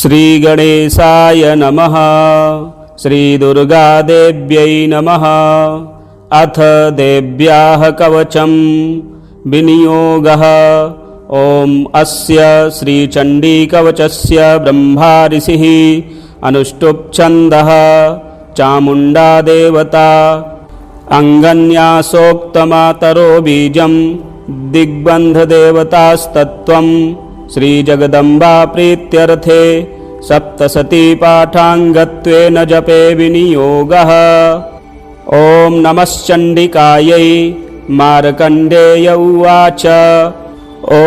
श्रीगणेशाय नमः। श्रीदुर्गादेव्यै नमः। अथ देव्याः कवचं विनियोगः। ॐ अस्य श्रीचण्डीकवचस्य ब्रह्मा ऋषिः अनुष्टुप् छन्दः चामुण्डा देवता अङ्गन्यासोक्तमातरो बीजं दिग्बन्धदेवतास्तत्त्वं श्रीजगदम्बा प्रीत्यर्थे सप्तशती पाठाङ्गत्वेन जपे विनियोगः। ॐ नमश्चण्डिकायै। मार्कण्डेय उवाच ॐ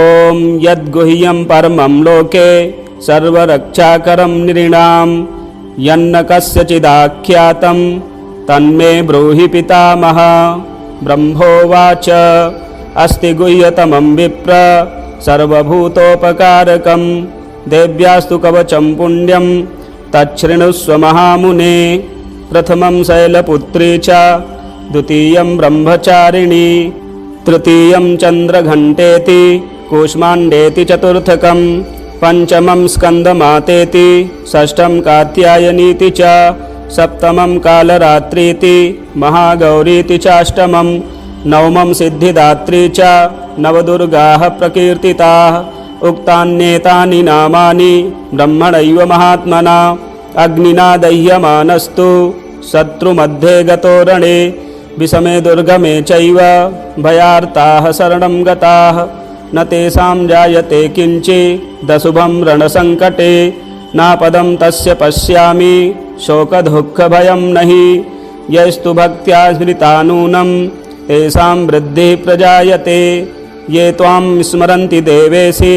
यद्गुह्यं परमं लोके सर्वरक्षाकरं नृणां यन्न कस्यचिदाख्यातं तन्मे ब्रूहि पितामह। ब्रह्मोवाच अस्ति गुह्यतमं विप्र सर्वभूतोपकारकं देव्यास्तु कवचं पुण्यं तच्छृणुस्व महामुने। प्रथमं शैलपुत्री च द्वितीयं ब्रह्मचारिणी तृतीयं चन्द्रघण्टेति कूष्माण्डेति चतुर्थकं पंचमं स्कन्दमातेति षष्ठं कात्यायनीति च सप्तमं कालरात्रीति महागौरीति चाष्टमं नवमं सिद्धिदात्री च नवदुर्गाः प्रकीर्तिताः। उक्तान्येतानि नामानि ब्रह्मणैव महात्मना अग्निना दह्यमानस्तु शत्रुमध्ये गतो रणे विषमे दुर्गमे चैव भयार्ताः शरणं गताः न तेषां जायते किञ्चिदशुभं रणसङ्कटे नापदं तस्य पश्यामि शोकदुःखभयं नहि यस्तु भक्त्या स्मृता नूनं तेषां वृद्धिः प्रजायते ये त्वां स्मरन्ति देवेशि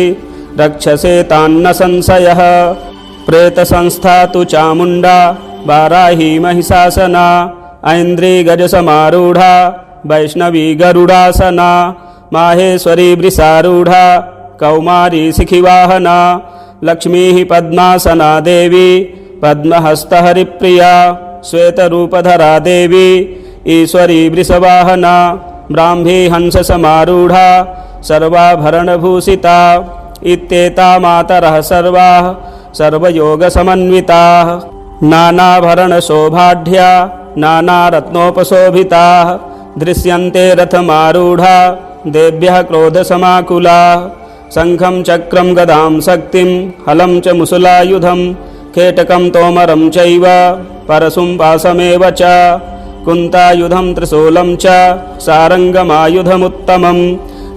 रक्षसे तान्न संशयः। प्रेतसंस्था तु चामुण्डा वाराही महिषासना ऐन्द्री गजसमारूढा वैष्णवी गरुडासना माहेश्वरी वृषारूढा कौमारी शिखिवाहना लक्ष्मीः पद्मासना देवी पद्महस्तहरिप्रिया श्वेतरूपधरा देवी ईश्वरी वृषवाहना ब्राह्मी हंससमारूढा सर्वाभरणभूषिता इत्येता मातरः सर्वाः सर्वयोगसमन्विताः नानाभरणशोभाढ्या नानारत्नोपशोभिताः दृश्यन्ते रथमारूढा देव्यः क्रोधसमाकुलाः शङ्खं चक्रं गदां शक्तिं हलं च मुसलायुधं खेटकं तोमरं चैव परशुं पाशमेव च कुन्तायुधं त्रिशूलं च सारङ्गमायुधमुत्तमं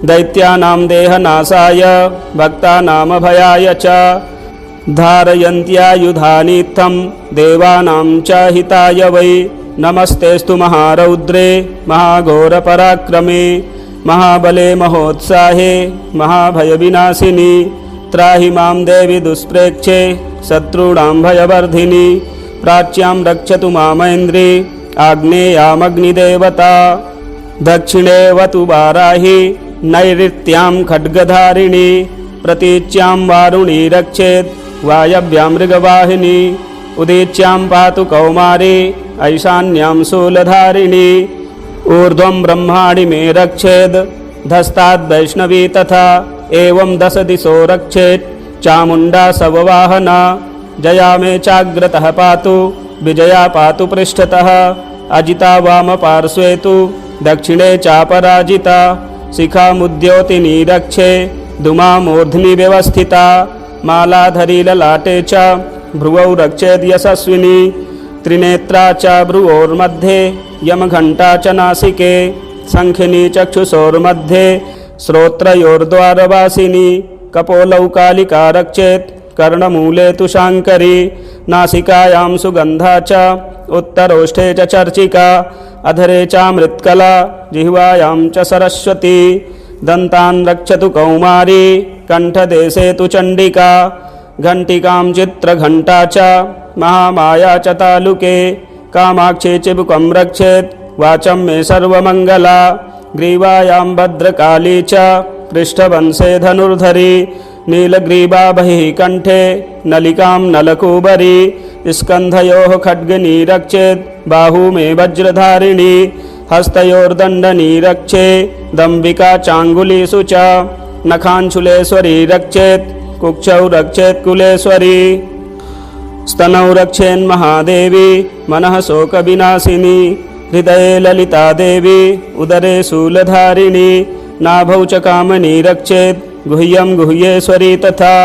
दैत्यानां देहनाशाय भक्तानामभयाय च धारयन्त्यायुधानीत्थं देवानां च हिताय वै। नमस्तेस्तु महारौद्रे महाघोरपराक्रमे महाबले महोत्साहे महाभयविनाशिनी त्राहि मां देवि दुष्प्रेक्षे शत्रूणां भयवर्धिनी प्राच्यां रक्षतु मामैन्द्री आग्नेयामग्निदेवता दक्षिणे वतु वाराही नैऋत्यां खड्गधारिणी प्रतीच्यां वारुणी रक्षेत् वायव्यां मृगवाहिनी उदीच्यां पातु कौमारी ऐशान्यां शूलधारिणी ऊर्ध्वं ब्रह्माणि मे रक्षेद् धस्ताद् वैष्णवी तथा एवं दश दिशो रक्षेत् चामुण्डा शववाहना जया मे चाग्रतः पातु विजया पातु पृष्ठतः अजिता वामपार्श्वे तु दक्षिणे चापराजिता शिखामुद्योतिनी रक्षे धूमामूर्ध्नि व्यवस्थिता मालाधरी ललाटे च भ्रुवौ रक्षेद् यशस्विनी त्रिनेत्रा च भ्रुवोर्मध्ये यमघण्टा च नासिके शङ्खिनी चक्षुषोर्मध्ये श्रोत्रयोर्द्वारवासिनी कपोलौ कालिका रक्षेत् कर्णमूले तु शाङ्करी नासिकायां सुगन्धा च उत्तरोष्ठे च चर्चिका अधरे च मृत्कला जिह्वायां च सरस्वती दन्तान् रक्षतु कौमारी कण्ठदेशे तु चण्डिका घण्टिकां चित्रघण्टा च महामाया च तालुके कामाक्षे चिबुकं रक्षेत् वाचं मे सर्वमङ्गला ग्रीवायां भद्रकाली च पृष्ठवंशे धनुर्धरी नीलग्रीवा बहिः कण्ठे नलिकां नलकूबरी स्कन्धयोः खड्गनी रक्षेत् बाहू मे वज्रधारिणी हस्तयोर्दण्डनी रक्षे दम्बिका चाङ्गुलीषु च नखाञ्चुलेश्वरी रक्षेत् कुक्षौ रक्षेत् कुलेश्वरी स्तनौ रक्षेन्महादेवी मनः शोकविनाशिनी हृदये ललिता देवी उदरे शूलधारिणी नाभौ च कामनी रक्षेत् गुह्यं गुह्येश्वरी तथा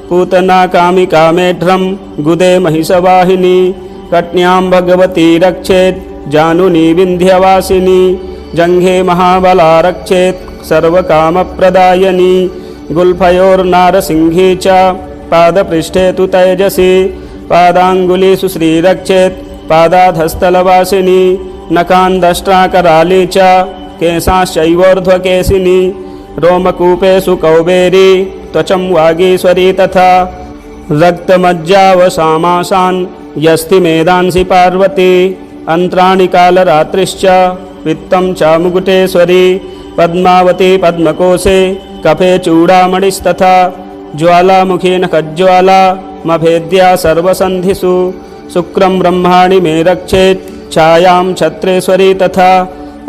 पूतना कामिका मेढ्रं गुदे महिषवाहिनी कट्यां भगवती रक्षेत् जानुनी विन्ध्यवासिनी जङ्घे महाबला रक्षेत् सर्वकामप्रदायिनी गुल्फयोर्नारसिंही च पादपृष्ठे तु तैजसी पादाङ्गुलीषु श्रीरक्षेत् पादाधस्थलवासिनी नखान्दष्ट्राकराली च केशाश्चैवोर्ध्वकेशिनी रोमकूपेषु कौबेरी त्वचं वागीश्वरी तथा रक्तमज्जावसामासान् यस्ति मेदांसि पार्वती अन्त्राणि कालरात्रिश्च वित्तं च मुकुटेश्वरी पद्मावती पद्मकोशे कफे चूडामणिस्तथा ज्वालामुखी नखज्ज्वाला मभेद्या सर्वसन्धिषु शुक्रं ब्रह्माणि मे रक्षेत् छायां छत्रेश्वरी तथा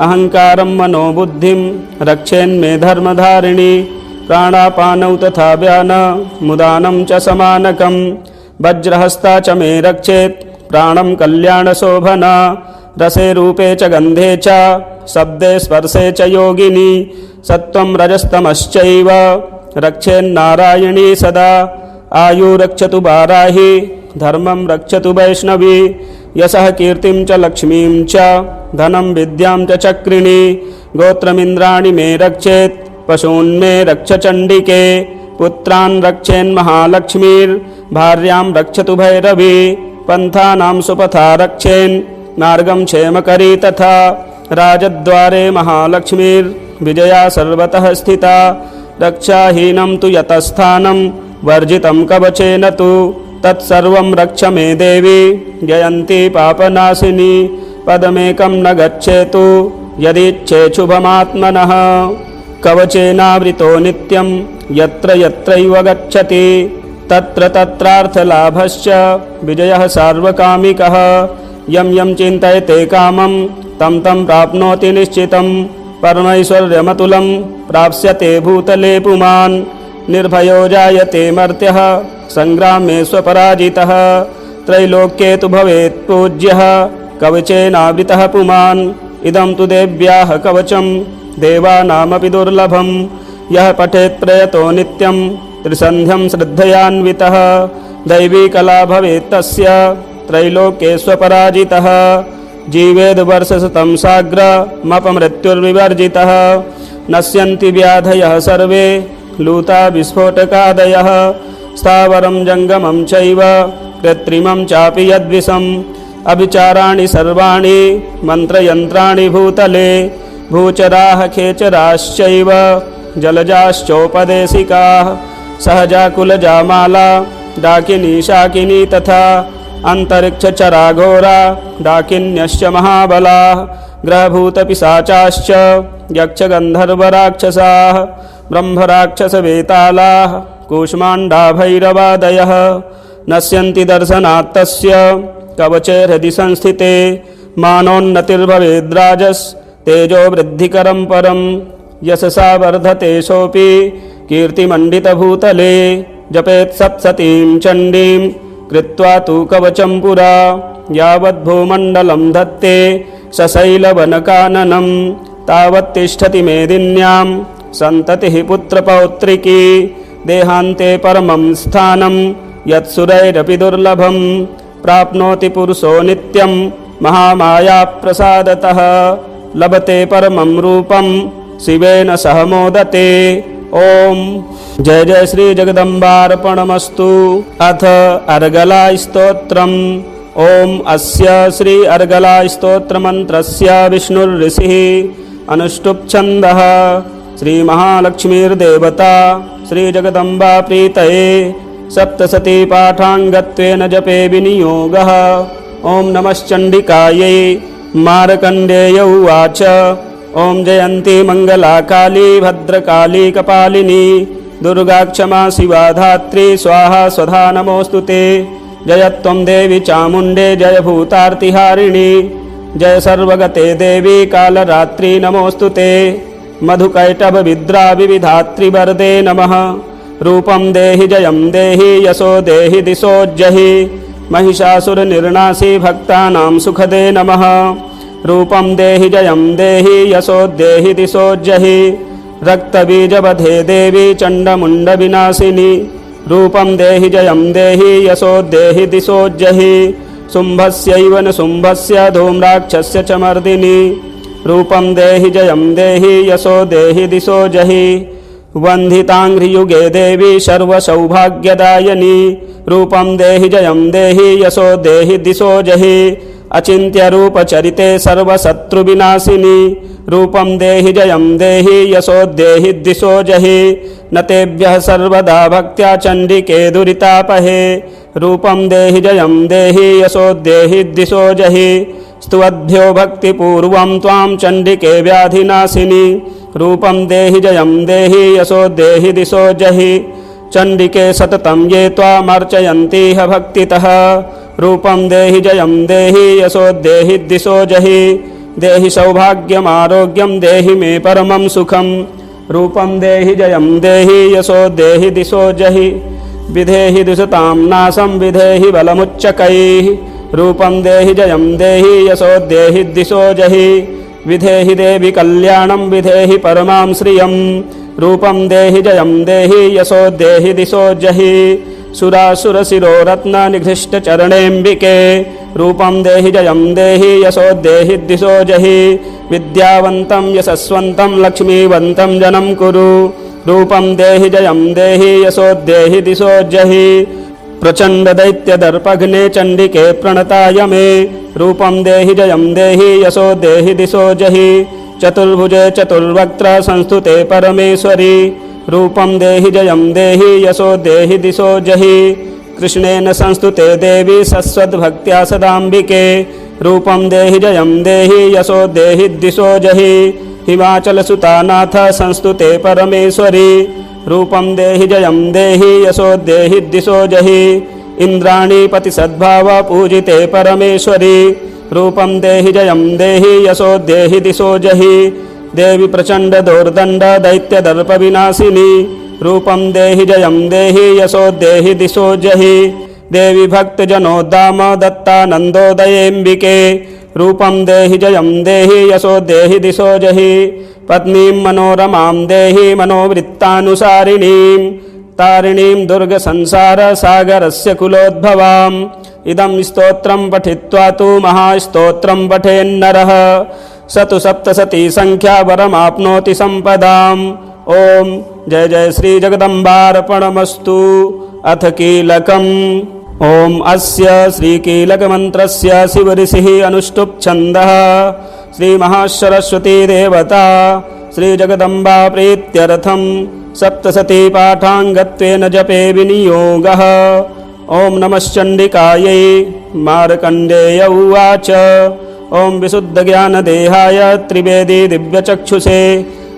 अहङ्कारं मनोबुद्धिं रक्षेन्मे धर्मधारिणी प्राणापानौ तथा व्यान मुदानं च समानकं वज्रहस्ता च मे रक्षेत् प्राणं कल्याणशोभना रसे रूपे च गन्धे च शब्दे स्पर्शे च योगिनी सत्त्वं रजस्तमश्चैव रक्षेन्नारायणी सदा आयु रक्षतु वाराही धर्मं रक्षतु वैष्णवी यशः कीर्तिं च लक्ष्मीं च धनं विद्यां च चक्रिणी गोत्रमिन्द्राणि मे रक्षेत् पशून्मे रक्ष चण्डिके पुत्रान् रक्षेन्महालक्ष्मीर्भार्यां रक्षतु भैरवी पन्थानां सुपथा रक्षेन् मार्गं क्षेमकरी तथा राजद्वारे महालक्ष्मीर्विजया सर्वतः स्थिता रक्षाहीनं तु यतस्थानं वर्जितं कवचेन तु तत्सर्वं रक्ष मे देवी जयन्ती पापनाशिनी पदमेकं न गच्छेतु यदीच्छेच्छुभमात्मनः कवचेनावृतो नित्यं यत्र यत्रैव गच्छति तत्र तत्रार्थलाभश्च विजयः सार्वकामिकः यं यं चिन्तयते कामं तं तं प्राप्नोति निश्चितं परमैश्वर्यमतुलं प्राप्स्यते भूतले पुमान् निर्भयो जायते मर्त्यः संग्रामे स्वपराजितः त्रैलोक्ये तु भवेत् पूज्यः कवचेनावृतः पुमान् इदं तु देव्याः कवचं देवानामपि दुर्लभं यः पठेत् प्रयतो नित्यं त्रिसन्ध्यं श्रद्धयान्वितः दैवी कला भवेत् तस्य त्रैलोक्ये स्वपराजितः जीवेद् वर्षशतं साग्रमपमृत्युर्विवर्जितः नश्यन्ति व्याधयः सर्वे लूता विस्फोटकादयः स्थावरं जङ्गमं चैव कृत्रिमं चापि यद्विषम् अभिचाराणि सर्वाणि मन्त्रयन्त्राणि भूतले भूचराः खेचराश्चैव जलजाश्चोपदेशिकाः सहजाकुलजामाला डाकिनी शाकिनी तथा अन्तरिक्षचराघोरा डाकिन्यश्च महाबलाः ग्रहभूतपिशाचाश्च यक्षगन्धर्वराक्षसाः ब्रह्मराक्षसवेतालाः कूष्माण्डा भैरवादयः नश्यन्ति दर्शनात् तस्य कवचे हृदि संस्थिते मानोन्नतिर्भवेद्राजस् तेजो वृद्धिकरं परं यशसा वर्धते सोऽपि कीर्तिमण्डितभूतले जपेत् सप्तशतीं चण्डीं कृत्वा तु कवचं पुरा यावद्भूमण्डलं धत्ते सशैलवनकाननं तावत्तिष्ठति मेदिन्यां सन्ततिः पुत्रपौत्रिकी देहान्ते परमं स्थानं यत्सुरैरपि दुर्लभं प्राप्नोति पुरुषो नित्यं महामायाप्रसादतः लभते परमं रूपं शिवेन सह मोदते। ओम जय जय श्री जगदम्बार्पणमस्तु। अथ अर्गला स्तोत्रम्। ओम अस्य श्री अर्गला स्तोत्रमन्त्रस्य विष्णुर्ऋषिः अनुष्टुप् छन्दः। श्री महालक्ष्मीर्देवता श्री जगदम्बा प्रीतये सप्तशती पाठाङ्गत्वेन जपे विनियोगः। ओम नमश्चण्डिकायै। मार्कण्डेय उवाच ओम जयन्ती मंगला काली भद्रकाली कपालिनी दुर्गा क्षमा शिवा धात्री स्वाहा स्वधा नमोस्तुते। जय त्वं देवी चामुण्डे जय भूतार्तिहारिणी जय सर्वगते देवी कालरात्रि नमोस्तुते। मधुकैटभ विद्रा विविधात्रि वरदे नमः। रूपं देहि जयं देहि यशो देहि दिशो जहि महिषासुरनिर्नासी भक्तानां सुखदे नमः। रूपं देहि जयं देहि यशो देहि दिशो जहि रक्तबीजवधे देवी चण्डमुण्डविनाशिनी। रूपं देहि जयं देहि यशो देहि दिशो जहि शुम्भस्यैव न शुम्भस्य धूम्राक्षस्य च मर्दिनी। रूपं देहि जयं देहि यशो देहि दिशो जहि वन्धिताङ्घ्रियुगे देवी सर्वसौभाग्यदायिनी। रूपं देहि जयं देहि यशो देहि दिशो जहि अचिन्त्यरूपचरिते सर्वशत्रुविनाशिनी। रूपं देहि जयं देहि यशो देहि दिशो जहि न तेभ्यः सर्वदा भक्त्या चण्डिके दुरितापहे। रूपं देहि जयं देहि यशो देहि दिशो जहि स्तुवद्भ्यो भक्तिपूर्वं त्वां चण्डिके व्याधिनाशिनी। रूपं देहि जयं देहि यशो देहि दिशो जहि चण्डिके सततं ये त्वामर्चयन्तीह भक्तितः। रूपं देहि जयं देहि यशो देहि दिशो जहि देहि सौभाग्यमारोग्यं देहि मे परमं सुखं। रूपं देहि जयं देहि यशो देहि दिशो जहि विधेहि दुषतां नाशं विधेहि बलमुच्चकैः। रूपं देहि जयं देहि यशो देहि दिशो जहि विधेहि देवि कल्याणं विधेहि परमां श्रियं। रूपं देहि जयं देहि यशो देहि दिशो जहि सुरासुरशिरो रत्ननिघृष्टचरणेऽम्बिके। रूपं देहि जयं देहि यशो देहि दिशो जहि विद्यावन्तं यशस्वन्तं लक्ष्मीवन्तं जनं कुरु। रूपं देहि जयं देहि यशो देहि दिशो जहि प्रचण्डदैत्यदर्पघ्ने चण्डिके प्रणताय मे। रूपं देहि जयं देहि यशो देहि दिशो जहि चतुर्भुजे चतुर्वक्त्र संस्तुते परमेश्वरी। रूपं देहि जयं देहि यशो देहि दिशो जहि कृष्णेन संस्तुते देवी सस्वद्भक्त्या सदाम्बिके। रूपं देहि जयं देहि यशो देहि दिशो जहि हिमाचलसुतानाथ संस्तुते परमेश्वरी। रूपं देहि जयं देहि यशो देहि दिशो जहि इन्द्राणीपति सद्भाव पूजिते परमेश्वरी। रूपं देहि जयं देहि यशो देहि दिशो जहि देवी प्रचण्ड दोर्दण्ड दैत्यदर्प विनाशिनी। रूपं देहि जयं देहि यशो देहि दिशो जहि देवी भक्तजनोद्दाम दत्तानन्दोदयेऽम्बिके। रूपं देहि जयं देहि यशो देहि दिशो जहि पत्नीं मनोरमां देहि मनोवृत्तानुसारिणीं तारिणीं दुर्गसंसारसागरस्य कुलोद्भवाम्। इदं स्तोत्रं पठित्वा तु महास्तोत्रं पठेन्नरः स तु सप्तशती संख्या वरमाप्नोति सम्पदाम्। ओम जय जय श्री जगदम्बार्पणमस्तु। अथ कीलकम्। ओम अस्य श्रीकीलकमन्त्रस्य शिवऋषिः अनुष्टुप् छन्दः श्रीमहासरस्वती देवता श्रीजगदम्बा प्रीत्यर्थं सप्तशती पाठाङ्गत्वेन जपे विनियोगः। ओम नमश्चण्डिकायै। मार्कण्डेय उवाच ओम विशुद्धज्ञानदेहाय त्रिवेदी दिव्यचक्षुषे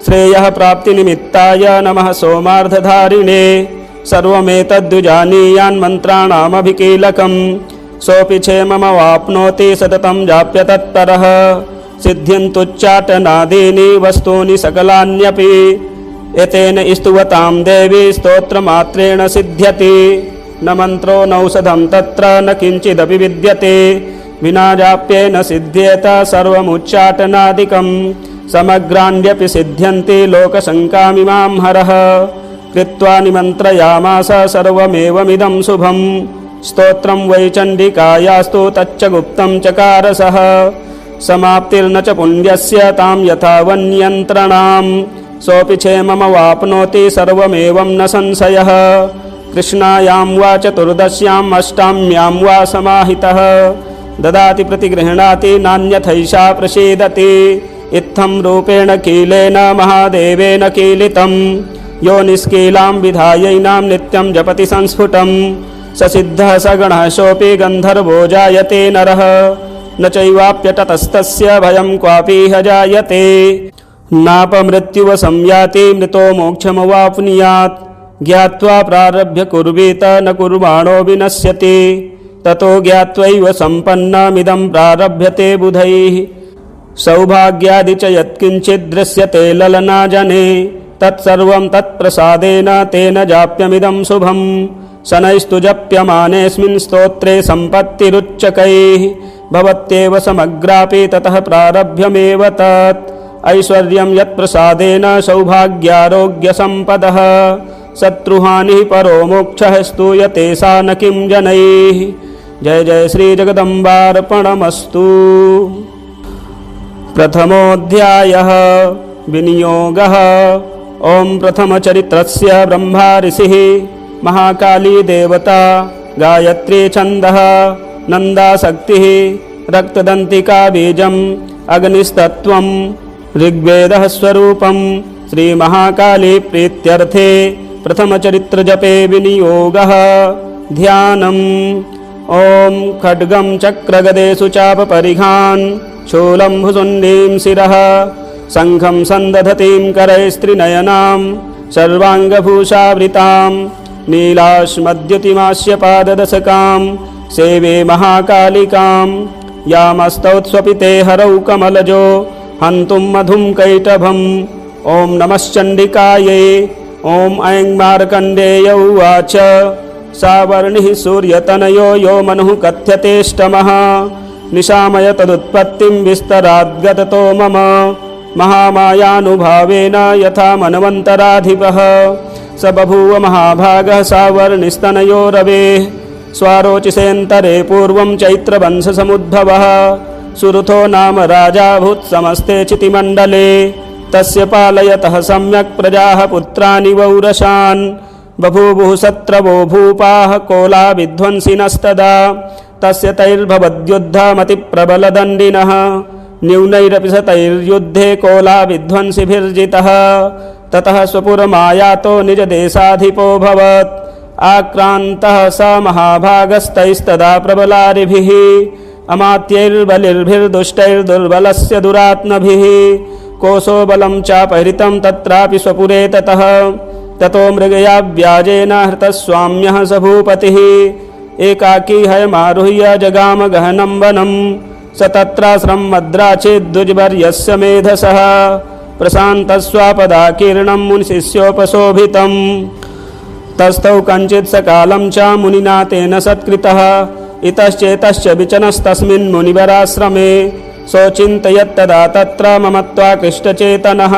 श्रेयः प्राप्तिनिमित्ताय नमः सोमार्धधारिणे सर्वमेतद्विजानीयान्मन्त्राणामभिकीलकं सोऽपि क्षेममवाप्नोति सततं जाप्य तत्परः सिद्ध्यन्तुच्चाटनादीनि वस्तूनि सकलान्यपि एतेन स्तुवतां देवी स्तोत्रमात्रेण सिद्ध्यति न मन्त्रो नौषधं तत्र न किञ्चिदपि विद्यते विना जाप्येन सिद्ध्येत सर्वमुच्चाटनादिकं समग्राण्यपि सिद्ध्यन्ति लोकशङ्कामिमां हरः कृत्वा निमन्त्रयामास सर्वमेवमिदं शुभं स्तोत्रं वै चण्डिकायास्तु तच्च गुप्तं चकारसः समाप्तिर्न च पुण्यस्य तां यथा वन्यन्त्रणां सोऽपि क्षेममवाप्नोति सर्वमेवं न संशयः कृष्णायां वा चतुर्दश्याम् अष्टाम्यां वा समाहितः ददाति प्रतिगृह्णाति नान्यथैषा प्रसीदति इत्थं रूपेण कीलेन महादेवेन कीलितं यो निष्कीलां विधायैनां नित्यं जपति संस्फुटं स सिद्धः स गणः सोऽपि गन्धर्वो जायते नरः न चैवाप्यततस्तस्य भयं क्वापीह जायते नापमृत्युवशं याति मृतो मोक्षमवाप्नुयात् ज्ञात्वा प्रारभ्य कुर्वीत न कुर्वाणो विनश्यति ततो ज्ञात्वैव सम्पन्नमिदं प्रारभ्यते बुधैः सौभाग्यादि च यत्किञ्चित् दृश्यते ललना जने तत्सर्वं तत्प्रसादेन तेन जाप्यमिदं शुभं शनैस्तु जप्यमानेऽस्मिन् स्तोत्रे सम्पत्तिरुच्चकैः भवत्येव समग्रापि ततः प्रारभ्यमेव तत् ऐश्वर्यं यत्प्रसादेन सौभाग्यारोग्यसम्पदः शत्रुहानिः परो मोक्षः स्तूयते सा न किं जनैः। जय जय श्री जगदम्बार्पणमस्तु। प्रथमोऽध्यायः विनियोगः। ओं प्रथमचरित्रस्य ब्रह्मा ऋषिः, महाकाली देवता, गायत्री छन्दः, नन्दाशक्तिः, रक्तदन्तिका बीजम्, अग्निस्तत्त्वं, ऋग्वेदः स्वरूपं। श्रीमहाकाली प्रीत्यर्थे प्रथमचरित्रजपे विनियोगः। ध्यानम्। ॐ खड्गं चक्रगदेषु चापपरिघान् शूलं भुसुण्डीं शिरः शङ्खं सन्दधतीं करैस्त्रिनयनां सर्वाङ्गभूषावृतां नीलाश्मद्युतिमास्य पाददशकां सेवे महाकालिकां यामस्तौत्स्वपि ते हरौ कमलजो हन्तुं मधुं कैटभम्। ॐ नमश्चण्डिकायै। ॐ ऐं मार्कण्डेय उवाच सावर्णिः सूर्यतनयो यो मनुः कथ्यतेष्टमः निशामय तदुत्पत्तिं विस्तराद्गततो मम महामायानुभावेन यथा मनवन्तराधिपः स बभूव महाभागः सावर्णिस्तनयो रवेः स्वारोचिषेऽन्तरे पूर्वं चैत्रवंशसमुद्भवः सुरथो नाम राजाभूत् समस्ते चितिमण्डले तस्य पालयतः सम्यक् प्रजाः पुत्राणि वौरशान् बभूवुः शत्रवो भूपाः कोला विध्वंसिनस्तदा तस्य तैर्भवद्युद्धमतिप्रबलदण्डिनः न्यूनैरपि शतैर्युद्धे कोला विध्वंसिभिर्जितः ततः स्वपुरमायातो निजदेशाधिपोऽभवत् आक्रान्तः स महाभागस्तैस्तदा प्रबलारिभिः अमात्यैर्बलिर्भिर्दुष्टैर्दुर्बलस्य दुरात्मभिः कोशो बलं चापहृतं तत्रापि स्वपुरे ततः ततो मृगया व्याजेन हृतस्वाम्यः स भूपतिः एकाकी हयमारुह्य जगाम गहनं वनं स तत्राश्रमं मद्राचेद्द्विजवर्यस्य मेधसः प्रशान्तस्वापदाकीर्णं मुनिशिष्योपशोभितं तस्थौ कञ्चित् सकालं च मुनिना तेन सत्कृतः इतश्चेतश्च विचनस्तस्मिन् मुनिवराश्रमे सोचिन्तयत्तदा तत्र ममत्वाकृष्टचेतनः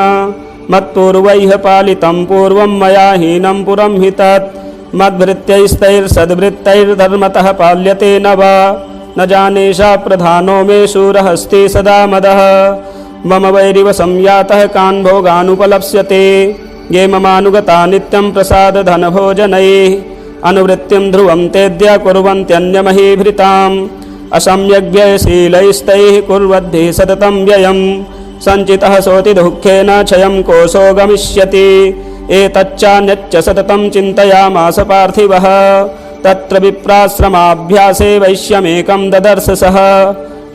मत्पूर्वैः पालितं पूर्वं मया हीनं पुरं हि तत् मद्भृत्यैस्तैर्सद्भृत्यैर्धर्मतः पाल्यते न वा न जानेशा प्रधानो मे शूरहस्ति सदा मदः मम वैरिव संयातः कान् भोगानुपलप्स्यते ये ममानुगता नित्यं प्रसादधनभोजनैः अनुवृत्तिं ध्रुवं तेद्य कुर्वन्त्यन्यमहीभृताम् असम्यग्व्ययशीलैस्तैः कुर्वद्भिः सततं व्ययं सञ्चितः सोति दुःखेन क्षयं कोशो गमिष्यति एतच्चान्यच्च सततं चिन्तयामास पार्थिवः तत्र विप्राश्रमाभ्यासे वैश्यमेकं ददर्श सः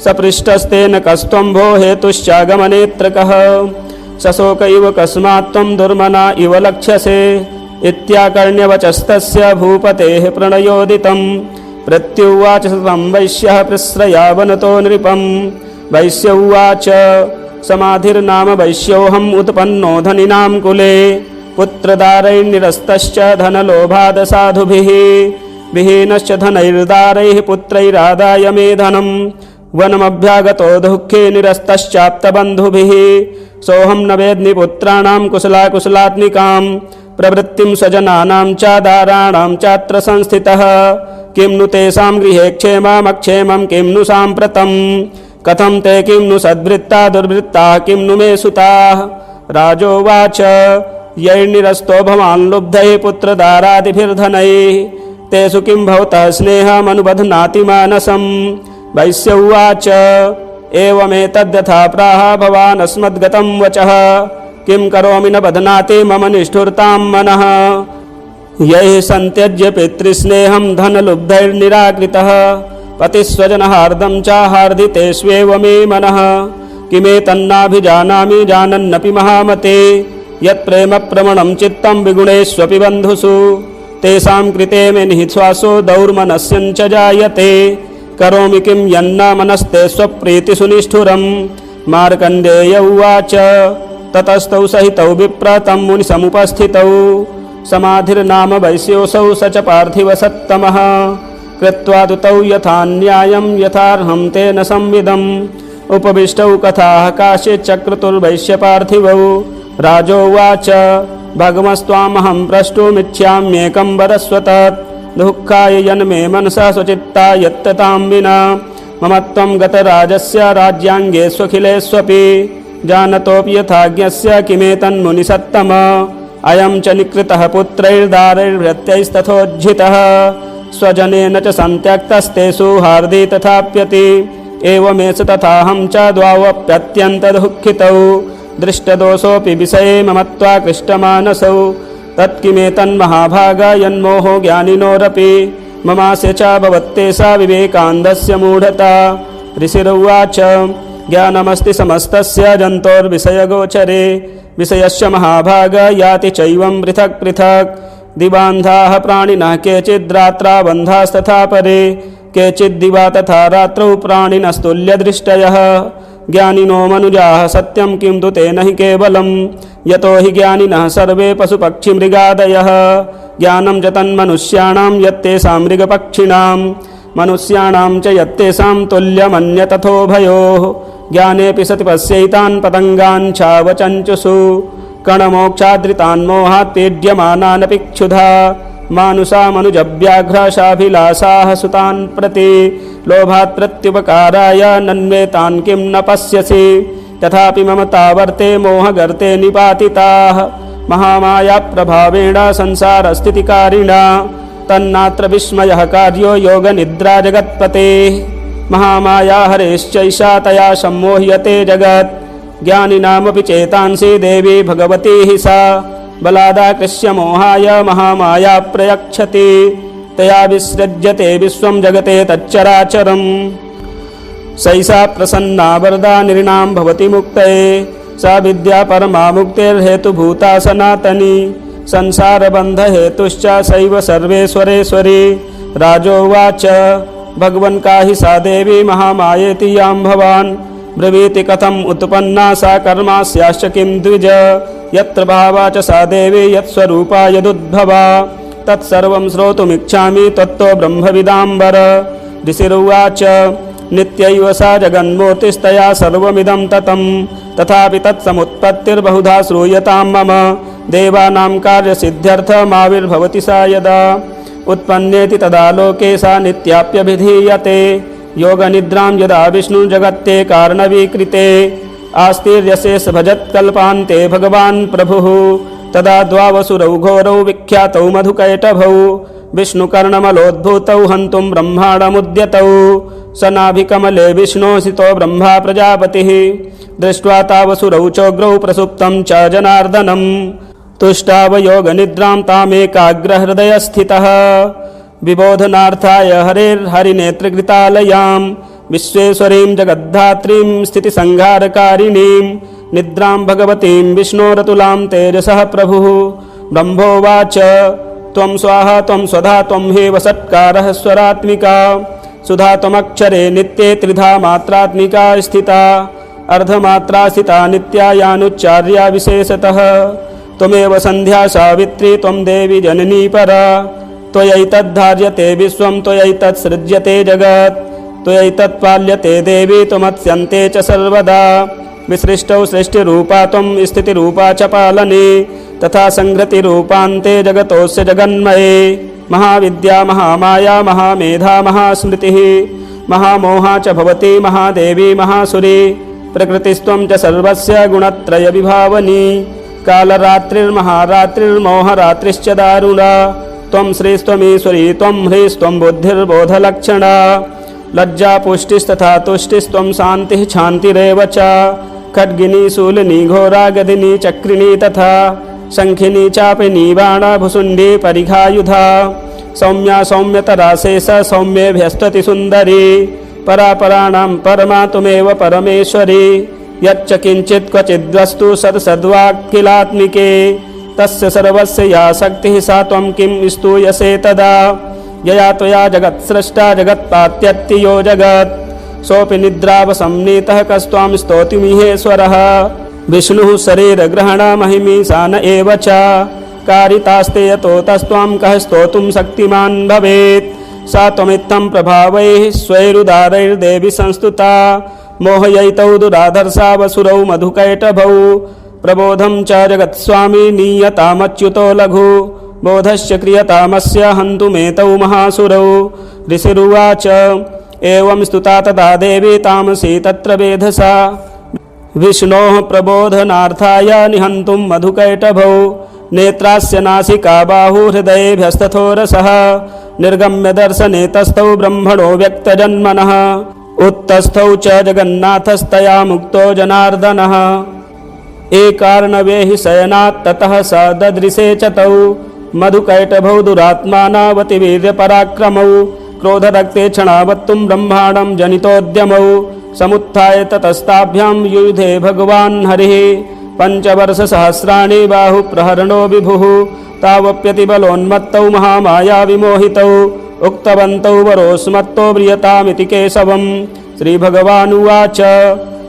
सपृष्टस्तेन कस्त्वं भो हेतुश्चागमनेऽत्र कः सशोक इव कस्मात् त्वं दुर्मना इव लक्ष्यसे इत्याकर्ण्यवचस्तस्य भूपतेः प्रणयोदितं प्रत्युवाच तं वैश्यः प्रश्रयावनतो नृपं वैश्य उवाच समाधिर्नाम वैश्योऽहम् उत्पन्नो धनिनां कुले पुत्रदारैर्निरस्तश्च धनलोभादसाधुभिः विहीनश्च धनैर्दारैः पुत्रैरादाय मे धनं वनमभ्यागतो दुःखे निरस्तश्चाप्तबन्धुभिः सोऽहं न वेद्मि पुत्राणां कुशलाकुशलात्मिकां प्रवृत्तिं स्वजनानां च दाराणां चात्र संस्थितः किं नु तेषां गृहे क्षेममक्षेमं किं नु साम्प्रतं कथं ते किं नु सद्वृत्ता दुर्वृत्ताः किं नु मे सुताः राजोवाच यैर्निरस्तो भवान् लुब्धैः पुत्रदारादिभिर्धनैः तेषु किं भवतः स्नेहमनुबध्नाति मानसं वैश्य उवाच एवमेतद्यथा प्राह भवान् अस्मद्गतं वचः किं करोमि न बध्नाति मम निष्ठुरतां मनः यैः सन्त्यज्य पितृस्नेहं धनलुब्धैर्निराकृतः पतिस्वजनहार्दं च हार्दितेष्वेव मे मनः किमेतन्नाभिजानामि जानन्नपि महामते यत्प्रेमप्रवणं चित्तं विगुणेष्वपि बन्धुषु तेषां कृते मे निःश्वासो दौर्मनस्यञ्च जायते करोमि किं यन्न मनस्ते स्वप्रीतिषु निष्ठुरं मार्कण्डेय उवाच ततस्तौ सहितौ विप्रतं मुनिसमुपस्थितौ समाधिर्नाम वैश्योऽसौ स च पार्थिवसत्तमः कृत्वा दुतौ यथा न्यायं यथार्हं तेन संविदम् उपविष्टौ कथाः काश्चिच्चक्रतुर्वैश्यपार्थिवौ राजोवाच भगवस्त्वामहं प्रष्टुमिच्छाम्येकं वदस्व तत् दुःखाय यन्मे मनसा स्वचित्ता यत्ततां विना मम त्वं गतराजस्य राज्याङ्गे स्वखिलेष्वपि जानतोऽपि यथाज्ञस्य किमेतन्मुनिसत्तम अयं च निकृतः पुत्रैर्दारैर्भृत्यैस्तथोज्झितः स्वजनेन च सन्त्यक्तस्तेषु हार्दि तथाप्यति एवमेष तथाहं च द्वावप्यत्यन्तदुःखितौ दृष्टदोषोऽपि विषये मम त्वाकृष्टमानसौ तत्किमेतन्महाभागा यन्मोहो ज्ञानिनोरपि ममास्य च भवत्तेषा विवेकानन्दस्य मूढता ऋषिरुवाच ज्ञानमस्ति समस्तस्य जन्तोर्विषयगोचरे विषयस्य महाभाग याति चैवं पृथक् पृथक् दिवान्धाः प्राणिनः केचिद्रात्राबन्धास्तथा परे केचिद्दिवा तथा रात्रौ प्राणिनस्तुल्यदृष्टयः ज्ञानिनो मनुजाः सत्यं किं तु तेन हि केवलं यतो हि ज्ञानिनः सर्वे पशुपक्षिमृगादयः ज्ञानं च तन्मनुष्याणां यत्तेषां मृगपक्षिणां मनुष्याणां च यत्तेषां तुल्यमन्यतथोभयोः ज्ञानेऽपि सति पश्यैतान् पतङ्गान् छावचञ्चुषु कणमोक्षाद्रितान् मोहात् पीड्यमानानपि क्षुधा मानुषा मनुजव्याघ्राशाभिलाषाः सुतान् प्रति लोभात् प्रत्युपकाराय नन्वेतान् किं न पश्यसि तथापि मम तावर्ते मोहगर्ते निपातिताः महामायाप्रभावेण संसारस्थितिकारिणा तन्नात्र विस्मयः कार्यो योगनिद्रा जगत्पतेः महामाया हरेश्चैषा तया सम्मोह्यते जगत् ज्ञानिनामपि चेतांसि देवी भगवती हि सा बलादाकृष्य मोहाय महामाया प्रयच्छति तया विसृज्यते विश्वं जगते तच्चराचरम् सैषा प्रसन्ना वरदा नृणां भवति मुक्तये सा विद्या परमा मुक्तिर्हेतुभूता सनातनी संसारबन्धहेतुश्च सैव सर्वेश्वरेश्वरी राजोवाच भगवन् का हि सा देवी महामायेति यां भवान् ब्रवीति कथम् उत्पन्ना सा कर्मास्याश्च किं द्विज यत्र भावा च सा देवी यत्स्वरूपा यदुद्भवा तत्सर्वं श्रोतुमिच्छामि तत्तो ब्रह्मविदाम्बर ऋषिरुवाच नित्यैव सा जगन्मूर्तिस्तया सर्वमिदं ततं तथापि तत्समुत्पत्तिर्बहुधा श्रूयतां मम देवानां कार्यसिद्ध्यर्थमाविर्भवति सा यदा उत्पन्नेति तदा लोके सा नित्याप्यभिधीयते योगनिद्रां यदा विष्णुजगत्ते कारणवीकृते आस्तिर्यशेष भजत्कल्पान्ते भगवान् प्रभुः तदा द्वावसुरौ घोरौ विख्यातौ मधुकैटभौ विष्णुकर्णमलोद्भूतौ हन्तुं ब्रह्माण्डमुद्यतौ स नाभिकमले विष्णोऽसितो ब्रह्मा प्रजापतिः दृष्ट्वा तावसुरौ चोग्रौ प्रसुप्तं च जनार्दनं तुष्टावयोगनिद्रां तामेकाग्रहृदयस्थितः विबोधनार्थाय हरेर्हरिनेत्रकृतालयां विश्वेश्वरीं जगद्धात्रीं स्थितिसंहारकारिणीं निद्रां भगवतीं विष्णोरतुलां तेजसः प्रभुः ब्रह्मोवाच त्वं स्वाहा त्वं स्वधा त्वं हि वसत्कारः स्वरात्मिका सुधा त्वमक्षरे नित्ये त्रिधा मात्रात्मिका स्थिता अर्धमात्रा स्थिता नित्या यानुच्चार्या विशेषतः त्वमेव सन्ध्या सावित्री त्वं देवी जननी परा त्वयैतद्धार्यते विश्वं त्वयैतत्सृज्यते जगत् त्वयैतत्पाल्यते देवी त्वमत्स्यन्ते च सर्वदा विसृष्टौ सृष्टिरूपा त्वं स्थितिरूपा च पालने तथा संहृतिरूपान्ते जगतोऽस्य जगन्मये महाविद्या महामाया महामेधा महास्मृतिः महामोहा च भवति महादेवी महासुरी प्रकृतिस्त्वं च सर्वस्य गुणत्रयविभावनी कालरात्रिर्महारात्रिर्मोहरात्रिश्च दारुणा त्वं श्रीस्त्वमीश्वरी त्वं ह्रीस्त्वं बुद्धिर्बोधलक्षणा लज्जा पुष्टिस्तथा तुष्टिस्त्वं शान्तिः शान्तिरेव च खड्गिनी शूलिनी घोरा गदिनी चक्रिणी तथा शङ्खिनी चापिनी बाणा भुसुण्डी परिघायुधा सौम्या सौम्यतरा शेष सौम्येभ्यस्तति सुन्दरी परापराणां परमा तुमेव परमेश्वरी यच्च किञ्चित् क्वचिद्वस्तु सद्सद्वाक्किलात्मिके तस्य सर्वस्य या शक्तिः सा त्वं किं स्तूयसे तदा यया त्वया जगत्सृष्टा जगत्पात्यत्ति यो जगत् सोऽपि निद्रावसंनीतः कस्त्वां स्तोतिमिहेश्वरः विष्णुः शरीरग्रहणमहिमीशान एव च कारितास्ते यतो तस्त्वां कः स्तोतुं शक्तिमान् भवेत्। सा त्वमित्थं प्रभावैः स्वैरुदारैर्देवि संस्तुता मोहयैतौ दुराधर्षा वसुरौ मधुकैटभौ प्रबोधं च जगत्स्वामी नीयतामच्युतो लघु बोधस्य क्रियतामस्य हन्तुमेतौ महासुरौ। ऋषिरुवाच एवं स्तुता तदा देवी तामसी तत्र वेधसा विष्णोः प्रबोधनार्थाय निहन्तुं मधुकैटभौ नेत्रास्य नासिका बाहु हृदयेभ्यस्तथोरसः निर्गम्य दर्शने तस्थौ ब्रह्मणो व्यक्तजन्मनः उत्तस्थौ च जगन्नाथस्तया मुक्तो जनार्दनः एकार्णवे हि शयनात् ततः स ददृशे च तौ मधुकैटभौ दुरात्मानावतिवीर्यपराक्रमौ क्रोधरक्ते क्षणावत्तुं ब्रह्माणं जनितोद्यमौ समुत्थाय ततस्ताभ्यां युयुधे भगवान् हरिः पञ्चवर्षसहस्राणि बाहुप्रहरणो विभुः तावप्यतिबलोन्मत्तौ महामाया विमोहितौ उक्तवन्तौ वरोस्मत्तो म्रियतामिति केशवम्। श्रीभगवानुवाच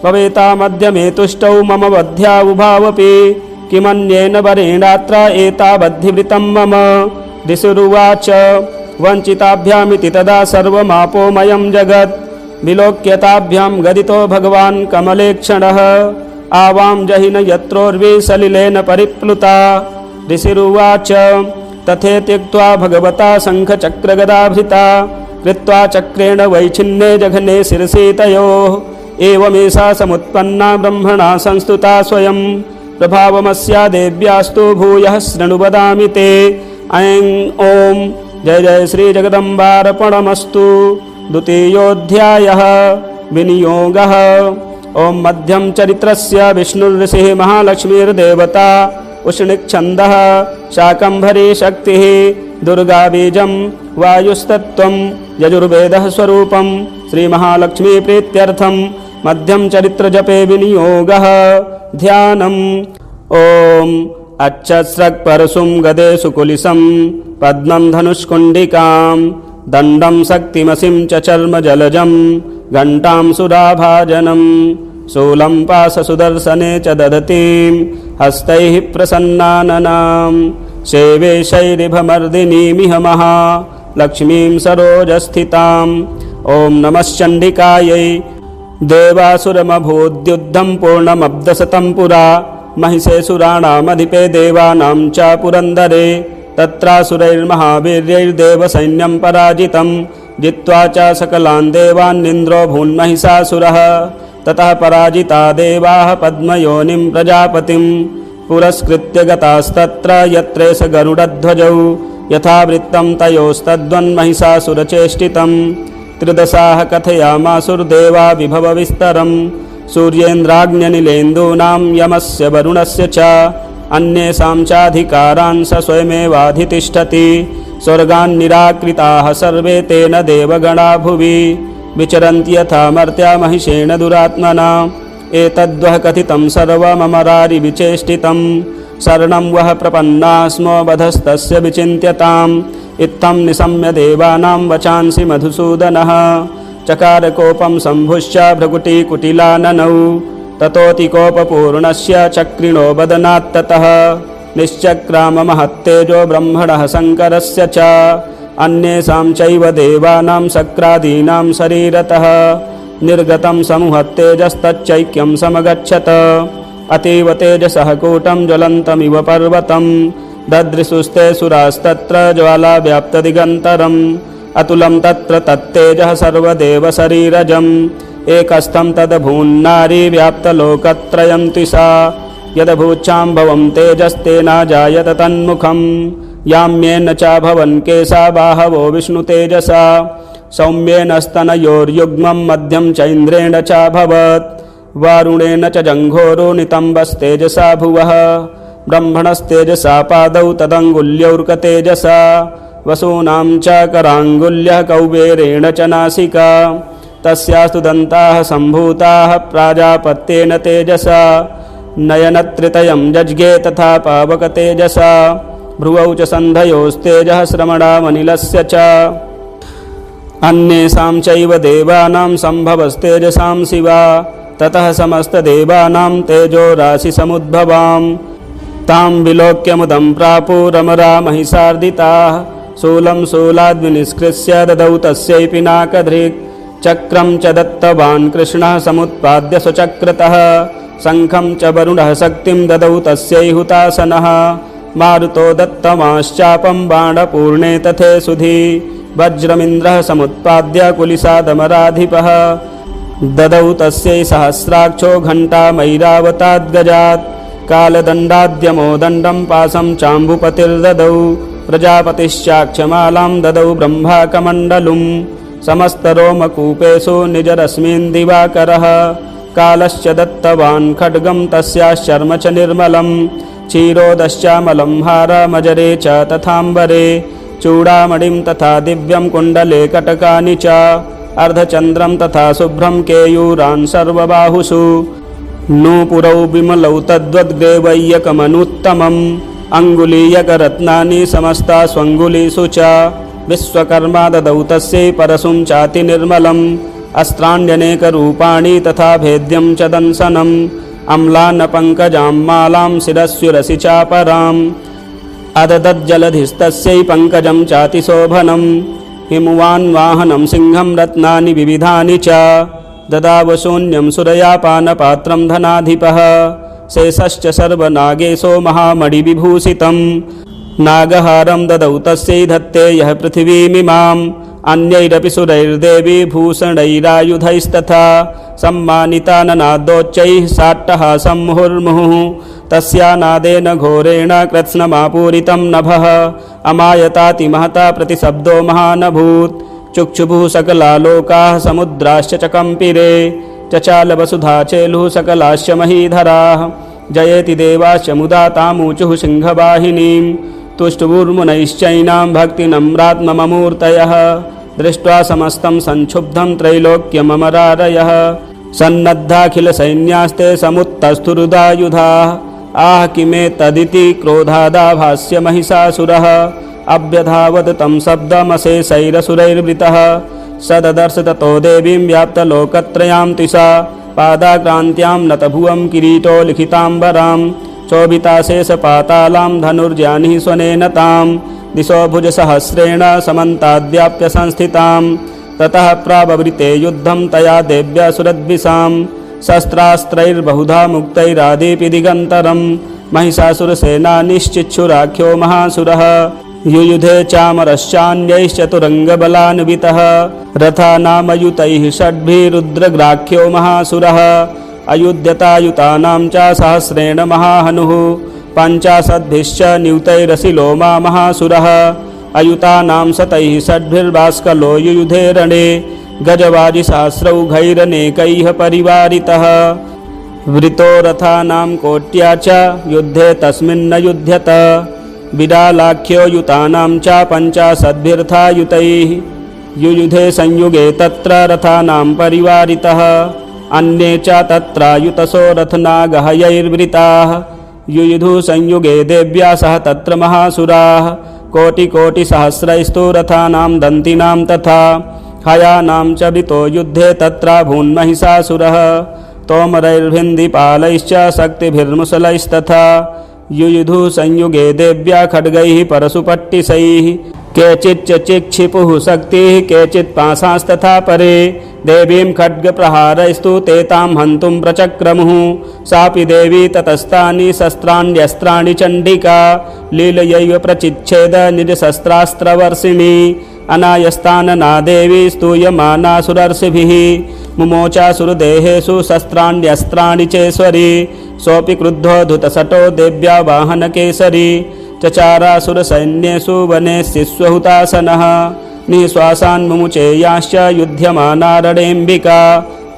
भवेतामद्य मे तुष्टौ मम वध्या उभावपि किमन्येन वरेणात्र एतावद्धिवृतं मम। ऋषिरुवाच वञ्चिताभ्यामिति तदा सर्वमापोमयं जगत् विलोक्यताभ्यां गदितो भगवान् कमलेक्षणः आवां जहिन यत्रोर्वी सलिलेन परिप्लुता। ऋषिरुवाच तथेत्युक्त्वा भगवता शङ्खचक्रगदाभृता कृत्वा चक्रेण वैच्छिन्ने जघने शिरसि तयोः एवमेषा समुत्पन्ना ब्रह्मणा संस्तुता स्वयं प्रभावमस्या देव्यास्तु भूयः शृणु वदामि ते ऐं ॐ जय जय श्री जगदम्बार्पणमस्तु। द्वितीयोऽध्यायः विनियोगः। ओं मध्यम चरित्रस्य विष्णुर्ऋषिः महालक्ष्मीर्देवता उष्णिक्छन्दः शाकम्भरी शक्तिः दुर्गा बीजं वायुस्तत्त्वं यजुर्वेदः स्वरूपं श्रीमहालक्ष्मी प्रीत्यर्थं मध्यम चरित्रजपे विनियोगः। ध्यानम् ओं अच्छस्रक्परशुं गदे सुकुलिसं पद्मं धनुष्कुण्डिकां दण्डं शक्तिमसिं च चर्मजलजं घण्टां सुराभाजनं शूलं पाशसुदर्शने च ददतीं हस्तैः प्रसन्नाननां सेवे शैरिभमर्दिनीमिह महालक्ष्मीं सरोजस्थिताम्। ॐ नमश्चण्डिकायै देवासुरमभूद्युद्धं पूर्णमब्धशतं पुरा महिषेऽसुराणामधिपे देवानां च पुरन्दरे तत्रासुरैर्महावीर्यैर्देवसैन्यं पराजितं जित्वा च सकलान् देवान्निन्द्रो भून्महिषासुरः ततः पराजिता देवाः पद्मयोनिं प्रजापतिं पुरस्कृत्य गतास्तत्र यत्रेष गरुडध्वजौ यथावृत्तं तयोस्तद्वन्महिषासुरचेष्टितं त्रिदशाः कथयामासुर्देवा विभवविस्तरं सूर्येन्द्राग्न्यनिलेन्दूनां यमस्य वरुणस्य च अन्येषां चाधिकारान् स स्वयमेवाधितिष्ठति स्वर्गान् निराकृताः सर्वे तेन देवगणा भुवि विचरन्ति यथा मर्त्या महिषेण दुरात्मना एतद्वः कथितं सर्वममरारि विचेष्टितं शरणं वः प्रपन्ना स्म वधस्तस्य विचिन्त्यताम् इत्थं निशम्य देवानां वचांसि मधुसूदनः चकारकोपं सम्भुश्च भ्रकुटिकुटिलाननौ ततोऽतिकोपपूर्णस्य चक्रिणो वदनात्ततः निश्चक्राममहत्तेजो ब्रह्मणः शङ्करस्य च अन्येषां चैव देवानां शक्रादीनां शरीरतः निर्गतं समुहत्तेजस्तच्चैक्यं समगच्छत अतीव तेजसः कूटं ज्वलन्तमिव पर्वतं ददृशुस्ते सुरास्तत्र ज्वालाव्याप्तदिगन्तरम् अतुलं तत्र तत्तेजः सर्वदेवशरीरजम् एकस्थं तदभून्नारी व्याप्तलोकत्रयं त्विषा यदभूच्छाम्भवं तेजस्तेनाजायत तन्मुखं याम्येन च भवन् केशा बाहवो विष्णुतेजसा सौम्येन स्तनयोर्युग्मं मध्यं चैन्द्रेण चाभवत् वारुणेन च जङ्घोरो नितम्बस्तेजसा भुवः ब्रह्मणस्तेजसा पादौ तदङ्गुल्यौर्कतेजसा वसूनां च कराङ्गुल्यः कौबेरेण च नासिका तस्यास्तु दन्ताः सम्भूताः प्राजापत्येन तेजसा नयनत्रितयं जज्ञे तथा पावकतेजसा भ्रुवौ च सन्धयोस्तेजः श्रमणामनिलस्य च अन्येषां चैव देवानां सम्भवस्तेजसां शिवा ततः समस्तदेवानां तेजो राशिसमुद्भवां तां विलोक्य मुदं प्रापुरमरा महिषार्दिताः शूलं शूलाद्विनिष्कृत्य ददौ तस्यै पिनाकधृक् चक्रं च दत्तवान् कृष्णः समुत्पाद्य स्वचक्रतः शङ्खं च वरुणः शक्तिं ददौ तस्यै हुतासनः मारुतो दत्तमाश्चापं बाणपूर्णे तथे सुधी वज्रमिन्द्रः समुत्पाद्य कुलिसादमराधिपः ददौ तस्यै सहस्राक्षो घण्टामैरावताद्गजात् कालदण्डाद्यमो दण्डं पाशं चाम्बुपतिर्ददौ प्रजापतिश्चाक्षमालां ददौ ब्रह्माकमण्डलुं समस्तरोमकूपेषु निजरश्मीन् दिवाकरः कालश्च दत्तवान् खड्गं तस्याश्चर्म च निर्मलं क्षीरोदश्चामलं हारमजरे च तथाम्बरे चूडामणिं तथा दिव्यं कुण्डले कटकानि च अर्धचन्द्रं तथा शुभ्रं केयूरान् सर्वबाहुषु नूपुरौ विमलौ तद्वद्ग्रेवैयकमनुत्तमम् अङ्गुलीयकरत्नानि समस्ता स्वङ्गुलीषु च विश्वकर्मा ददौ तस्यै परशुं चाति निर्मलम् अस्त्राण्यनेकरूपाणि तथा भेद्यं च दंशनम् अम्लानपङ्कजां मालां शिरस्युरसि चापराम् अददज्जलधिस्तस्यै पङ्कजं चातिशोभनम् हिमवान्वाहनं सिंहं रत्नानि विविधानि च ददावशून्यं सुरयापानपात्रं धनाधिपः शेषश्च सर्वनागेशो महामणिविभूषितं नागहारं ददौ तस्यै धत्ते यः पृथिवीमिमाम् अन्यैरपि सुरैर्देवी भूषणैरायुधैस्तथा सम्मानिता ननादोच्चैः साट्टहासं मुहुर्मुहुः तस्या नादेन घोरेण कृत्स्नमापूरितं नभः अमायताति महता प्रतिशब्दो महानभूत् चुक्षुभुः सकला लोकाः समुद्राश्च च कंपिरे चचाल वसुधा चेलुः सकलाश्च महीधराः जयेति देवाश्च मुदा तामूचुः सिंहवाहिनीं तुष्टुभुर्मुनैश्चैनां भक्तिनम्रात्ममूर्तयः दृष्ट्वा समस्तं संक्षुब्धं त्रैलोक्यममरारयः सन्नद्धाखिलसैन्यास्ते समुत्तस्थुरुदायुधाः आह किमेतदिति क्रोधादाभास्य महिषासुरः अभ्यधावत् तं शब्दमशेषैरसुरैर्वृतः स ददर्श ततो देवीं व्याप्तलोकत्रयां तिषा पादाक्रान्त्यां नतभुवं किरीटो लिखिताम्बरां चोभिताशेषपातालां धनुर्जानिः स्वनेन तां दिशो भुजसहस्रेण समन्ताद्व्याप्य संस्थितां ततः प्राववृते युद्धं तया देव्या सुरद्विषां शस्त्रास्त्रैर्बहुधा मुक्तैरादिपि दिगन्तरं महिषासुरसेनानिश्चिच्छुराख्यो महासुरः युयुधे चामरश्चान्यैश्चतुरङ्गबलान्वितः रथानामयुतैः षड्भिरुद्रग्राख्यो महासुरः अयुध्यतायुतानां च सहस्रेण महाहनुः पञ्चाशद्भिश्च न्यूतैरसिलोमा महासुरः अयुतानां शतैः षड्भिर्बाष्कलो युयुधे रणे गजवाजिसहस्रौघैरनेकैः परिवारितः वृतो रथानां कोट्या च युद्धे तस्मिन्न युध्यत विडालाख्यो युतानां च पञ्चाशद्भिर्थायुतैः युयुधे संयुगे तत्र रथानां परिवारितः अन्ये च तत्र युतसो रथनागहयैर्वृताः युयुधु संयुगे देव्या सह तत्र महासुराः कोटिकोटिसहस्रैस्तु रथानां दन्तिनां तथा हयानां च वृतो युद्धे तत्र भून्महिषासुरः तोमरैर्भिन्दिपालैश्च शक्तिभिर्मुसलैस्तथा युयुधु संयुगे देव्या खड्गैः परशुपट्टिशैः केचिच्च चिक्षिपुः शक्तिः केचित् पाशास्तथा परे देवीं खड्गप्रहारैस्तु ते तां हन्तुं प्रचक्रमुः सापि देवी ततस्तानि शस्त्राण्यस्त्राणि चण्डिका लीलयैव प्रचिच्छेद निजशस्त्रास्त्रवर्षिणी अनायस्तानना देवी स्तूयमानासुरर्षिभिः मुमोचासुरदेहेषु शस्त्राण्यस्त्राणि चेश्वरी सोऽपि क्रुद्धो धुतशटो देव्या वाहनकेसरी चचारासुरसैन्येषु वने शिश्वहुतासनः निःश्वासान्मुमुचेयाश्च युध्यमाना रणेऽम्बिका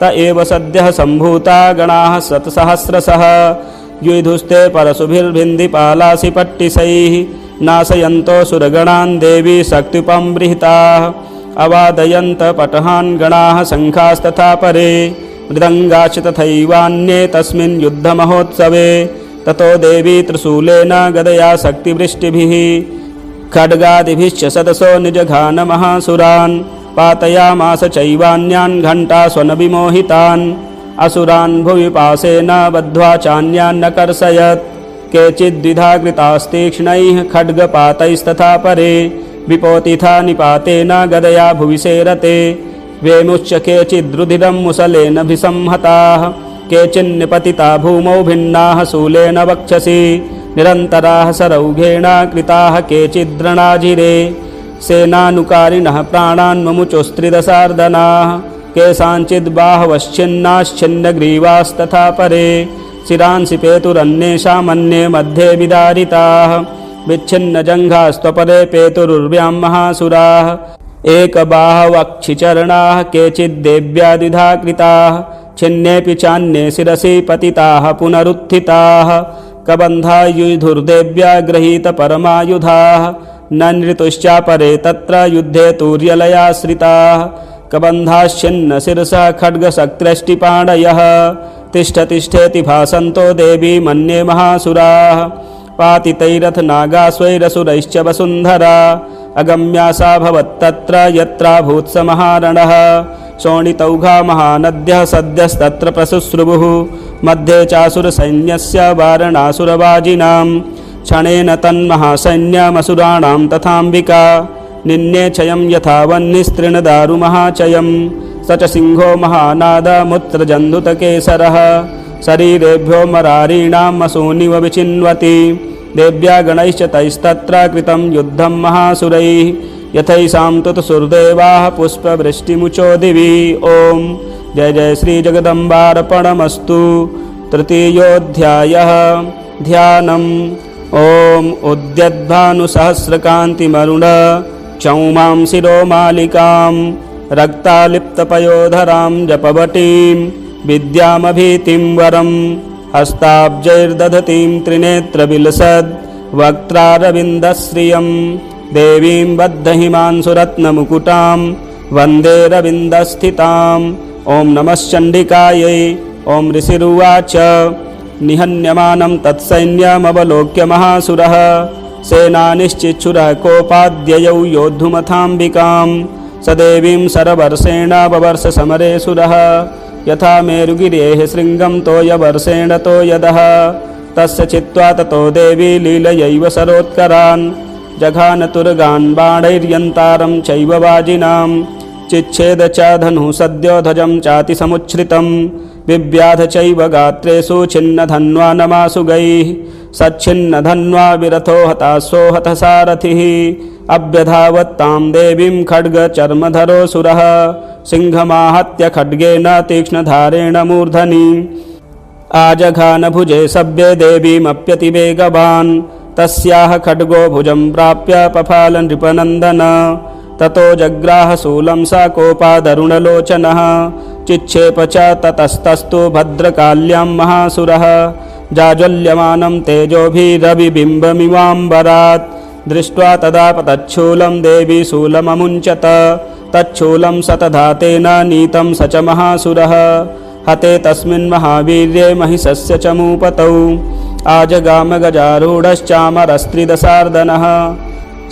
त एव सद्यः सम्भूता गणाः शतसहस्रशः युयुधुस्ते परशुभिर्भिन्दिपालासि पट्टिशैः नाशयन्तो सुरगणान् देवी शक्त्युपम्बृहिताः अवादयन्त पटहान् गणाः शङ्खास्तथा परे मृदङ्गाश्च तथैवान्ये तस्मिन् युद्धमहोत्सवे ततो देवी त्रिशूलेन गदया शक्तिवृष्टिभिः खड्गादिभिश्च सदसो निजघानमहासुरान् पातयामास चैवान्यान् घण्टास्वनविमोहितान् असुरान् भुवि पाशेन बद्ध्वा चान्यान् न कर्षयत् केचिद्विधा कृतास्तीक्ष्णैः खड्गपातैस्तथा परे विपोतिथा निपातेन गदया भुवि सेरते वेमुच्च केचिद्रुधिरं मुसलेन भिसंहताः केचिन्निपतिता भूमौ भिन्नाः शूलेन वक्षसि निरन्तराः सरौघेण कृताः केचिद्रणाजिरे सेनानुकारिणः प्राणान्ममुचोस्त्रिदशार्दनाः केषाञ्चिद्बाहवश्चिन्नाश्चिन्नग्रीवास्तथा परे शिरांसि पेतुरन्येषामन्ये मध्ये विदारिताः विच्छिन्नजङ्घास्त्वपरे पेतुरुर्व्यां महासुराः एकबाहवक्षिचरणाः केचिद्देव्या द्विधा कृताः छिन्नेऽपि चान्ये शिरसि पतिताः पुनरुत्थिताः कबन्धायुधुर्देव्या गृहीतपरमायुधाः न नृतुश्चापरे तत्र युद्धे तूर्यलयाश्रिताः कबन्धाश्चिन्नशिरसः खड्गशक्त्रष्टिपाणयः तिष्ठ तिष्ठेति भासन्तो देवी मन्ये महासुराः पातितैरथ नागास्वैरसुरैश्च वसुन्धरा अगम्या सा भवत्तत्र यत्राभूत्समहारणः शोणितौघा महानद्यः सद्यस्तत्र प्रसुश्रुवुः मध्ये चासुरसैन्यस्य वारणासुरवाजिनां क्षणेन तन्महासैन्यमसुराणां तथाम्बिका निन्ये चयं यथा वह्निस्तृणदारुमहाचयं स च सिंहो महानादमुत्रजन्धुतकेसरः शरीरेभ्यो मरारीणाम् असूनिव विचिन्वति देव्या गणैश्च तैस्तत्र कृतं युद्धं महासुरैः यथैषां तुतसुर्देवाः पुष्पवृष्टिमुचो दिवि ॐ जय जय श्री जगदम्बार्पणमस्तु। तृतीयोऽध्यायः ध्यानम् ॐ उद्यद्भानुसहस्रकान्तिमरुण चौमां शिरोमालिकां रक्तालिप्तपयोधरां जपवटीं विद्यामभीतिं वरं हस्ताब्जैर्दधतीं त्रिनेत्रविलसद् वक्त्रारविन्दश्रियं देवीं बद्धहिमांशुरत्नमुकुटां वन्दे रविन्दस्थिताम् ॐ नमश्चण्डिकायै। ॐ ऋषिरुवाच निहन्यमानं तत्सैन्यमवलोक्य महासुरः सेनानिश्चिच्छुरः कोपाद्ययौ योद्धुमथाम्बिकां स देवीं सरवर्षेण बवर्ष समरे सुरः यथा मेरुगिरेः शृङ्गं तोयवर्षेण तोयदः तस्य चित्वा ततो देवी लीलयैव सरोत्करान् जघानतुर्गान् बाणैर्यन्तारं चैव वाजिनां चिच्छेद च धनुः सद्यो ध्वजं चातिसमुच्छ्रितं विव्याध चैव गात्रेषु छिन्नधन्वा नमासुगैः सच्छिन्नधन्वा विरथो हताशो हतसारथिः अभ्यधावत्तां देवीं खड्गचर्मधरोऽसुरः सिंहमाहत्य खड्गेन तीक्ष्णधारेण मूर्धनि आजघानभुजे सभ्ये देवीमप्यतिवेगवान् तस्याः खड्गो भुजं प्राप्य पफाल नृपनन्दन ततो जग्राह शूलं सा कोपादरुणलोचनः चिक्षेप च ततस्तस्तु भद्रकाल्यां महासुरः जाज्वल्यमानं तेजोभिरविबिम्बमिवाम्बरात् दृष्ट्वा तदा पतच्छूलं देवी शूलममुञ्चत तच्छूलं सतधातेन नीतं स च महासुरः हते तस्मिन् महावीर्ये महिषस्य च मूपतौ आजगाम गजारूढश्चामरस्त्रिदशार्दनः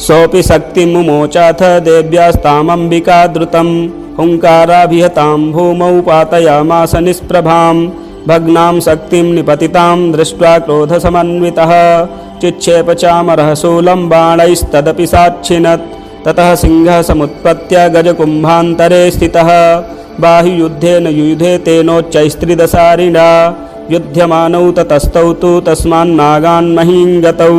सोऽपि शक्तिमुमोचाथ देव्यास्तामम्बिका द्रुतं हुङ्काराभिहतां भूमौ पातयामास निष्प्रभां भग्नां शक्तिं निपतितां दृष्ट्वा क्रोधसमन्वितः चिक्षेप चामरः शूलं बाणैस्तदपि साच्छिनत् ततः सिंहः समुत्पत्य गजकुम्भान्तरे स्थितः बाहुयुद्धेन युयुधे तेनोच्चैस्त्रिदशारिणा युध्यमानौ ततस्तौ तु तस्मान्नागान् महीं गतौ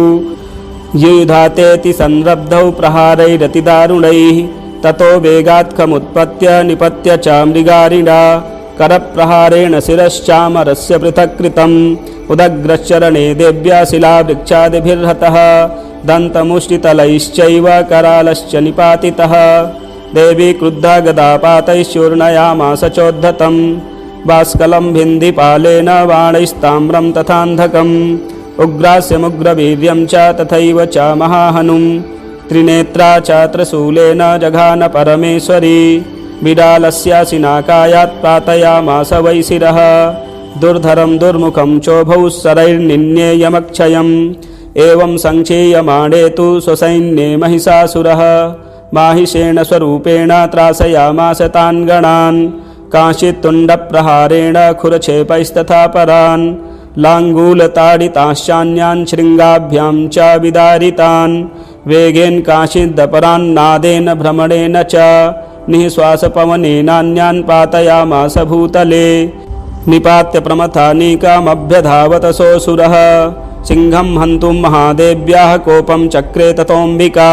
युयुधातेति संरब्धौ प्रहारैरतिदारुणैः ततो वेगात्खमुत्पत्य निपत्य च मृगारिणा करप्रहारेण शिरश्चामरस्य पृथक् कृतम् उदग्रश्चरणे देव्या शिलावृक्षादिभिर्हतः दन्तमुष्टितलैश्चैव करालश्च निपातितः देवी क्रुद्धा गदापातैश्चूर्णयामास चोद्धतं बाष्कलं भिन्दिपालेन बाणैस्ताम्रं तथान्धकम् उग्रास्यमुग्रवीर्यं च तथैव च महाहनुं त्रिनेत्रा च त्रिशूलेन जघान परमेश्वरी बिडालस्यासि नाकायात् पातयामास वै शिरः दुर्धरं दुर्मुखं चोभौ शरैर्निन्येयमक्षयम् एवं संक्षीयमाणे तु स्वसैन्ये महिषासुरः माहिषेण स्वरूपेण त्रासयामास तान् गणान् कांचित् तुण्डप्रहारेण खुरक्षेपैस्तथा परान् लाङ्गूलताडिताश्चान्यान् शृङ्गाभ्यां च विदारितान् वेगेन काशीदपरान्नादेन भ्रमणेन च निःश्वासपवनेनान्यान् पातयामास भूतले निपात्य प्रमथानीकामभ्यधावत सोऽसुरः सिंहं हन्तुं महादेव्याः कोपं चक्रे ततोऽम्बिका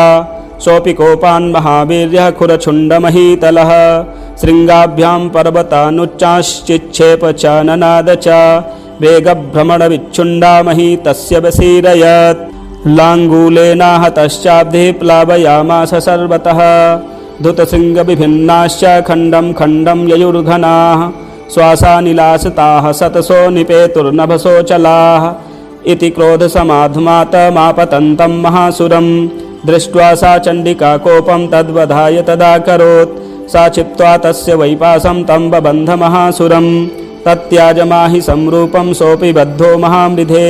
सोऽपि कोपान् महावीर्यः खुरछुण्डमहीतलः शृङ्गाभ्यां पर्वतानुच्चाश्चिक्षेप च ननाद च वेगभ्रमणविच्छुण्डामही तस्य वसीरयत् लाङ्गूलेनाहतश्चाब्धिः प्लावयामास सर्वतः धृतशृङ्गविभिन्नाश्च खण्डं खण्डं ययुर्घनाः श्वासानिलासिताः सतसो निपेतुर्नभसोऽचलाः इति क्रोधसमाधुमातमापतन्तं महासुरं दृष्ट्वा सा चण्डिका कोपं तद्वधाय तदाकरोत् सा चित्वा तस्य वैपासं तं बबन्ध महासुरं तत्याजमाहि संरूपं सोऽपि बद्धो महामृधे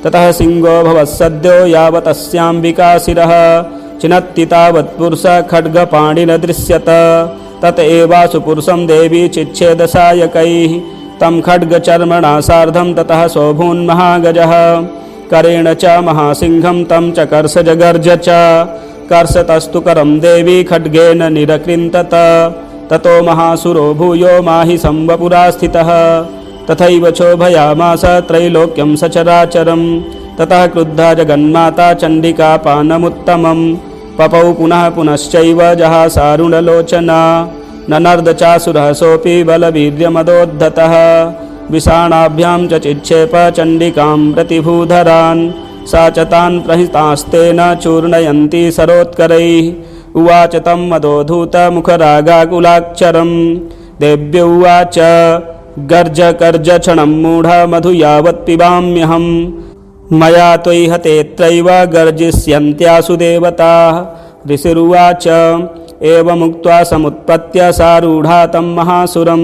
ततः सिंहो भवत्सद्यो यावतस्याम्बिका शिरः चिनत्ति तावत्पुरुष खड्गपाणिन दृश्यत तत एवासु पुरुषं देवी चिच्छेदसायकैः तं खड्गचर्मणा सार्धं ततः सोऽभून्महागजः करेण च महासिंहं तं च कर्षजगर्ज च कर्षतस्तु करं देवी खड्गेन निरकृन्तत ततो महासुरो भूयो माहि संवपुरा स्थितः तथैव क्षोभयामास त्रैलोक्यं सचराचरं ततः क्रुद्धा जगन्माता चण्डिका पानमुत्तमं पपौ पुनः पुनश्चैव जहासारुणलोचना ननर्द चासुरः सोऽपि बलवीर्यमदोद्धतः विषाणाभ्यां च चिक्षेप चण्डिकां प्रतिभूधरान् सा च तान् प्रहितास्तेन चूर्णयन्ती सरोत्करैः उवाच तं मदोधूतमुखरागाकुलाक्षरं देव्य उवाच गर्ज कर्ज क्षणं मूढ मधु यावत् पिबाम्यहं मया त्वयि हतेऽत्रैव गर्जिष्यन्त्यासु देवताः ऋषिरुवाच एवमुक्त्वा समुत्पत्य सारूढा तं महासुरं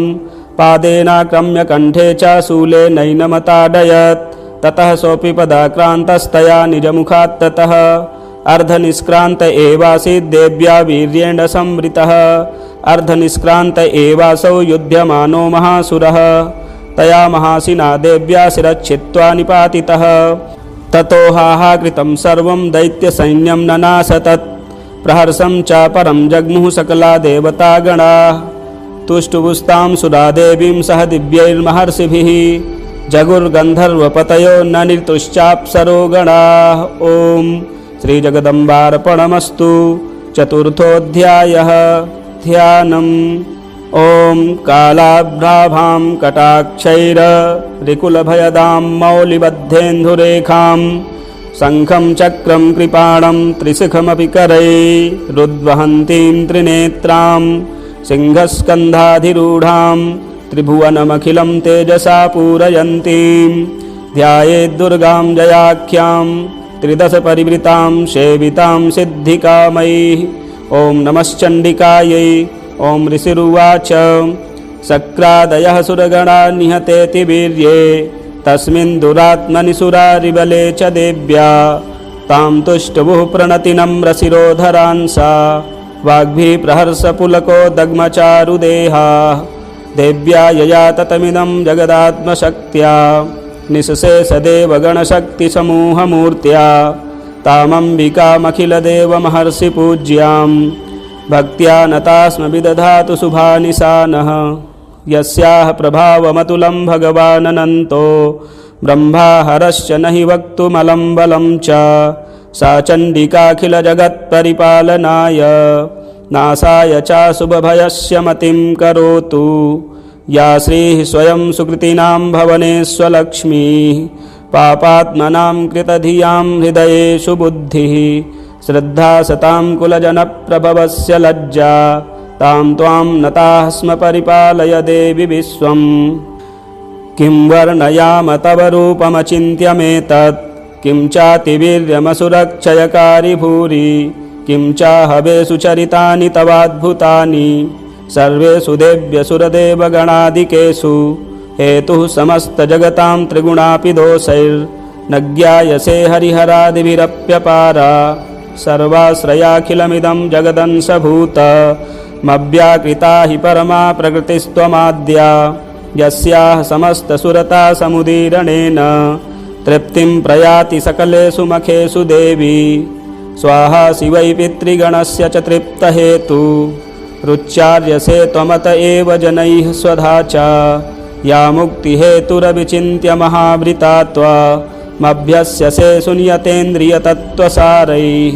पादेनाक्रम्य कण्ठे च शूलेनैनमताडयत् ततः सोऽपि पदाक्रान्तस्तया निजमुखात् ततः अर्धनिष्क्रान्त एवासीत् देव्या वीर्येण संवृतः अर्धनिष्क्रान्त एवासौ युध्यमानो महासुरः तया महासिना देव्या शिरच्छित्त्वा निपातितः ततो हाहाकृतं सर्वं दैत्यसैन्यं ननाशतत् प्रहर्षं च परं जग्मुः सकला देवतागणाः तुष्टुवुस्तां सुरादेवीं सह दिव्यैर्महर्षिभिः जगुर्गन्धर्वपतयो न निर्तुश्चाप्सरो गणाः। ॐ श्रीजगदम्बार्पणमस्तु। चतुर्थोऽध्यायः। ध्यानम्। ॐ कालाभ्राभां कटाक्षैररिकुलभयदां मौलिबद्धेन्दुरेखां शङ्खं चक्रं कृपाणं त्रिशिखमपि करैरुद्वहन्तीं त्रिनेत्रां सिंहस्कन्धाधिरूढां त्रिभुवनमखिलं तेजसा पूरयन्तीं ध्यायेद्दुर्गां जयाख्यां त्रिदशपरिवृतां सेवितां सिद्धिकामैः। ॐ नमश्चण्डिकायै। ॐ ऋषिरुवाच शक्रादयः सुरगणा निहतेति वीर्ये तस्मिन् दुरात्मनि सुरारिबले च देव्या तां तुष्टुवुः प्रणतिनम्रशिरोधरांसा वाग्भिः प्रहर्षपुलको दग्मचारुदेहाः देव्या यया ततमिदं जगदात्मशक्त्या निःशेषदेवगणशक्तिसमूहमूर्त्या तामम्बिकामखिलदेवमहर्षिपूज्यां भक्त्या नता स्म विदधातु शुभानि सा नः। यस्याः प्रभावमतुलं भगवानन्तो ब्रह्मा हरश्च न हि वक्तुमलं बलं च सा चण्डिकाखिलजगत्परिपालनाय नासाय च शुभभयस्य मतिं करोतु। या श्रीः स्वयं सुकृतिनां भवनेष्वलक्ष्मीः पापात्मनां कृतधियां हृदयेषु बुद्धिः श्रद्धा सतां कुलजनप्रभवस्य लज्जा तां त्वां नताः स्म परिपालय देवि विश्वम्। किं वर्णयाम तव रूपमचिन्त्यमेतत् किं चातिवीर्यमसुरक्षयकारि भूरि किं चाहवेषु चरितानि तवाद्भुतानि सर्वेषु देव्यसुरदेवगणादिकेषु हेतुः समस्तजगतां त्रिगुणापि दोषैर्न ज्ञायसे हरिहरादिभिरप्यपारा सर्वाश्रयाखिलमिदं जगदंशभूत मव्याकृता हि परमा प्रकृतिस्त्वमाद्या यस्याः समस्तसुरता समुदीरणेन तृप्तिं प्रयाति सकलेषु मखेषु देवी स्वाहा शिवै पितृगणस्य च तृप्तहेतु रुच्यार्यसे त्वमत एव जनैः स्वधा च या मुक्तिहेतुरविचिन्त्य महावृता त्वमभ्यस्यसे शून्यतेन्द्रियतत्त्वसारैः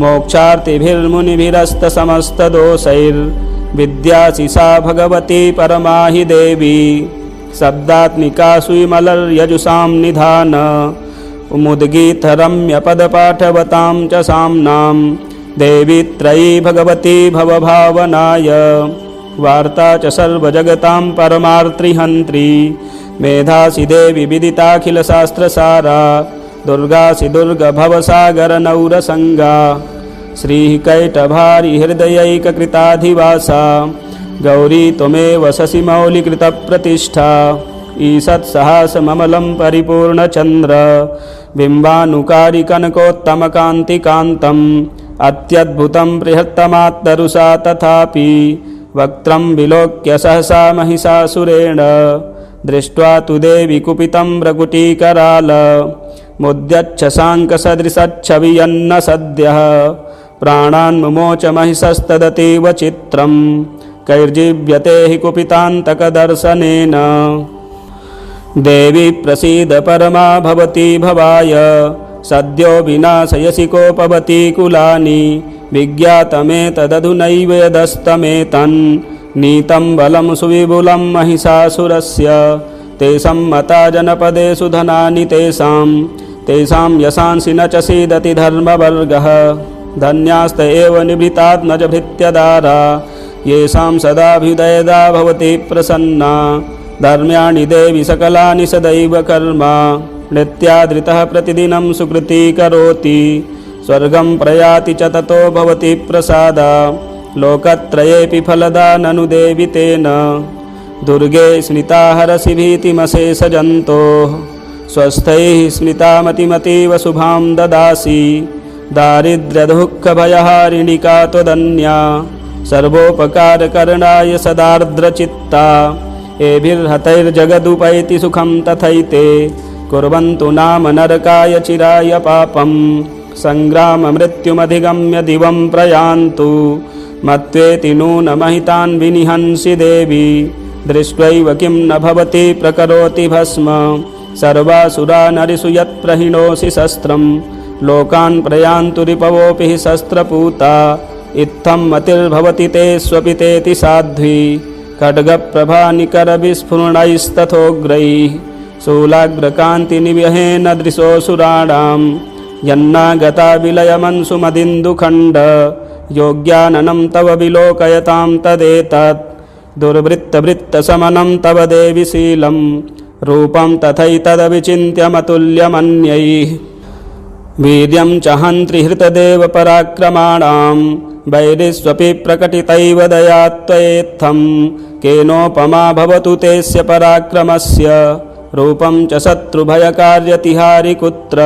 मोक्षार्तिभिर्मुनिभिरस्तसमस्तदोषैर्विद्यासि सा भगवती परमा हि देवी शब्दात्मिका सुविमलर्यजुषां निधान मुद्गीतरम्यपदपाठवतां च साम्नां देवी त्रयी भगवती भवभावनाय वार्ता च सर्वजगतां परमार्तिहन्त्री मेधासि देवी विदिताखिलशास्त्रसारा दुर्गासि दुर्गभवसागरनौरसङ्गा श्रीकैटभारिहृदयैककृताधिवासा गौरी त्वमेव शशिमौलिकृतप्रतिष्ठा ईषत्सहासममलं परिपूर्णचन्द्र बिम्बानुकारि कनकोत्तमकान्तिकान्तम् अत्यद्भुतं बृहत्तमात्तरुषा तथापि वक्त्रं विलोक्य सहसा महिषासुरेण दृष्ट्वा तु देवी कुपितं भ्रकुटीकराल मुद्यच्छशाङ्कसदृशच्छवियन्न सद्यः प्राणान् मुमोच महिषस्तदतीव चित्रं कैर्जीव्यते हि कुपितान्तकदर्शनेन देवी प्रसीद परमा भवती भवाय सद्यो विनाशयसि कोपवती कुलानि विज्ञातमेतदधुनैव यदस्तमेतन् नीतं बलं सुविपुलं महिषासुरस्य ते सम्मता जनपदेषु धनानि तेषां यशांसि न च सीदति धर्मवर्गः धन्यास्त एव निभृतात्मजभृत्यदारा येषां सदाभ्युदयदा भवति प्रसन्ना धर्म्याणि देवि सकलानि सदैव कर्म नित्यादृतः प्रतिदिनं सुकृती करोति स्वर्गं प्रयाति च ततो भवति प्रसादा लोकत्रयेऽपि फलदा ननु देवि तेन दुर्गे स्मृता हरसि भीतिमशेषजन्तोः स्वस्थैः स्मृता मतिमतीव शुभां ददासि दारिद्र्यदुःखभयहारिणिका त्वदन्या सर्वोपकारकरणाय सदार्द्रचित्ता एभिर्हतैर्जगदुपैति सुखं तथैते कुर्वन्तु नाम नरकाय चिराय पापं सङ्ग्राममृत्युमधिगम्य दिवं प्रयान्तु मत्वेति नूनमहितान् विनिहंसि देवी दृष्ट्वैव किं न भवति प्रकरोति भस्म सर्वासुरा नरिषु यत्प्रहिणोषि शस्त्रं लोकान् प्रयान्तु रिपवोऽपि हि शस्त्रपूता इत्थं मतिर्भवति ते स्वपितेति साध्वी खड्गप्रभानिकरविस्फुरणैस्तथोग्रैः शूलाग्रकान्तिनिवहेन दृशोऽसुराणां यन्नागता विलयमंसु मदिन्दुखण्ड योग्याननं तव विलोकयतां तदेतत् दुर्वृत्तवृत्तशमनं तव देवि शीलं रूपं तथैतदविचिन्त्यमतुल्यमन्यैः वीर्यं च हन्त्रि हृतदेव पराक्रमाणां वैरिष्वपि प्रकटितैव दया त्वयेत्थं केनोपमा भवतु तेस्य पराक्रमस्य रूपं च शत्रुभयकार्यतिहारि कुत्र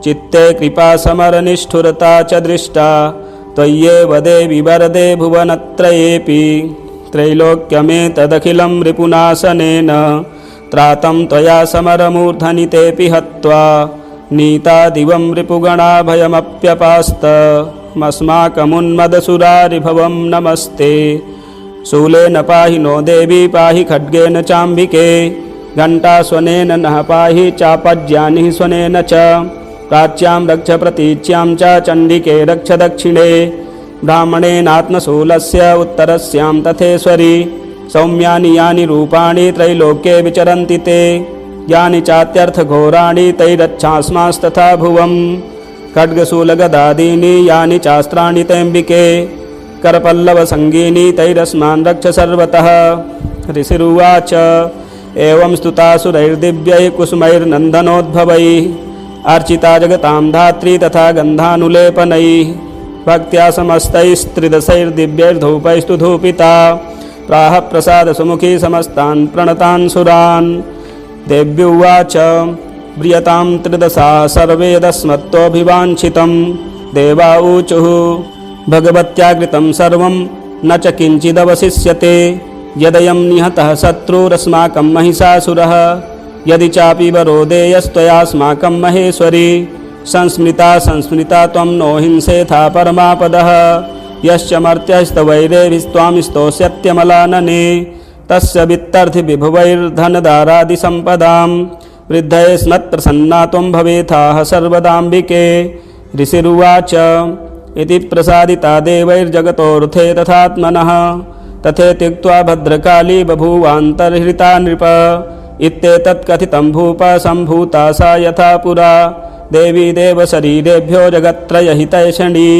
चित्ते कृपा समरनिष्ठुरता च दृष्टा त्वय्येव देवि वरदे भुवनत्रयेऽपि त्रैलोक्यमेतदखिलं रिपुनाशनेन त्रातं त्वया समरमूर्धनि तेऽपि हत्वा नीता दिवं रिपुगणाभयमप्यपास्तमस्माकमुन्मदसुरारिभवं नमस्ते शूलेन पाहि नो देवी पाहि खड्गेन चाम्बिके घण्टास्वनेन नः पाहि चापज्यानिः स्वनेन च प्राच्यां रक्ष प्रतीच्यां च चण्डिके रक्ष दक्षिणे ब्राह्मणेनात्मशूलस्य उत्तरस्यां तथेश्वरि सौम्यानि यानि रूपाणि त्रैलोक्ये विचरन्ति ते यानि चात्यर्थघोराणि तैरच्छास्मास्तथा भुवं खड्गशूलगदादीनि यानि चास्त्राणि तेऽम्बिके करपल्लवसङ्गीनि तैरस्मान् रक्ष सर्वतः ऋषिरुवाच एवं स्तुतासुरैर्दिव्यैः कुसुमैर्नन्दनोद्भवैः अर्चिता जगतां धात्री तथा गन्धानुलेपनैः भक्त्या समस्तैस्त्रिदशैर्दिव्यैर्धूपैस्तु धूपिता प्राह प्रसादसुमुखी समस्तान् प्रणतान् सुरान् देव्युवाच व्रियतां त्रिदशा सर्वेदस्मत्तोऽभिवाञ्छितं देवा ऊचुः भगवत्याकृतं सर्वं न च किञ्चिदवशिष्यते यदयं निहतः शत्रुरस्माकं महिषासुरः यदि चापि वरोदेयस्त्वयास्माकं महेश्वरी संस्मृता त्वं नो हिंसेथा परमापदः यश्च मर्त्यस्तवैरेभिस्त्वां स्तोष्यत्यमलानने तस्य वित्तर्थिविभुवैर्धनदारादिसम्पदां वृद्धये स्मत्प्रसन्ना त्वं भवेथाः सर्वदाम्बिके। ऋषिरुवाच इति प्रसादिता देवैर्जगतोऽर्थे तथात्मनः तथे त्यक्त्वा भद्रकाली बभूवान्तर्हृता नृप इत्येतत् कथितं भूप सम्भूता सा यथा पुरा देवी देवशरीरेभ्यो जगत्त्रयहितैषणी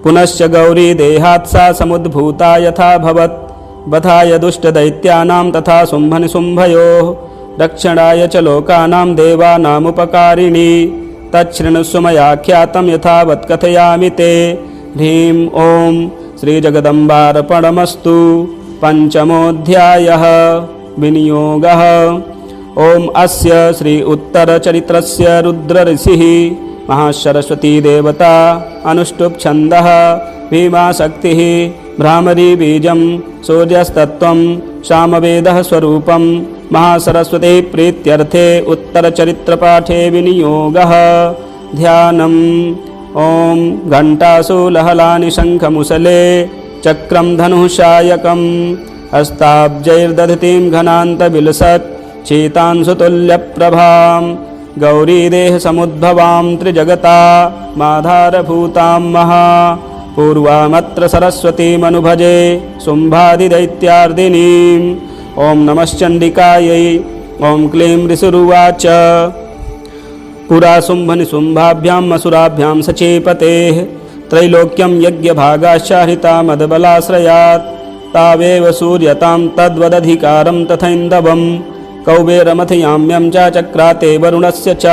पुनश्च गौरी देहात् सा समुद्भूता यथा भवत् बधाय दुष्टदैत्यानां तथा शुम्भनिशुम्भयोः रक्षणाय च लोकानां देवानामुपकारिणी तच्छृणुष्व मयाख्यातं यथावत् कथयामि ते। ह्रीं ॐ श्रीजगदम्बार्पणमस्तु। पंचमोऽध्यायः विनियोगः। ॐ अस्य श्री उत्तरचरित्रस्य रुद्रऋषिः महासरस्वती देवता अनुष्टुप् छन्दः भीमाशक्तिः भ्रामरी बीजं सूर्यस्तत्त्वं सामवेदः स्वरूपं महासरस्वती प्रीत्यर्थे उत्तरचरित्रपाठे विनियोगः। ध्यानम्। ॐ घण्टासु लहलानि शङ्खमुसले चक्रं धनुषायकम् हस्ताब्जैर्दधतीं घनान्तविलसत् शीतांशुतुल्यप्रभां गौरीदेहसमुद्भवां त्रिजगता माधारभूतां महा पूर्वामत्र सरस्वतीमनुभजे शुम्भादिदैत्यार्दिनीम्। ॐ नमश्चण्डिकायै। ॐ क्लीं ऋषिरुवाच पुरा शुम्भनिशुम्भाभ्याम् असुराभ्यां सचेपतेः त्रैलोक्यं यज्ञभागाश्च हृता मदबलाश्रयात् तावेव सूर्यतां तद्वदधिकारं तथैन्दवं कौबेरमथयाम्यं च चक्राते वरुणस्य च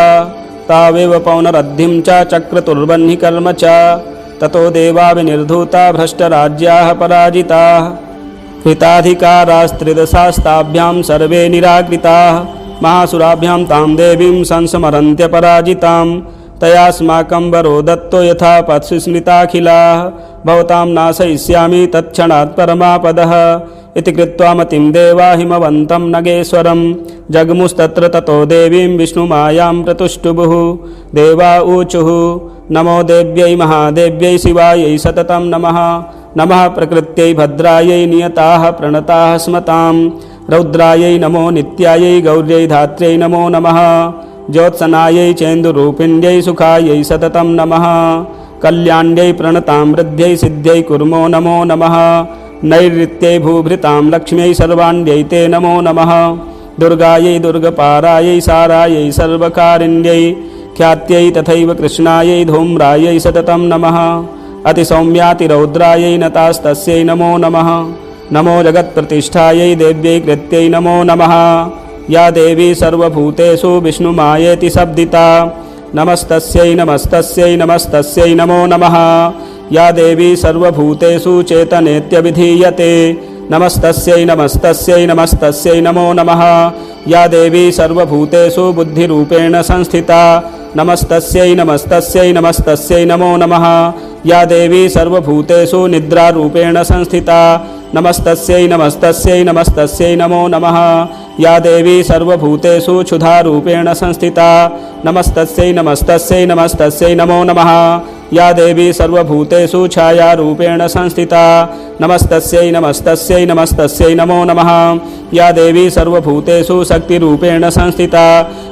तावेव पौनरद्धिं च चक्रतुर्वह्निकर्म च ततो देवा विनिर्धूता भ्रष्टराज्याः पराजिताः कृताधिकारास्त्रिदशास्ताभ्यां सर्वे निराकृताः महासुराभ्यां तां देवीं संस्मरन्त्यपराजितां तयास्माकं वरो दत्तो यथा पत्सु स्मृताखिलाः भवतां नाशयिष्यामि तत्क्षणात् परमापदः इति कृत्वा मतिं देवा हिमवन्तं नगेश्वरं जग्मुस्तत्र ततो देवीं विष्णुमायां प्रतुष्टुभुः देवा ऊचुः नमो देव्यै महादेव्यै शिवायै सततं नमः नमः प्रकृत्यै भद्रायै नियताः प्रणताः स्मतां रौद्रायै नमो नित्यायै गौर्यै धात्र्यै नमो नमः ज्योत्सनायै चेन्दुरूपिण्यै सुखायै सततं नमः कल्याण्यै प्रणतां वृद्ध्यै सिद्ध्यै कुर्मो नमो नमः नैऋत्यै भूभृतां लक्ष्म्यै सर्वाण्यै ते नमो नमः दुर्गायै दुर्गपारायै सारायै सर्वकारिण्यै ख्यात्यै तथैव कृष्णायै धूम्रायै सततं नमः अतिसौम्यातिरौद्रायै नतास्तस्यै नमो नमः नमो जगत्प्रतिष्ठायै देव्यै कृत्यै नमो नमः या देवी सर्वभूतेषु विष्णुमायेति शब्दिता नमस्तस्यै नमस्तस्यै नमस्तस्यै नमो नमः या देवी सर्वभूतेषु चेतनेत्यभिधीयते नमस्तस्यै नमस्तस्यै नमस्तस्यै नमो नमः या देवी सर्वभूतेषु बुद्धिरूपेण संस्थिता नमस्तस्यै नमस्तस्यै नमस्तस्यै नमो नमः या देवी सर्वभूतेषु निद्रारूपेण संस्थिता नमस्तस्यै नमस्तस्यै नमस्तस्यै नमो नमः या देवी सर्वभूतेषु क्षुधारूपेण संस्थिता नमस्तस्यै नमस्तस्यै नमस्तस्यै नमो नमः या देवी सर्वभूतेषु छायारूपेण संस्थिता नमस्तस्यै नमस्तस्यै नमस्तस्यै नमो नमः या देवी सर्वभूतेषु शक्तिरूपेण संस्थिता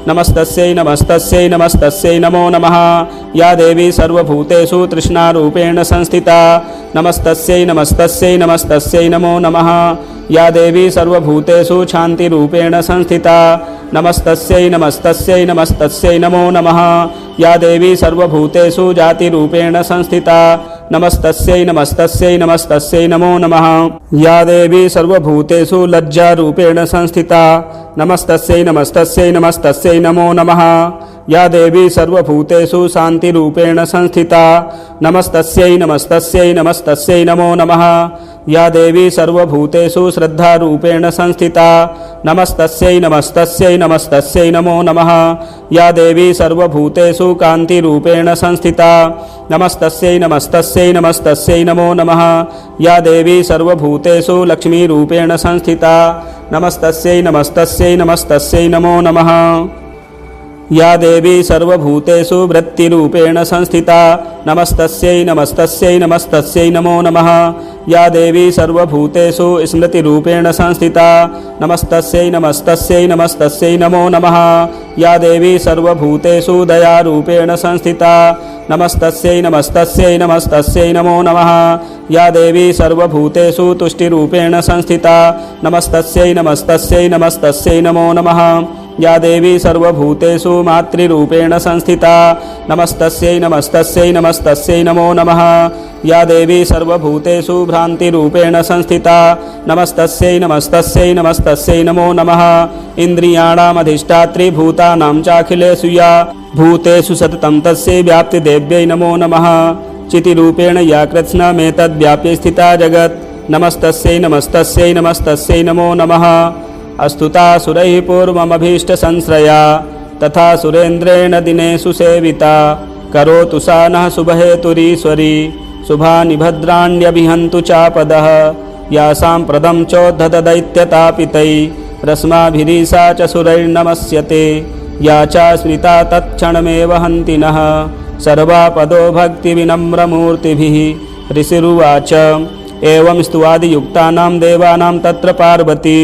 नमस्तस्यै नमस्तस्यै नमस्तस्यै नमो नमः या देवी सर्वभूतेषु तृष्णारूपेण संस्थिता नमस्तस्यै नमस्तस्यै नमस्तस्यै नमो नमः या देवी सर्वभूतेषु शान्तिरूपेण संस्थिता नमस्तस्यै नमस्तस्यै नमस्तस्यै नमो नमः या देवी सर्वभूतेषु जातिरूपेण संस्थिता नमस्तस्यै नमस्तस्यै नमस्तस्यै नमो नमः या देवी सर्वभूतेषु लज्जारूपेण संस्थिता नमस्तस्यै नमस्तस्यै नमस्तस्यै नमो नमः या देवी सर्वभूतेषु शान्तिरूपेण संस्थिता नमस्तस्यै नमस्तस्यै नमस्तस्यै नमो नमः या देवी सर्वभूतेषु श्रद्धारूपेण संस्थिता नमस्तस्यै नमस्तस्यै नमस्तस्यै नमो नमः। या देवी सर्वभूतेषु कान्तिरूपेण संस्थिता नमस्तस्यै नमस्तस्यै नमस्तस्यै नमो नमः। या देवी सर्वभूतेषु लक्ष्मीरूपेण संस्थिता नमस्तस्यै नमस्तस्यै नमस्तस्यै नमो नमः। या देवी सर्वभूतेषु वृत्तिरूपेण संस्थिता नमस्तस्यै नमस्तस्यै नमस्तस्यै नमो नमः। या देवी सर्वभूतेषु स्मृतिरूपेण संस्थिता नमस्तस्यै नमस्तस्यै नमस्तस्यै नमो नमः। या देवी सर्वभूतेषु दयारूपेण संस्थिता नमस्तस्यै नमस्तस्यै नमस्तस्यै नमो नमः। या देवी सर्वभूतेषु तुष्टिरूपेण संस्थिता नमस्तस्यै नमस्तस्यै नमस्तस्यै नमो नमः। या देवी सर्वभूतेषु मातृरूपेण संस्थिता नमस्तस्यै नमस्तस्यै नमस्तस्यै नमो नमः। या देवी सर्वभूतेषु भ्रान्तिरूपेण संस्थिता नमस्तस्यै नमस्तस्यै नमस्तस्यै नमो नमः। इन्द्रियाणामधिष्ठात्री भूतानां चाखिलेषु या भूतेषु सततं तस्यै व्याप्तिदेव्यै नमो नमः। चितिरूपेण या कृत्स्नमेतद्व्याप्य स्थिता जगत् नमस्तस्यै नमस्तस्यै नमस्तस्यै नमो नमः। अस्तुता सुरैः पूर्वमभीष्टसंश्रया तथा सुरेन्द्रेण दिनेषु सेविता करोतु सा नः शुभहेतुरीश्वरी शुभानि भद्राण्यभिहन्तु चापदः। या साम्प्रदं चोद्धतदैत्यतापितै रश्माभिरीसा च सुरैर्नमस्यते या च स्मृता तत्क्षणमेव हन्ति नः सर्वापदो भक्तिविनम्रमूर्तिभिः। ऋषिरुवाच एवं स्तुवादियुक्तानां देवानां तत्र पार्वती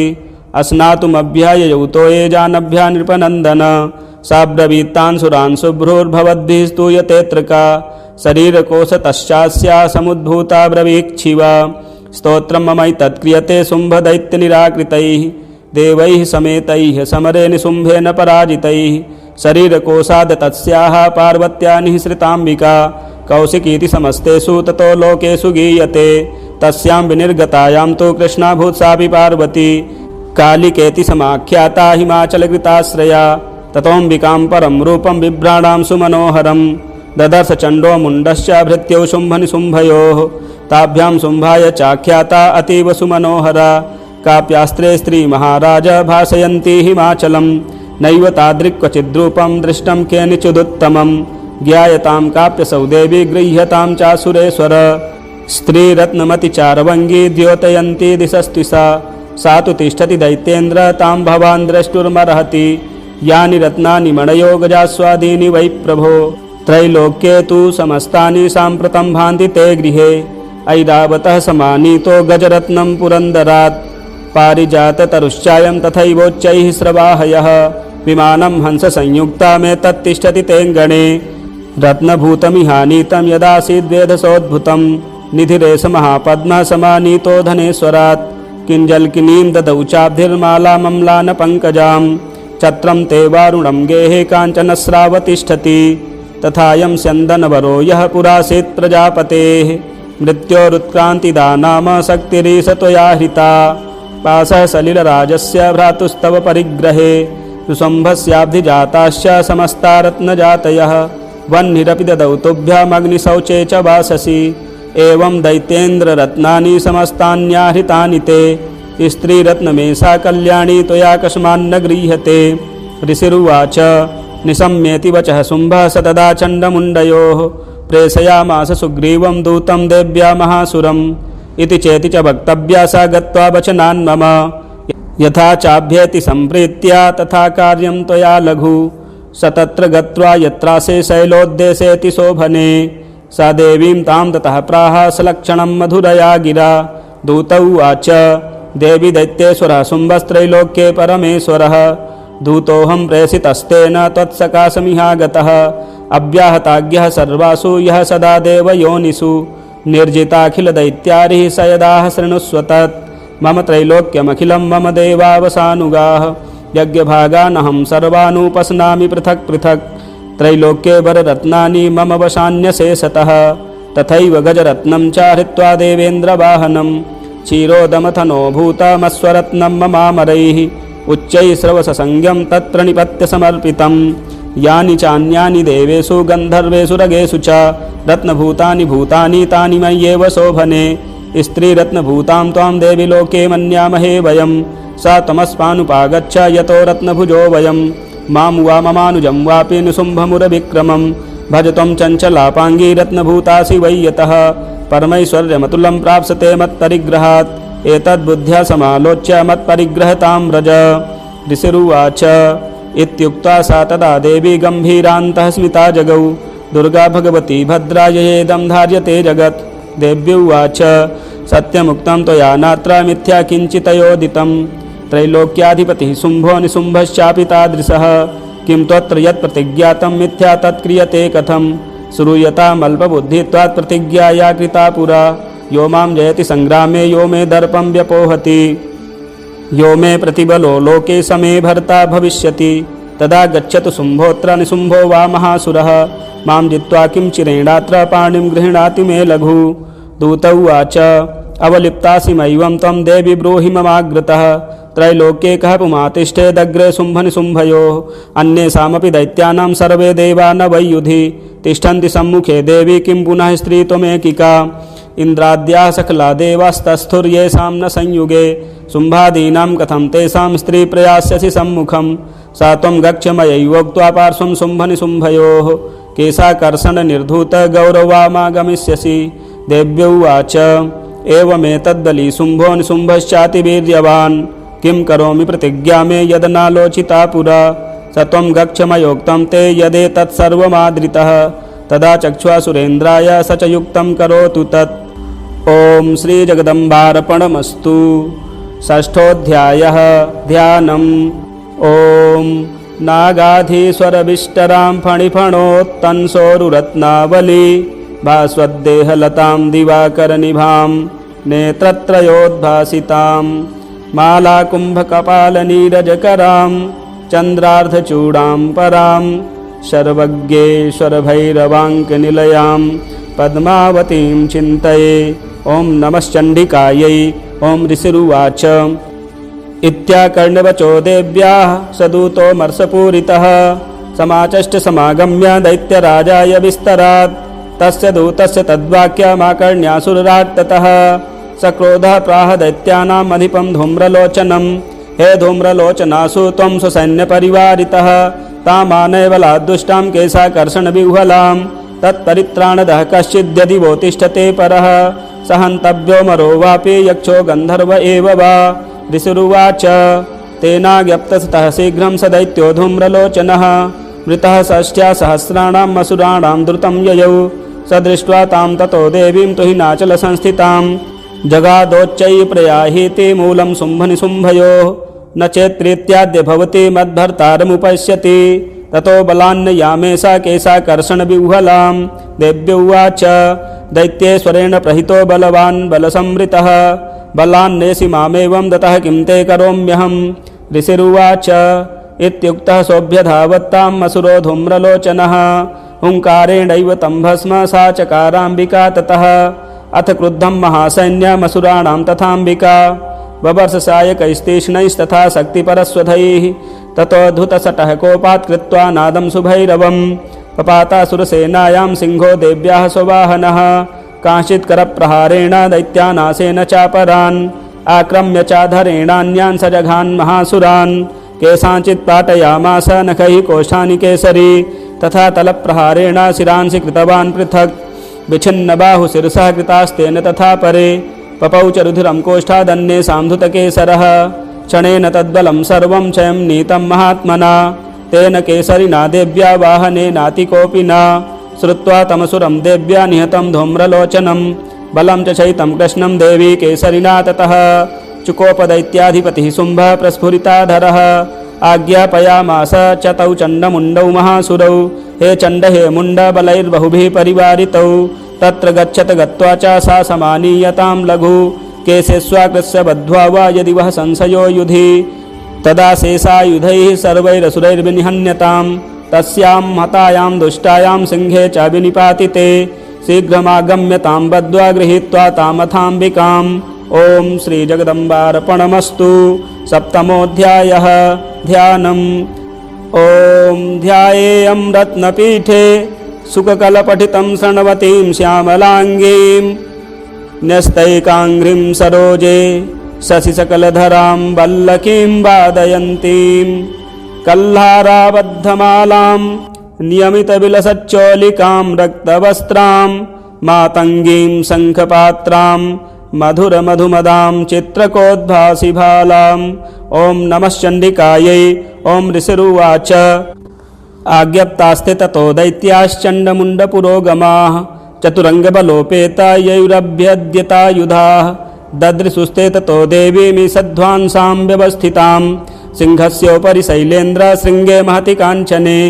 अस्नातुमभ्याययौतो ये जानभ्या नृपनन्दन सा ब्रवीत्तान् सुरान् शुभ्रोर्भवद्भिः स्तूयतेऽत्र का शरीरकोशतश्चास्या समुद्भूता ब्रवीक्षिवा स्तोत्रं ममैतत्क्रियते शुम्भदैत्यनिराकृतैः देवैः समेतैः समरे निशुम्भेन पराजितैः शरीरकोशाद् तस्याः पार्वत्या निःसृताम्बिका कौशिकीति समस्तेषु ततो लोकेषु गीयते तस्यां विनिर्गतायां तु कृष्णाभूत्सापि पार्वती कालिकेति समाख्याता हिमाचलकृताश्रया ततोऽम्बिकां परं रूपं बिभ्राणां सुमनोहरं ददर्श चण्डो मुण्डश्च भृत्यौ शुम्भनिशुम्भयोः ताभ्यां शुम्भाय चाख्याता अतीव सुमनोहरा काप्यास्त्रे स्त्रीमहाराज भासयन्ती हिमाचलं नैव तादृक् क्वचिद्रूपं दृष्टं केनचिदुत्तमं ज्ञायतां काप्यसौ देवी गृह्यतां चासुरेश्वर स्त्रीरत्नमतिचारवङ्गी द्योतयन्ती दिशस्त्विषा सा तु तिष्ठति दैत्येन्द्र तां भवान् द्रष्टुर्मर्हति यानि रत्नानि मणयो गजास्वादीनि वै प्रभो त्रैलोक्ये तु समस्तानि साम्प्रतं भान्ति ते गृहे ऐरावतः समानीतो गजरत्नं पुरन्दरात् पारिजाततरुश्चायं तथैवोच्चैः स्रवाहयः विमानं हंससंयुक्तामेतत्तिष्ठति तेऽङ्गणे रत्नभूतमिहानीतं यदासीद्वेधसोद्भुतं निधिरेशमहापद्मः समानीतो धनेश्वरात् किञ्जल्किनीं ददौ चाब्धिर्मालामम्लानपङ्कजां छत्रं ते वारुणं गेहे काञ्चनस्रावतिष्ठति तथायं स्यन्दनवरो यः पुरासीत् प्रजापतेः मृत्योरुत्क्रान्तिदा नाम शक्तिरीश त्वया हृता पाशः सलिलराजस्य भ्रातुस्तव परिग्रहे सुसम्भस्याब्धिजाताश्च समस्ता रत्नजातयः वह्निरपि ददौ तुभ्यमग्निशौचे च वाससि एवं दैत्येन्द्ररत्नानि समस्तान्याहृतानि ते स्त्रीरत्नमेषा कल्याणी त्वया कस्मान्न गृह्यते। ऋषिरुवाच निशम्येति वचः शुम्भः स तदा चण्डमुण्डयोः प्रेषयामास सुग्रीवं दूतं देव्या महासुरम् इति चेति च वक्तव्या सा गत्वा वचनान् मम यथा चाभ्येति सम्प्रीत्या तथा कार्यं त्वया लघु स तत्र गत्वा यत्रासे शैलोद्देशेति शोभने सा देवीं तां ततः प्राह सलक्षणं मधुरया गिरा दूतौ उवाच देवी दैत्येश्वरः शुम्भस्त्रैलोक्ये परमेश्वरः दूतोऽहं प्रेषितस्तेन त्वत्सकाशमिहागतः अव्याहताज्ञः सर्वासु यः सदा देवयोनिषु निर्जिताखिलदैत्यारिः स यदाह शृणुष्व तत् मम त्रैलोक्यमखिलं मम देवावसानुगाः यज्ञभागानहं सर्वानुपश्नामि पृथक् पृथक् त्रैलोक्ये वररत्नानि मम वशान्यशेषतः तथैव गजरत्नं च हृत्वा देवेन्द्रवाहनं क्षीरोदमथनो भूतमस्वरत्नं ममामरैः उच्चैः श्रवससंज्ञं तत्र निपत्य समर्पितं यानि चान्यानि देवेषु गन्धर्वेषु रगेषु च रत्नभूतानि भूतानि तानि मय्येव शोभने स्त्रीरत्नभूतां त्वां देवी लोके मन्यामहे वयं स त्वमस्मानुपागच्छ यतो रत्नभुजो वयं मां वा ममानुजं वापि निशुम्भमुरविक्रमं भज त्वं चञ्चलापाङ्गी रत्नभूतासि वै यतः परमैश्वर्यमतुलं प्राप्स्यते मत्परिग्रहात् एतद्बुद्ध्या समालोच्य मत्परिग्रहतां व्रज। ऋषिरुवाच इत्युक्त्वा सा तदा देवी गम्भीरान्तः स्मिता जगौ दुर्गा भगवती भद्रा येदं धार्यते जगत्। देव्युवाच सत्यमुक्तं त्वया नात्र मिथ्या किञ्चितयोदितं त्रैलोक्याधिपतिः शुम्भो निशुम्भश्चापि तादृशः किं त्वत्र यत्प्रतिज्ञातं मिथ्या तत्क्रियते कथं श्रूयतामल्पबुद्धित्वात् प्रतिज्ञाया कृता पुरा यो मां जयति संग्रामे यो मे दर्पं व्यपोहति यो मे प्रतिबलो लोके समे भर्ता भविष्यति तदा गच्छतु शुम्भोऽत्र निशुम्भो वा महासुरः मां जित्वा किं चिरेणात्र पाणिं गृह्णाति मे लघु। दूत उवाच अवलिप्तासिमैवं त्वं देवि ब्रूहि ममाग्रतः त्रैलोक्ये कः पुमातिष्ठेदग्रे शुम्भनिशुम्भयोः अन्येषामपि दैत्यानां सर्वे देवा न वै युधि तिष्ठन्ति सम्मुखे देवी किं पुनः स्त्री त्वमेकिका इन्द्राद्याः सकला देवास्तस्थुर्येषां न संयुगे शुम्भादीनां कथं तेषां स्त्री प्रयास्यसि सम्मुखं सा त्वं गच्छ मयैवोक्त्वा पार्श्वं शुम्भनिशुम्भयोः केशाकर्षणनिर्धूतगौरवामागमिष्यसि। देव्युवाच एवमेतद्बली शुम्भो निशुम्भश्चातिवीर्यवान् किं करोमि प्रतिज्ञा मे यदनालोचिता पुरा स त्वं गच्छ मयोक्तं ते यदेतत्सर्वमादृतः तदा चक्ष्वा सुरेन्द्राय स च युक्तं करोतु तत्। ॐ श्रीजगदम्बार्पणमस्तु। षष्ठोऽध्यायः ध्यानम्। ॐ नागाधीश्वरविष्टरां फणिफणोत्तंसोरुरत्नावली भास्वद्देहलतां दिवाकरनिभां नेत्रत्रयोद्भासितां मालाकुम्भकपालनीरजकरां चन्द्रार्धचूडां परां सर्वज्ञेश्वरभैरवाङ्कनिलयां पद्मावतीं चिन्तये। ॐ नमश्चण्डिकायै। ॐ ऋषिरुवाच इत्याकर्ण्यवचो देव्याः सदूतो मर्षपूरितः समाचष्ट समागम्य दैत्यराजाय विस्तरात् तस्य दूतस्य तद्वाक्यमाकर्ण्यासुराट् ततः सक्रोधः प्राह दैत्यानाम् अधिपं धूम्रलोचनं हे धूम्रलोचनासु त्वं स्वसैन्यपरिवारितः तामानैव लाद्दुष्टां केशाकर्षणविह्वलां तत्परित्राणदः कश्चिद्यदि वो तिष्ठते परः स हन्तव्यो मरो वापि यक्षो गन्धर्व एव वा। ऋषिरुवाच तेनाज्ञप्तस्ततः शीघ्रं स दैत्यो धूम्रलोचनः मृतः षष्ट्या सहस्राणां असुराणां द्रुतं ययौ स दृष्ट्वा तां ततो देवीं तुहिनाचलसंस्थितां जगादोच्चैः प्रयाहीति मूलं शुम्भनिशुम्भयोः न चेत्प्रीत्याद्य भवति मद्भर्तारमुपश्यति ततो बलान्नयामे सा केशाकर्षणविह्वलां। देव्युवाच दैत्येश्वरेण प्रहितो बलवान् बलसंवृतः बलान्नेसि मामेवं दतः किं ते करोम्यहम्। ऋषिरुवाच इत्युक्तः सोऽभ्यधावत्ताम् असुरो धूम्रलोचनः हुङ्कारेणैव तं भस्म सा चकाराम्बिका ततः अथ क्रुद्धं महासैन्यमसुराणां तथाम्बिका बबर्षसायकैस्तीक्ष्णैस्तथा शक्तिपरस्वधैः ततोऽद्भुतसटः कोपात् कृत्वा नादं सुभैरवं पपातासुरसेनायां सिंहो देव्याः स्ववाहनः कांश्चित् करप्रहारेण दैत्यानासेन चापरान् आक्रम्य चाधरेणान्यान् सजघान् महासुरान् केषाञ्चित् पाटयामास नखैः कोष्ठानि केसरी तथा तलप्रहारेण शिरांसि कृतवान् पृथक् विच्छिन्नबाहुशिरसः कृतास्तेन तथा परे पपौ च रुधिरं कोष्ठादन्ये सान्धुतकेसरः क्षणेन तद्बलं सर्वं क्षयं नीतं महात्मना तेन केसरिना देव्या वाहनेनातिकोऽपि न श्रुत्वा तमसुरं देव्या निहतं धूम्रलोचनं बलं च चैतं कृष्णं देवी केसरिना ततः चुकोपदैत्याधिपतिः शुम्भः प्रस्फुरिताधरः आज्ञापयामास च तौ चण्डमुण्डौ महासुरौ हे चण्ड हे मुण्ड बलैर्बहुभिः परिवारितौ तत्र गच्छत गत्वा च सा समानीयतां लघु केशेष्वाकृस्य बद्ध्वा वा यदि वः संशयो युधि तदा शेषायुधैः सर्वैरसुरैर्विनिहन्यतां तस्यां हतायां दुष्टायां सिंहे च विनिपातिते शीघ्रमागम्य तां बद्ध्वा गृहीत्वा तामथाम्बिकाम्। ॐ श्रीजगदम्बार्पणमस्तु। सप्तमोऽध्यायः ध्यानम्। ॐ ध्यायेयं रत्नपीठे सुखकलपठितं शृण्वतीं श्यामलाङ्गीं न्यस्तैकाङ्घ्रिं सरोजे शशिसकलधरां वल्लकीं वादयन्तीं कल्हाराबद्धमालां नियमितविलसच्चोलिकां रक्तवस्त्रां मातङ्गीं शङ्खपात्रां मधुरमधुमदां चित्रकोद्भासिभालाम्। ॐ नमः चण्डिकायै। ॐ ऋषिरुवाच आज्ञप्तास्ते ततो दैत्याश्चण्डमुण्डपुरोगमाः चतुरङ्गबलोपेता यैरभ्यद्यतायुधाः ददृशुस्ते ततो देवीमि सध्वांसां व्यवस्थितां सिंहस्योपरि शैलेन्द्रशृङ्गे महति काञ्चने।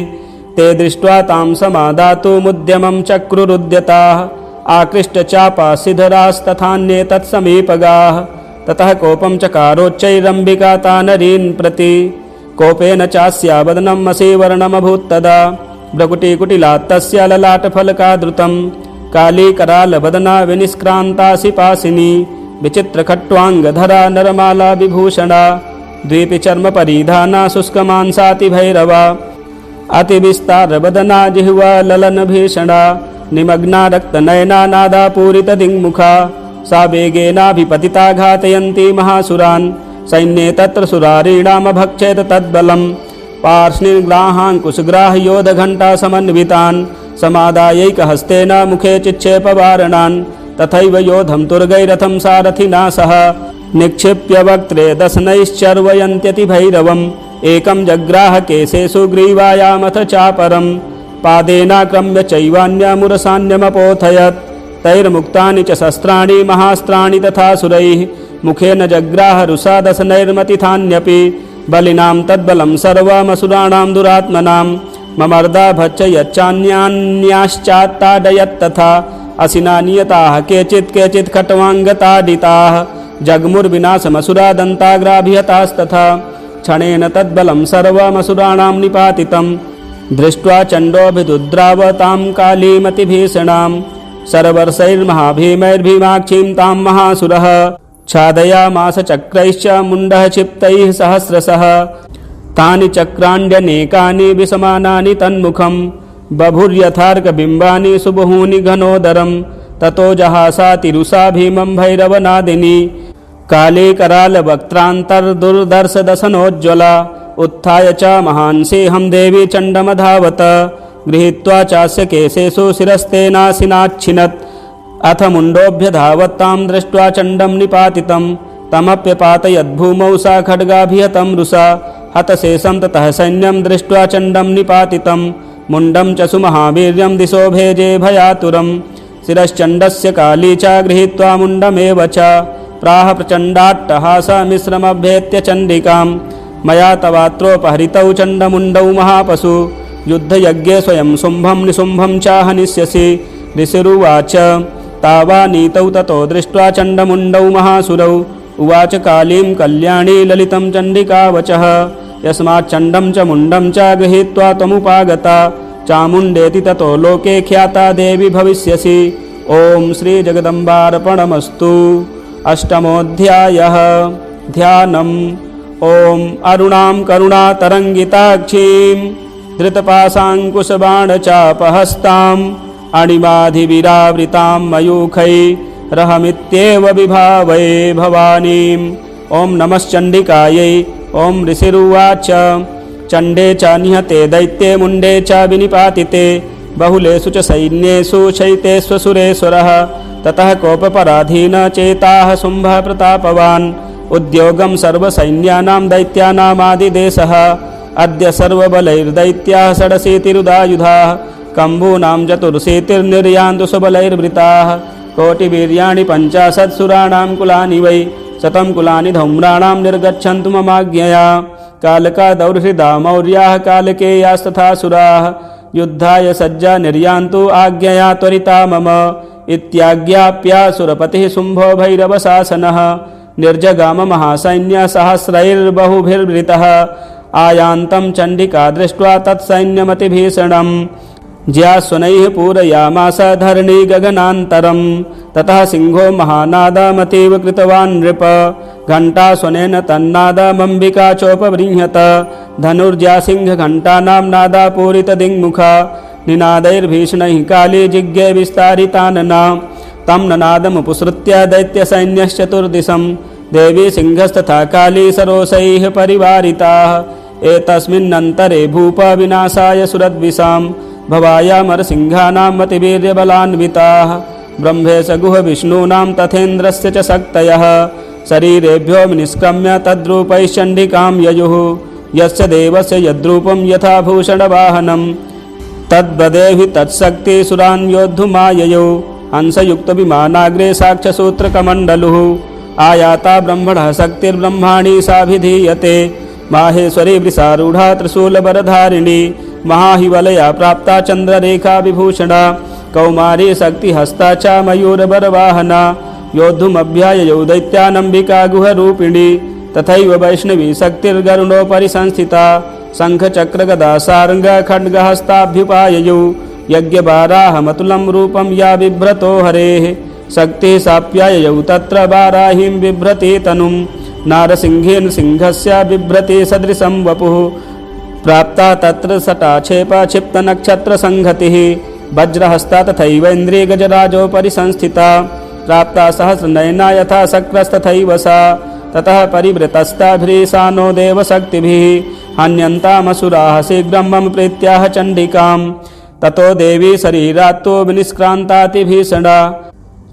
ते दृष्ट्वा तां समादातुमुद्यमं चक्रुरुद्यताः आकृष्टचापासिधरास्तथान्ये तत्समीपगाः। ततः कोपं चकारोच्चैरम्बिका तानरीन् प्रति कोपेन चास्या वदनम् असीवर्णमभूत्तदा भ्रकुटिकुटिलात्तस्य ललाटफलकादृतं कालीकरालवदना विनिष्क्रान्तासिपासिनी विचित्रखट्वाङ्गधरा नरमाला विभूषणा द्वीपि चर्मपरिधाना शुष्कमांसातिभैरवा अतिविस्तारवदना जिह्वा ललनभीषणा निमग्ना रक्तनयना नादापूरितदिङ्मुखा सा वेगेनाभिपतिता घातयन्ती महासुरान् सैन्ये तत्र सुरारीणामभक्षेत तद्बलं पार्ष्णिग्राहाङ्कुशग्राहयोधघण्टा समन्वितान् समादायैकहस्तेन मुखे चिक्षेपवारणान् तथैव योधं तुर्गैरथं सारथिना सह निक्षिप्य वक्त्रे दशनैश्चर्वयन्त्यतिभैरवम् एकं जग्राह केशेषु ग्रीवायामथ चापरं पादेनाक्रम्य चैवान्यमुरसान्यमपोथयत् तैर्मुक्तानि च शस्त्राणि महास्त्राणि तथा सुरैः मुखेन जग्राह रुषा दशनैर्मतिथान्यपि बलिनां तद्बलं सर्वमसुराणां दुरात्मनां ममर्दा भक्षयच्चान्यान्याश्चात्ताडयत्तथा असिना नियताः केचित् केचित् खट्वाङ्गताडिताः जग्मुर्विनाशमसुरा दन्ताग्राभिहतास्तथा क्षणेन तद्बलं सर्वमसुराणां निपातितं दृष्ट्वा चण्डोऽभिदुद्राव तां कालीमतिभीषणां सर्वर्षैर्महाभीमैर्भीमाक्षीं तां महासुरः छादयामास चक्रैश्च मुण्डः क्षिप्तैः सहस्रशः तानि चक्राण्यनेकानि विषमानानि तन्मुखं बभुर्यथार्कबिम्बानि सुबहूनि घनोदरं ततो जहासातिरुषा भीमं भैरवनादिनी काली करालवक्त्रान्तर्दुर्दर्शदशनोज्ज्वला उत्थाय च महांसेहं देवी चण्डमधावत गृहीत्वा चास्य केशेषु शिरस्तेनासिनाच्छिनत् अथ मुण्डोऽभ्यधावत्तां दृष्ट्वा चण्डं निपातितं तमप्यपातयद्भूमौ सा खड्गाभिहतं रुषा हतशेषं ततः सैन्यं दृष्ट्वा चण्डं निपातितं मुण्डं च सुमहावीर्यं दिशो भेजे भयातुरं शिरश्चण्डस्य काली च गृहीत्वा मुण्डमेव च प्राह प्रचण्डाट्टहासमिश्रमभ्येत्य चण्डिकां मया तवात्रोपहरितौ चण्डमुण्डौ महापशु युद्धयज्ञे स्वयं शुम्भं निशुम्भं च हनिष्यसि। ऋषिरुवाच तावानीतौ ततो दृष्ट्वा चण्डमुण्डौ महासुरौ उवाच कालीं कल्याणी ललितं चण्डिकावचः यस्माच्चण्डं च मुण्डं च गृहीत्वा त्वमुपागता चामुण्डेति ततो लोके ख्याता देवी भविष्यसि। ॐ श्रीजगदम्बार्पणमस्तु। अष्टमोऽध्यायः ध्यानम्। ॐ अरुणां करुणातरङ्गिताक्षीं धृतपाशाङ्कुशबाणचापहस्ताम् अणिमाधिविरावृतां मयूखैरहमित्येव विभावये भवानीम्। ॐ नमश्चण्डिकायै। ॐ ऋषिरुवाच चण्डे च निहते दैत्ये मुण्डे च विनिपातिते बहुलेषु च सैन्येषु शयितेष्वसुरेश्वरः ततः कोपपराधीन चेताः शुम्भः प्रतापवान् उद्योगं सर्वसैन्यानां दैत्यानामादिदेशः अद्य सर्वबलैर्दैत्याः षडशीतिरुदायुधाः कम्बूनां चतुर्शीतिर्निर्यान्तु सुबलैर्वृताः कोटिवीर्याणि 50 सुराणां कुलानि वै 100 कुलानि धौम्राणां निर्गच्छन्तु ममाज्ञया कालका दौर्हृदा मौर्याः कालकेयास्तथा सुराः युद्धाय सज्जा निर्यान्तु आज्ञया त्वरिता मम इत्याज्ञाप्यासुरपतिः शुम्भो भैरवशासनः निर्जगाम महासैन्यसहस्रैर्बहुभिर्वृतः आयान्तं चण्डिका दृष्ट्वा तत्सैन्यमतिभीषणं ज्यास्वनैः पूरयामास धरणी गगनान्तरं ततः सिंहो महानादमतीव कृतवान् नृप घण्टास्वनेन तन्नादमम्बिका चोपबृंहत धनुर्ज्यासिंहघण्टानां नादापूरितदिङ्मुखा निनादैर्भीषणैः काली जिज्ञे विस्तारितानना तं ननादमुपसृत्य दैत्यसैन्यश्चतुर्दिशं देवी सिंहस्तथा काली सरोसैः परिवारिताः एतस्मिन्नन्तरे भूपविनाशाय सुरद्विषां भवायामरसिंहानां मतिवीर्यबलान्विताः ब्रह्मेश गुहविष्णूनां तथेन्द्रस्य च शक्तयः शरीरेभ्यो निष्क्रम्य तद्रूपैश्चण्डिकां ययुः यस्य देवस्य यद्रूपं यथा भूषणवाहनं तद्वदेहि तत्शक्तिसुरान् योद्धुमाययौ हंसयुक्तविमानाग्रे साक्ष्यसूत्रकमण्डलुः आयाता ब्रह्मणः शक्तिर्ब्रह्माणि साभिधीयते माहेश्वरी वृषारूढा त्रिशूलबरधारिणी महाहिवलया प्राप्ता चन्द्ररेखा विभूषणा कौमारी शक्तिहस्ता च मयूरबरवाहना योद्धुमभ्याययौ दैत्यानम्बिका गुहरूपिणी तथैव वैष्णवी शक्तिर्गरुडोपरि संस्थिता शङ्खचक्रगदा सारङ्ग खड्गहस्ताभ्युपाययौ यज्ञवाराहमतुलं रूपं या बिभ्रतो हरेः शक्तिः साप्याययौ तत्र वाराहीं बिभ्रति तनुं नारसिंहेन सिंहस्य बिभ्रति सदृशं वपुः प्राप्ता तत्र सटाक्षेपा क्षिप्तनक्षत्रसंहतिः वज्रहस्ता तथैव इन्द्रियगजराजोपरि संस्थिता प्राप्ता सहस्रनयना यथा शक्रस्तथैव सा ततः परिवृतस्ताभिरीशानो देवशक्तिभिः हन्यन्तामसुराः शीघ्रं मम प्रीत्याह चण्डिकां ततो देवी शरीरात्तो विनिष्क्रान्तातिभीषणा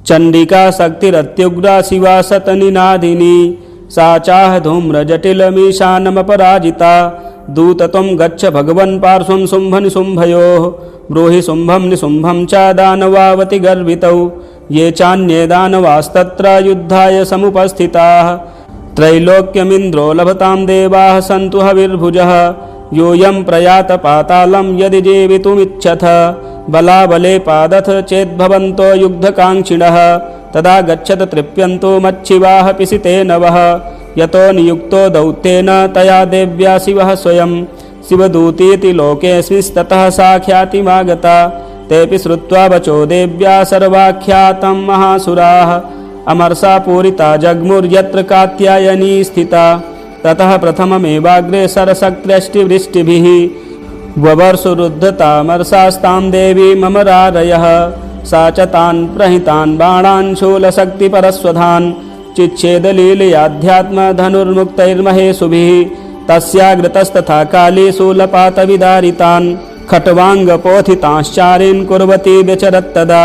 चण्डिका शक्तिरत्युग्रा शिवा शतनिनादिनी सा चाह धूम्रजटिलमीशानमपराजिता दूतत्वं गच्छ भगवन् पार्श्वं शुम्भनिशुम्भयोः ब्रूहि शुम्भं निशुम्भं च दानवावति गर्वितौ ये चान्ये दानवास्तत्र युद्धाय समुपस्थिताः त्रैलोक्यमिन्द्रो लभतां देवाः सन्तु हविर्भुजः योऽयं प्रयात पातालं यदि जीवितुमिच्छथ बलाबले पादथ चेद्भवन्तो युद्धकाङ्क्षिणः तदा गच्छत तृप्यन्तो मच्छिवाः पिसिते नवः यतो नियुक्तो दौत्येन तया देव्या शिवः स्वयं शिवदूतीति लोकेऽस्मिंस्ततः सा ख्यातिमागता तेऽपि श्रुत्वा वचो देव्या सर्वाख्यातं महासुराः अमरसा पूरिता जग्मुर्यत्र कात्यायनी स्थिता ततः प्रथममेवाग्रे सरशक्त्यष्टिवृष्टिभिः ववर्षुरुद्धतामरसास्तां देवी ममरारयः सा च तान् प्रहितान् बाणान् शूलशक्तिपरस्वधान् चिच्छेदलीलयाध्यात्मधनुर्मुक्तैर्महेशुभिः तस्याग्रतस्तथा काली शूलपातविदारितान् खट्वाङ्गपोथितांश्चारीन् कुर्वती व्यचरत्तदा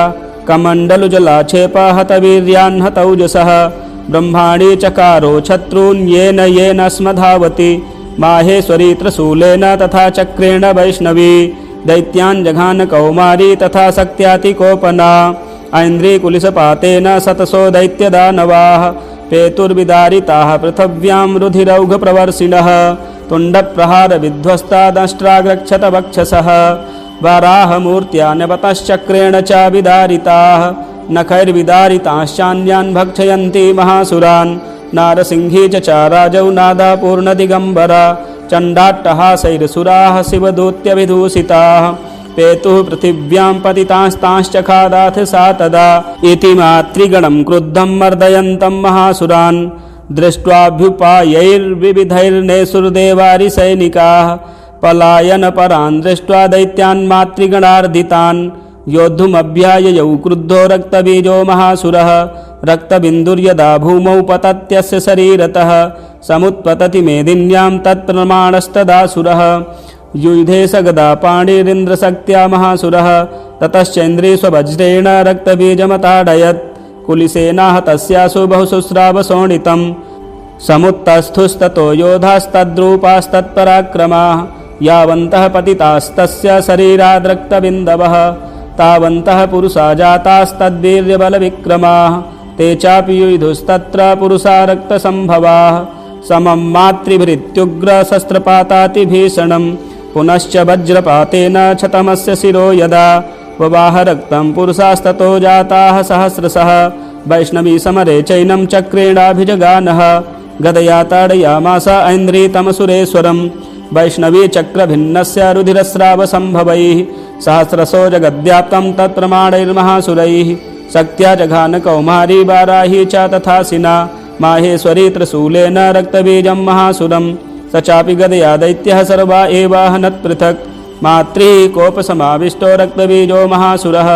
कमण्डलुजलाक्षेपहतवीर्यान् हतौजसः ब्रह्माणि चकारो शत्रून् येन येन स्मधावति माहेश्वरी त्रिशूलेन तथा चक्रेण वैष्णवी दैत्यान् जघान कौमारी तथा शक्त्यातिकोपना ऐन्द्रिकुलिशपातेन शतशो दैत्यदानवाः पेतुर्विदारिताः पृथिव्यां रुधिरौघप्रवर्षिणः तुण्डप्रहारविध्वस्तादष्ट्राग्रक्षत वक्षसः वाराहमूर्त्या नवतश्चक्रेण च विदारिताः नखैर्विदारिताश्चान्यान् भक्षयन्ति महासुरान् नारसिंही च राजौ नादापूर्णदिगम्बरा चण्डाट्टहासैरसुराः शिवदूत्यभिदूषिताः पेतुः पृथिव्यां पतितांस्तांश्चखादाथ सा तदा इति मातृगणं क्रुद्धं मर्दयन्तं महासुरान् दृष्ट्वाभ्युपायैर्विविधैर्नेसुर्देवारिसैनिकाः पलायनपरान् दृष्ट्वा दैत्यान् मातृगणार्दितान् योद्धुमभ्याययौ क्रुद्धो रक्तबीजो महासुरः रक्तबिन्दुर्यदा भूमौ पतत्यस्य शरीरतः समुत्पतति मेदिन्यां तत्प्रमाणस्तदासुरः युधे स गदा पाणिरिन्द्रशक्त्या महासुरः ततश्चैन्द्रे स्ववज्रेण रक्तबीजमताडयत् कुलिसेनाः तस्यासु बहुशुस्रावशोणितं समुत्तस्थुस्ततो योधास्तद्रूपास्तत्पराक्रमाः यावन्तः पतितास्तस्य शरीराद्रक्तबिन्दवः तावन्तः पुरुषा जातास्तद्वीर्यबलविक्रमाः ते चापि युयुधुस्तत्र पुरुषा रक्तसम्भवाः समं मातृभिरित्युग्रशस्त्रपातातिभीषणं पुनश्च वज्रपातेन क्षतमस्य शिरो यदा ववाह रक्तं पुरुषास्ततो जाताः सहस्रशः वैष्णवी समरे चैनं चक्रेणाभिजगानः गदया ताडयामास ऐन्द्रीतमसुरेश्वरं वैष्णवी चक्रभिन्नस्य रुधिरस्रावसम्भवैः सहस्रशो जगद्व्याप्तं तत्प्रमाणैर्महासुरैः शक्त्या जघान कौमारी वाराही च तथासिना माहेश्वरी त्रिशूलेन रक्तबीजं महासुरं स चापि गदया दैत्यः सर्वा एवाहनत् पृथक् मातृः कोपसमाविष्टो रक्तबीजो महासुरः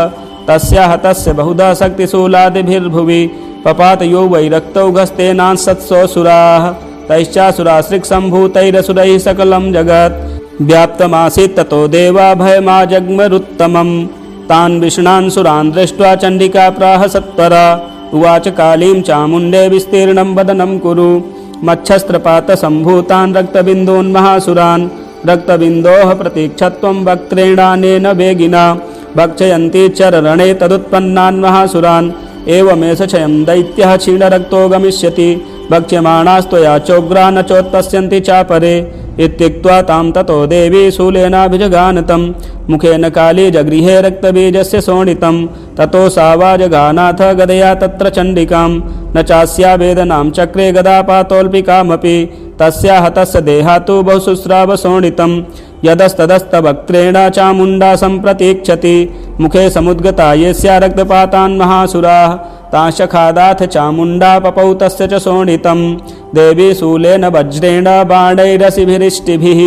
तस्य हतस्य बहुधा शक्तिशूलादिभिर्भुवि पपातयो वै रक्तौघस्तेनांसत्सोऽसुराः तैश्चासुरासृक्सम्भूतैरसुरैः सकलं जगत् व्याप्तमासीत् ततो देवा भयमाजग्मरुत्तमम् तान् विष्णान् सुरान् दृष्ट्वा चण्डिका प्राह सत्वरा उवाच कालीं चामुण्डे विस्तीर्णं वदनं कुरु मच्छस्त्रपातसम्भूतान् रक्तबिन्दून् महासुरान् रक्तबिन्दोः प्रतीक्षत्वं वक्त्रेणानेन वेगिना भक्षयन्ती चररणे तदुत्पन्नान् महासुरान् एवमेष क्षयं दैत्यः क्षीणरक्तो गमिष्यति भक्ष्यमाणास्त्वया चोग्रा न चोत्पश्यन्ति चापरे इत्युक्त्वा तां ततो देवी शूलेनाभिजगानतं मुखेन काली जगृहे रक्तबीजस्य शोणितं ततो सा वा जगानाथ गदया तत्र चण्डिकां न चास्या वेदनां चक्रे गदापातोऽल्पिकामपि तस्या हतस्य देहातु बहुशुस्राव शोणितं यदस्तदस्तवक्त्रेण चामुण्डा सम्प्रतीक्षति मुखे समुद्गता येस्या रक्तपातान् महासुराः तांशखादाथ चामुण्डा पपौ तस्य च शोणितं देवी शूलेन वज्रेण बाणैरसिभिरिष्टिभिः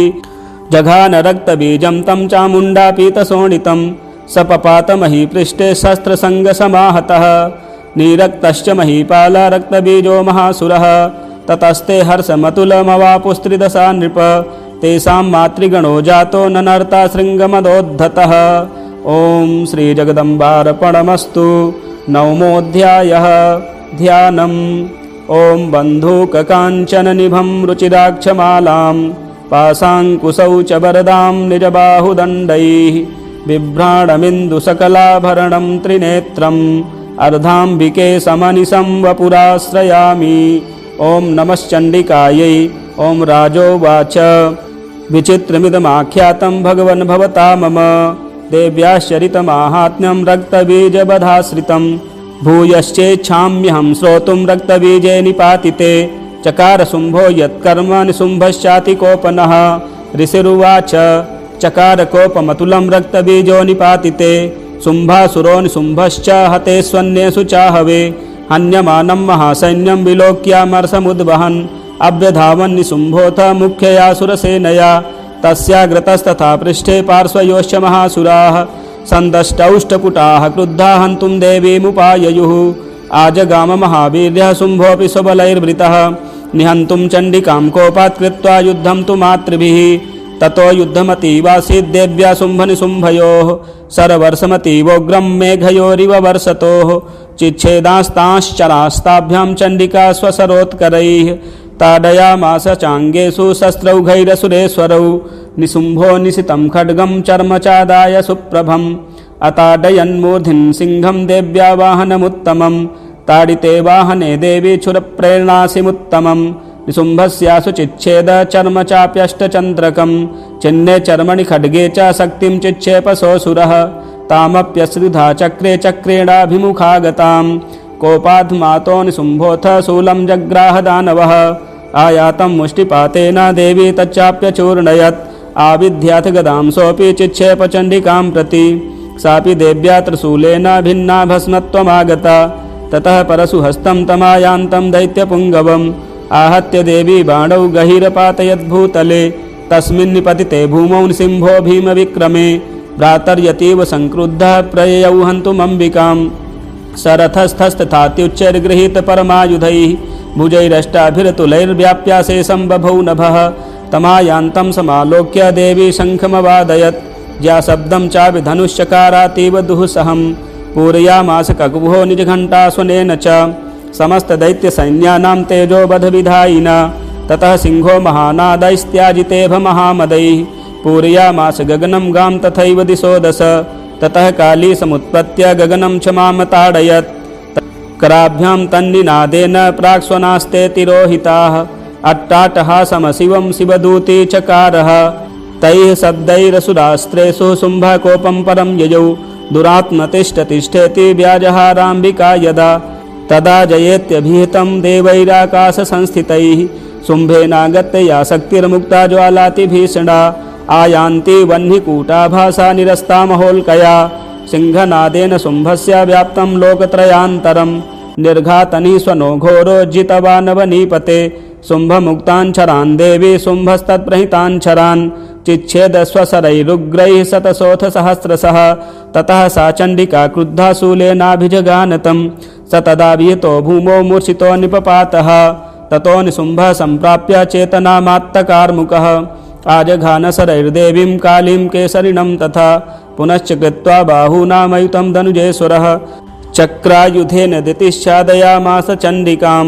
जघान रक्तबीजं तं चामुण्डा पीतशोणितं स पपात महीपृष्ठे शस्त्रसङ्गसमाहतः निरक्तश्च महीपाल रक्तबीजो महासुरः ततस्ते हर्षमतुलमवापुस्त्रिदशा नृप तेषां मातृगणो जातो ननर्ता शृङ्गमदोद्धतः। ॐ श्रीजगदम्बार्पणमस्तु। नवमोऽध्यायः। ध्यानम्। ॐ बन्धूककाञ्चननिभं रुचिराक्षमालां पाशाङ्कुशौ च वरदां निजबाहुदण्डैः बिभ्राणमिन्दुसकलाभरणं त्रिनेत्रम् अर्धाम्बिके समनिशं वपुराश्रयामि। ॐ नमश्चण्डिकायै। ॐ राजोवाच विचित्रमिदमाख्यातं भगवन् भवता मम देव्याश्चरितमाहात्म्यं रक्तबीजवधाश्रितं भूयश्चेच्छाम्यहं श्रोतुं रक्तबीजे निपातिते चकार शुम्भो यत्कर्म निशुम्भश्चातिकोपनः ऋषिरुवाच चकार कोपमतुलं रक्तबीजो निपातिते शुम्भासुरो निशुम्भश्च हते स्वन्येषु चाहवे हन्यमानं महासैन्यं विलोक्यामर्षमुद्वहन् अभ्यधावन् निशुम्भोऽथ मुख्ययासुरसेनया तस्याग्रतस्तथा पृष्ठे पार्श्वयोश्च महासुराः सन्दष्टौष्टपुटाः क्रुद्धा हन्तुं देवीमुपाययुः आजगाम महावीर्यः शुम्भोऽपि स्वबलैर्वृतः निहन्तुं चण्डिकां कोपात् कृत्वा युद्धं तु मातृभिः ततो युद्धमतीवासीत् देव्या शुम्भनिशुम्भयोः सरवर्षमतीवोग्रं मेघयोरिव वर्षतोः चिच्छेदास्तांश्चरास्ताभ्यां चण्डिका स्वसरोत्करैः ताडयामास चाङ्गेषु शस्त्रौघैरसुरेश्वरौ निशुम्भो निशितं खड्गं चर्मचादाय सुप्रभम् अताडयन्मूर्धिं सिंहं देव्या वाहनमुत्तमं ताडिते वाहने देवी क्षुरप्रेरणासिमुत्तमं निशुम्भस्यासु चिच्छेद चर्मचाप्यष्टचन्द्रकं चिन्ने चर्मणि खड्गे च शक्तिं चिक्षेपसोऽसुरः तामप्यश्रुधा चक्रे चक्रेणाभिमुखागतां कोपाध्मातो निशुम्भोऽथ शूलं जग्राह दानवः आयातं मुष्टिपातेन देवी तच्चाप्यचूर्णयत् आविद्याथ गदां सोऽपि चिक्षेपचण्डिकां प्रति सापि देव्या त्रिशूलेन भिन्ना भस्मत्वमागता ततः परशुहस्तं तमायान्तं दैत्यपुङ्गवम् आहत्य देवी बाणौ गहिरपातयद्भूतले तस्मिन् निपतिते भूमौ निसिंहो भीमविक्रमे भ्रातर्यतीव संक्रुद्धः प्रययौ हन्तुमम्बिकां सरथस्थस्तथात्युच्चैर्गृहीत परमायुधैः भुजैरष्टाभिरतुलैर्व्याप्याशेषं बभौ नभः तमायान्तं समालोक्य देवी शङ्खमवादयत् ज्या शब्दं चाभिधनुश्चकारातीव दुःसहं पूरयामास ककुभो निजघण्टास्वनेन च समस्तदैत्यसैन्यानां तेजोबधविधायिना ततः सिंहो महानादैस्त्याजितेभ महामदैः पूरयामास गगनं गां तथैव दिशो दश ततः काली समुत्पत्य गगनं च मामताडयत् कराभ्यां तन्निनादेन प्राक्स्वनास्ते तिरोहिताः अट्टाटहासमशिवं शिवदूती चकारः तैः शब्दैरसुरास्त्रेषु शुम्भकोपं परं ययौ दुरात्मतिष्ठतिष्ठेति व्याजहाराम्बिका यदा तदा जयेत्यभिहितं देवैराकाशसंस्थितैः शुम्भेनागत्य या शक्तिर्मुक्ता ज्वालातिभीषणा आयान्ति वह्निकूटाभासा निरस्ता महोल्कया सिंहनादेन शुम्भस्य व्याप्तं लोकत्रयान्तरं निर्घातनि स्वनो घोरोज्जितवानवनीपते शुम्भमुक्ताञ्छरान् देवी शुम्भस्तत्प्रहिताञ्छरान् चिच्छेदस्वशरैरुग्रैः शतशोऽथ सहस्रशः ततः सा चण्डिका क्रुद्धा शूलेनाभिजगानतं स तदा विहितो भूमौ मूर्छितो निपपातः। ततो निशुम्भः सम्प्राप्य चेतनामात्तकार्मुकः आजघानशरैर्देवीं कालीं केसरिणं तथा पुनश्च कृत्वा बाहूनामयुतं धनुजेश्वरः चक्रायुधेन दितिश्चादयामास चण्डिकां।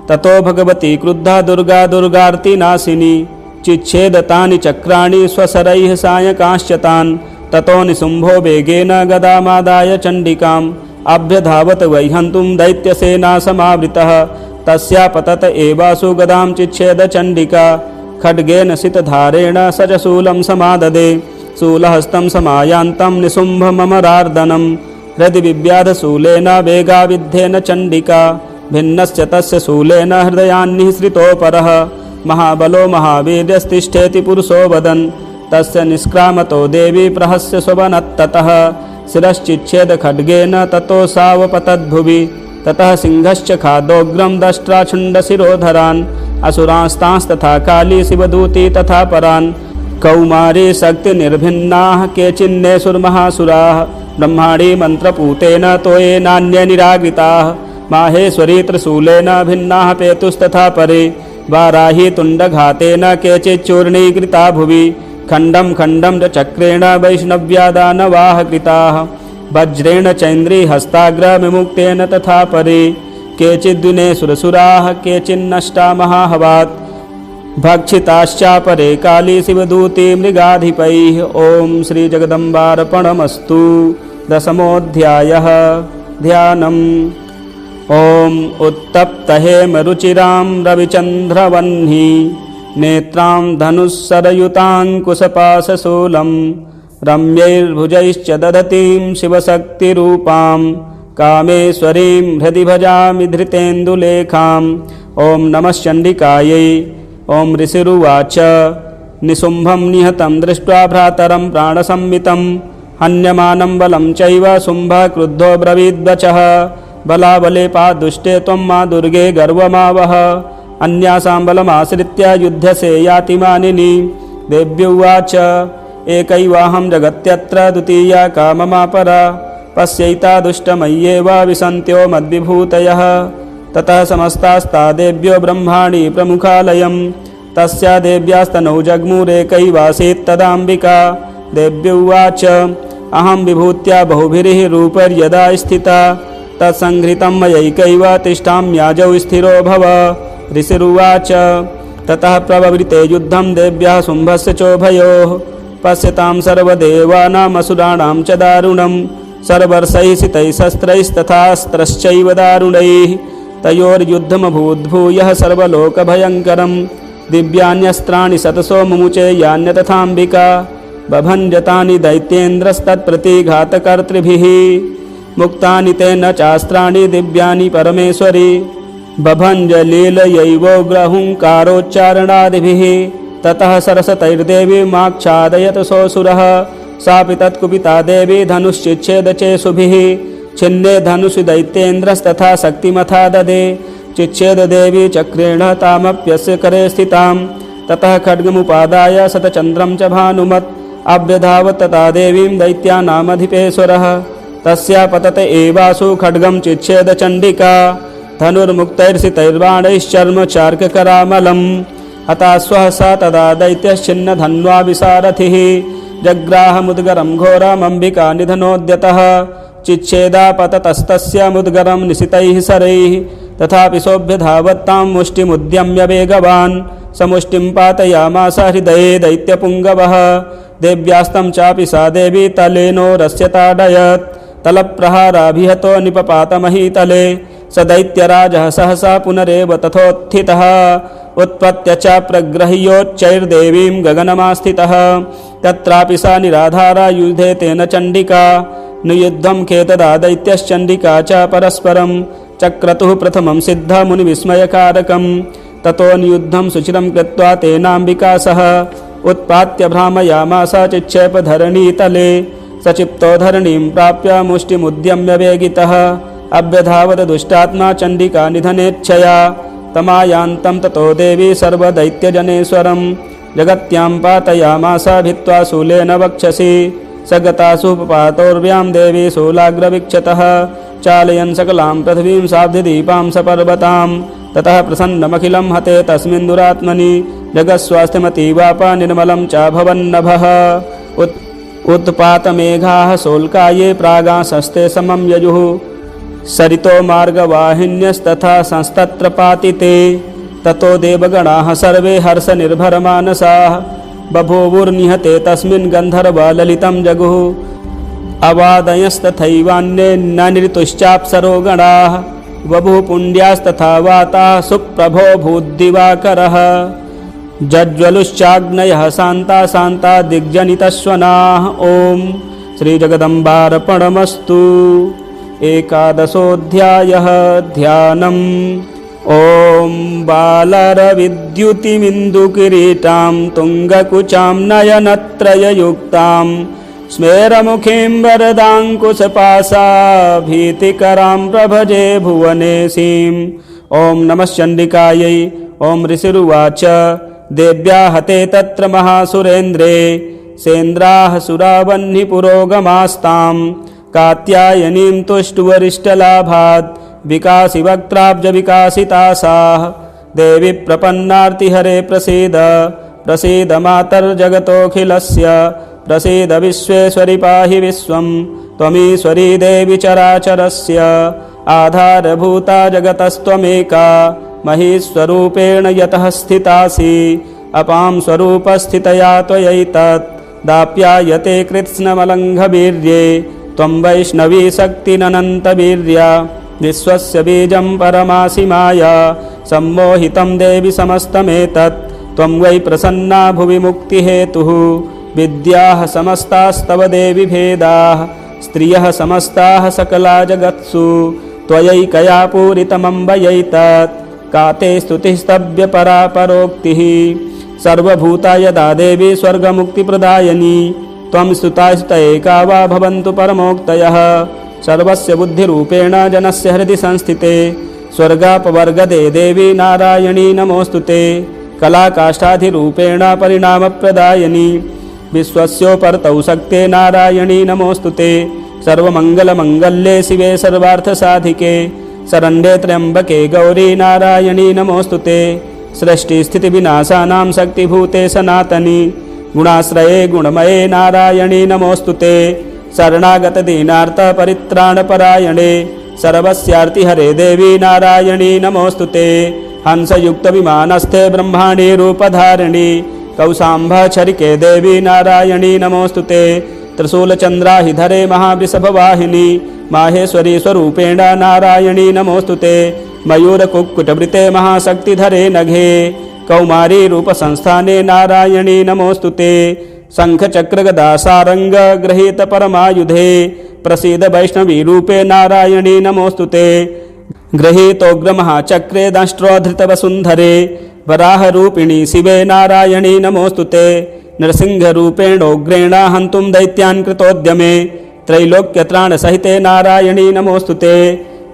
ततो भगवती क्रुद्धा दुर्गा दुर्गार्तिनाशिनी चिच्छेदतानि चक्राणि स्वशरैः सायकांश्च तान्। ततो निशुम्भो वेगेन गदामादाय चण्डिकाम् अभ्यधावत वैहन्तुं दैत्यसेना समावृतः। तस्या पतत एवासु गदां चिच्छेद चण्डिका खड्गेन सितधारेण स च शूलं समाददे। शूलहस्तं समायान्तं निशुम्भममरार्दनं हृदि बिव्याधशूलेन वेगाविद्धेन चण्डिका भिन्नश्च तस्य शूलेन हृदयान्निःसृतोपरः। महाबलो महावीर्यस्तिष्ठेति पुरुषो वदन् तस्य निष्क्रामतो देवी प्रहस्य स्ववनत्ततः शिरश्चिच्छेद खड्गेन ततो सावपतद्भुवि। ततः सिंहश्च खादोग्रं दष्ट्राछुण्डशिरोधरान् असुरांस्तांस्तथा काली शिवदूती तथा परान्। कौमारी शक्तिनिर्भिन्नाः केचिन्नेसुर्महासुराः ब्रह्माणी मन्त्रपूतेन तोयेनान्ये निराकृताः। माहेश्वरी त्रिशूलेन भिन्नाः पेतुस्तथा परे वाराही तुण्डघातेन केचिच्चूर्णीकृता भुवि। खण्डं खण्डं च चक्रेण वैष्णव्या दानवाः कृताः वज्रेण चैन्द्रीहस्ताग्रविमुक्तेन तथा परे केचिद्विने सुरसुराः केचिन्नष्टा महाहवात् भक्षिताश्चापरे काली शिवदूती मृगाधिपैः। ॐ श्रीजगदम्बार्पणमस्तु। दशमोऽध्यायः ध्यानम्। ॐ उत्तप्तहेमरुचिरां रविचन्द्रवह्नि नेत्रां धनुःसरयुताङ्कुशपाशशूलं रम्यैर्भुजैश्च दधतीं शिवशक्तिरूपां कामेश्वरीं हृदि भजामि धृतेन्दुलेखाम्। ॐ नमः चण्डिकायै। ॐ ऋषिरुवाच निशुम्भं निहतं दृष्ट्वा भ्रातरं प्राणसंवितं हन्यमानं बलं चैव शुम्भः क्रुद्धो ब्रवीद्वचः बलाबले पादुष्टे त्वं मा दुर्गे गर्वमावह अन्यासां बलमाश्रित्य युध्यसे याति मानिनी। देव्युवाच एकैवाहं जगत्यत्र द्वितीया का ममापरा पश्यैता दुष्टमय्येव विसन्त्यो मद्विभूतयः। ततः समस्तास्ता देव्यो ब्रह्माणि प्रमुखालयं तस्या देव्यास्तनौ जग्मुरेकैवासीत् तदाम्बिका। देव्युवाच अहं विभूत्या बहुभिः रूपैर्यदा स्थिता तत्संहृतं मयैकैव तिष्ठाम्याजौ स्थिरो भव। ऋषिरुवाच ततः प्रववृते युद्धं देव्याः शुम्भस्य चोभयोः पश्यतां सर्वदेवानामसुराणां च दारुणं सर्वर्षैः सितैः शस्त्रैस्तथास्त्रश्चैव दारुणैः तयोर्युद्धमभूद्भूयः सर्वलोकभयङ्करं दिव्यान्यस्त्राणि शतशो मुमुचे यान्यतथाम्बिका बभञ्जतानि दैत्येन्द्रस्तत्प्रतिघातकर्तृभिः मुक्तानि तेन चास्त्राणि दिव्यानि परमेश्वरी बभञ्जलीलयैवोग्रहुङ्कारोच्चारणादिभिः। ततः सरसतैर्देवीमाच्छादयत सोऽसुरः सापि तत्कुपिता देवी धनुश्चिच्छेदचेषुभिः छिन्ने धनुषि दैत्येन्द्रस्तथा शक्तिमथा ददे चिच्छेददेवी चक्रेण तामप्यस्य करे स्थितां। ततः खड्गमुपादाय शतचन्द्रं च भानुमत् अभ्यधावत् तथा देवीं दैत्यानामधिपेश्वरः तस्या पतत एवासु खड्गं चिच्छेद चण्डिका धनुर्मुक्तैर्षितैर्बाणैश्चर्म चार्ककरामलम् हताश्वः सा तदा दैत्यश्चिन्न धन्वा विसारथिः जग्राहमुद्गरं घोरमम्बिका निधनोद्यतः चिच्छेदापततस्तस्य मुद्गरं निशितैः शरैः तथापि सोऽभ्यधावत्तां मुष्टिमुद्यम्य वेगवान् समुष्टिं पातयामास हृदये दैत्यपुङ्गवः देव्यास्तं चापि सा देवी तलेनोरस्य ताडयत् तलप्रहाराभिहतो निपपातमहीतले स दैत्यराजः सहसा पुनरेव तथोत्थितः उत्पत्य च प्रग्रह्योच्चैर्देवीं गगनमास्थितः तत्रापि सा निराधारा युधे तेन चण्डिका नियुद्धं खेतदा दैत्यश्चण्डिका च परस्परं चक्रतुः प्रथमं सिद्धमुनिविस्मयकारकं ततो नियुद्धं सुचिरं कृत्वा तेनाम्बिका सह उत्पात्य भ्रामयामास चिक्षेपधरणीतले सचिप्तो धरणीं प्राप्य मुष्टिमुद्यम्य वेगितः अभ्यधावत दुष्टात्मा चण्डिका निधनेच्छया तमायान्तं ततो देवी सर्वदैत्यजनेश्वरं जगत्यां पातयामास भित्त्वा शूलेन वक्षसि स गतासु पातोर्व्यां देवी शूलाग्रवीक्षतः चालयन् सकलां पृथिवीं साब्धदीपां सपर्वतां ततः प्रसन्नमखिलं हते तस्मिन् दुरात्मनि जगत्स्वास्थ्यमतीवाप निर्मलं च भवन्नभः उत्पातमेघाः शोल्काये प्रागांसस्ते समं यजुः सरितो मार्गवाहिन्यस्तथा संस्तत्र पातिते ततो देवगणाः सर्वे हर्षनिर्भरमानसाः बभूवुर्निहते तस्मिन् गन्धर्वा ललितं जगुः अवादयस्तथैवान्ये ननिऋतुश्चाप्सरो गणाः बभूः पुण्ड्यास्तथा वाताः सुप्रभो भूद्दिवाकरः जज्ज्वलुश्चाग्नयः शान्ता शान्ता दिग्जनितश्वनाः ॐ श्रीजगदम्बार्पणमस्तु। एकादशोऽध्यायः ध्यानम्। ॐ बालरविद्युतिमिन्दुकिरीटां तुङ्गकुचां नयनत्रययुक्तां स्मेरमुखीं वरदाङ्कुशपाशाभीतिकरां प्रभजे भुवनेशीम्। ॐ नमः चण्डिकायै। ॐ ऋषिरुवाच देव्या हते तत्र महासुरेन्द्रे सेन्द्राः सुरावह्निपुरोगमास्तां कात्यायनीं तुष्टुवरिष्टलाभात् विकासि वक्त्राब्ज विकासितासाः देवी प्रपन्नार्तिहरे प्रसीद प्रसीद मातर्जगतोऽखिलस्य प्रसीद विश्वेश्वरि पाहि विश्वं त्वमीश्वरी देवी चराचरस्य आधारभूता जगतस्त्वमेका महीस्वरूपेण यतः स्थितासि अपां स्वरूपस्थितया त्वयैतत् दाप्यायते कृत्स्नमलङ्घवीर्ये त्वं वैष्णवी शक्तिरनन्तवीर्या विश्वस्य बीजं परमासि माया सम्मोहितं देवि समस्तमेतत् त्वं वै प्रसन्ना भुवि मुक्तिहेतुः विद्याः समस्तास्तव देवि भेदाः स्त्रियः समस्ताः सकला जगत्सु त्वयैकया पूरितमम्बयैतत् का ते स्तुतिस्तव्यपरा परोक्तिः सर्वभूता यदा देवी स्वर्गमुक्तिप्रदायिनी त्वं स्तुता एका वा भवन्तु परमोक्तयः सर्वस्य बुद्धिरूपेण जनस्य हृदि संस्थिते स्वर्गापवर्गदे देवी नारायणी नमोऽस्तुते कलाकाष्ठाधिरूपेण परिणामप्रदायिनी विश्वस्योपरतौ शक्ते नारायणी नमोऽस्तुते सर्वमङ्गलमङ्गल्ये शिवे सर्वार्थसाधिके शरण्ये त्र्यम्बके गौरी नारायणी नमोऽस्तुते सृष्टिस्थितिविनाशानां शक्तिभूते सनातनी गुणाश्रये गुणमये नारायणी नमोऽस्तुते शरणागतदीनार्तपरित्राणपरायणे सर्वस्यार्तिहरे देवी नारायणी नमोऽस्तुते हंसयुक्तविमानस्थे ब्रह्माणि रूपधारिणी कौसाम्भचरिके देवी नारायणी नमोऽस्तुते त्रिशूलचन्द्राहिधरे महावृषभवाहिनी माहेश्वरी स्वरूपेण नारायणी नमोऽस्तुते मयूरकुक्कुटवृते महाशक्तिधरे नघे कौमारी रूपसंस्थाने नारायणी नमोऽस्तुते शङ्खचक्रगदासारङ्गगृहीतपरमायुधे प्रसीद वैष्णवी रूपे नारायणी नमोऽस्तुते गृहीतोग्रमहाचक्रे दंष्ट्रोद्धृतवसुन्धरे वराहरूपिणी शिवे नारायणी नमोऽस्तुते नृसिंहरूपेणोग्रेण हन्तुं दैत्यान् कृतोद्यमे त्रैलोक्यत्राणसहिते नारायणी नमोऽस्तुते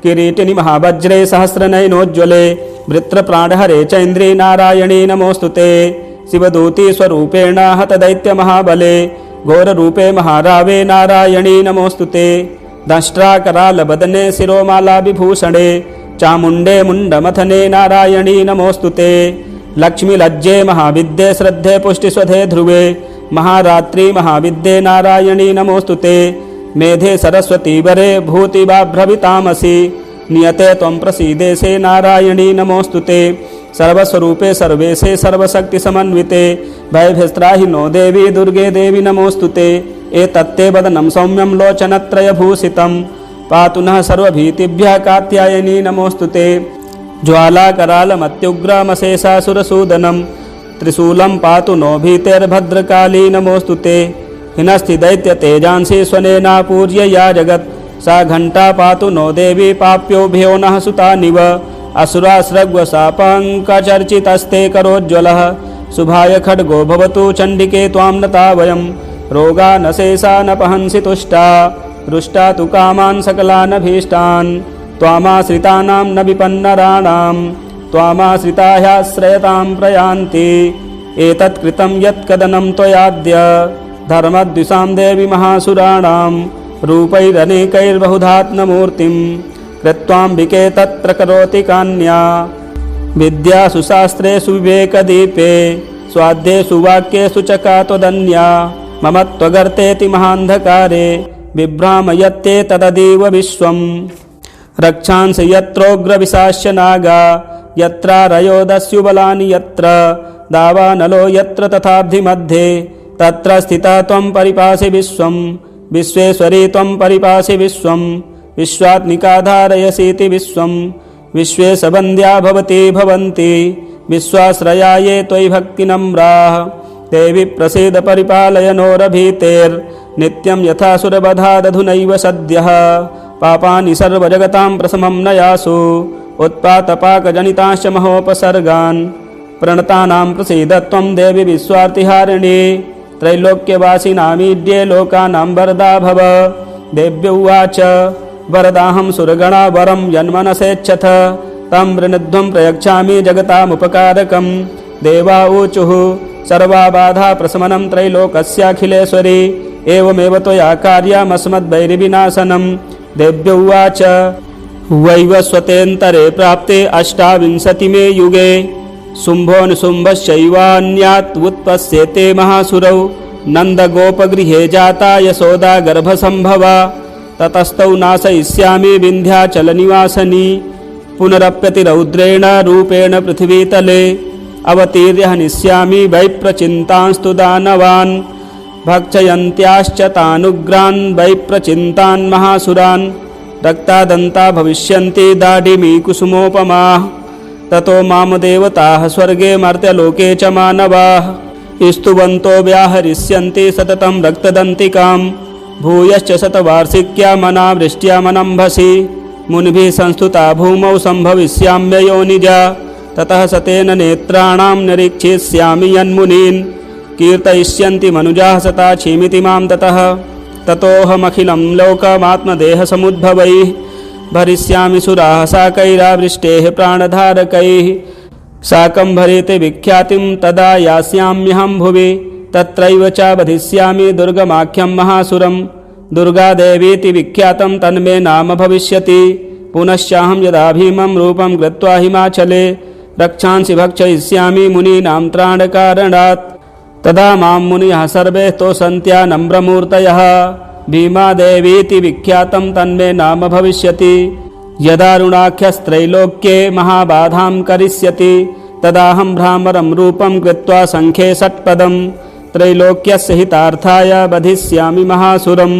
किरीटिनि महावज्रे सहस्रनयनोज्ज्वले वृत्रप्राणहरे चैन्द्री नारायणी नमोऽस्तुते शिवदूती स्वरूपेण हतदैत्यमहाबले घोररूपे महारावे नारायणी नमोऽस्तुते दंष्ट्राकरालबदने शिरोमालाविभूषणे चामुण्डे मुण्डमथने नारायणी नमोऽस्तुते लक्ष्मीलज्जे महाविद्ये श्रद्धे पुष्टिस्वधे ध्रुवे महारात्रि महाविद्ये नारायणी नमोऽस्तुते मेधे सरस्वती वरे भूतिवाभ्रवितामसि नियते त्वं प्रसीदेशे नारायणी नमोऽस्तुते सर्वस्वरूपे सर्वेशे सर्वशक्तिसमन्विते भयभ्यस्त्राहिनो देवी दुर्गे देवी नमोऽस्तुते एतत्ते वदनं सौम्यं लोचनत्रयभूषितं पातु नः सर्वभीतिभ्यः कात्यायनी नमोऽस्तुते ज्वालाकरालमत्युग्रमशेषासुरसूदनं त्रिशूलं पातु नो भीतेर्भद्रकाली नमोऽस्तुते हिनस्ति दैत्यतेजांसि स्वनेनापूज्य या जगत् सा घण्टा पातु नो देवी पाप्योभ्यो नः सुतानिव असुरास्रग्वशापङ्कचर्चितस्ते करोज्ज्वलः शुभाय खड्गो भवतु चण्डिके त्वां नता वयं रोगानशेषा न पहंसि तुष्टा रुष्टा तु कामान् सकलानभीष्टान् त्वामाश्रितानां न विपन्नराणां त्वामाश्रिता ह्याश्रयतां प्रयान्ति एतत्कृतं यत्कदनं त्वयाद्य धर्मद्विषां देवी महासुराणां रूपैरनेकैर्बहुधात्ममूर्तिं कृत्वाम्बिके तत्र करोति कान्या विद्यासु शास्त्रेषु विवेकदीपे स्वाध्येषु वाक्येषु च का त्वदन्या मम त्वगर्तेति महान्धकारे बिभ्रामयत्ते तदतीव विश्वम् रक्षांसि यत्रोग्रविशास्य नागा यत्रारयोदस्युबलानि यत्र दावानलो यत्र तथाब्धिमध्ये तत्र स्थिता त्वं परिपासि विश्वं विश्वेश्वरी त्वं परिपासि विश्वं विश्वात्मिका धारयसीति विश्वं विश्वेशवन्द्या भवती भवन्ति विश्वाश्रया ये त्वयि भक्तिनम्राः देवि प्रसीद परिपालय नोरभीतेर्नित्यं यथासुरवधादधुनैव सद्यः पापानि सर्वजगतां प्रशमं न यासु उत्पातपाकजनिताश्च महोपसर्गान् प्रणतानां प्रसीद त्वं देवि विश्वार्तिहारिणी त्रैलोक्यवासिनामीड्ये लोकानां वरदा भव देव्य उवाच वरदाहं सुरगणा वरं यन्मनसेच्छथ तं वृणध्वं प्रयच्छामि जगतामुपकारकं देवा ऊचुः सर्वा बाधा प्रशमनं त्रैलोकस्याखिलेश्वरी एवमेव त्वया कार्यमस्मद्वैरिविनाशनं देव्य उवाच वैवस्वतेऽन्तरे प्राप्ते अष्टाविंशतिमे युगे शुम्भोऽनुशुम्भश्चैवान्यात् उत्पश्येते महासुरौ नन्दगोपगृहे जाता यशोदा गर्भसम्भवा ततस्तौ नाशयिष्यामि विन्ध्याचलनिवासनी पुनरप्यतिरौद्रेण रूपेण पृथिवीतले अवतीर्य हनिष्यामि वैप्रचिन्तांस्तु दानवान् भक्षयन्त्याश्च तानुग्रान् वैप्रचिन्तान् महासुरान् रक्तादन्ता भविष्यन्ति दाढिमी कुसुमोपमाः ततो माम देवताः स्वर्गे मर्त्यलोके च मानवाः स्तुवन्तो व्याहरिष्यन्ति सततं रक्तदन्तिकां भूयश्च शतवार्षिक्या मनावृष्ट्या मनम्भसि मुनिभिः संस्तुता भूमौ सम्भविष्याम्ययोनिजा ततः सतेन नेत्राणां निरीक्षिष्यामि यन्मुनीन् कीर्तयिष्यन्ति मनुजाः सता क्षीमिति मां ततः ततोऽहमखिलं लोकमात्मदेहसमुद्भवैः भरिष्यामि सुराः साकैरावृष्टेः प्राणधारकैः साकं भरेते विख्यातिं तदा यास्याम्यहं भुवि तत्रैव च वधिष्यामि दुर्गमाख्यं महासुरं दुर्गादेवीति विख्यातं तन्मे नाम भविष्यति पुनश्चाहं यदा भीमं रूपं कृत्वा हिमाचले रक्षांसि भक्षयिष्यामि मुनीनां त्राणकारणात् तदा मां मुनियः सर्वे स्तोषन्त्या नम्रमूर्तयः भीमादेवीति विख्यातं तन्मे नाम भविष्यति यदारुणाख्यस्त्रैलोक्ये महाबाधां करिष्यति तदाहं भ्रामरं रूपं कृत्वा सङ्ख्ये षट्पदं त्रैलोक्यस्य हितार्थाय वधिष्यामि महासुरम्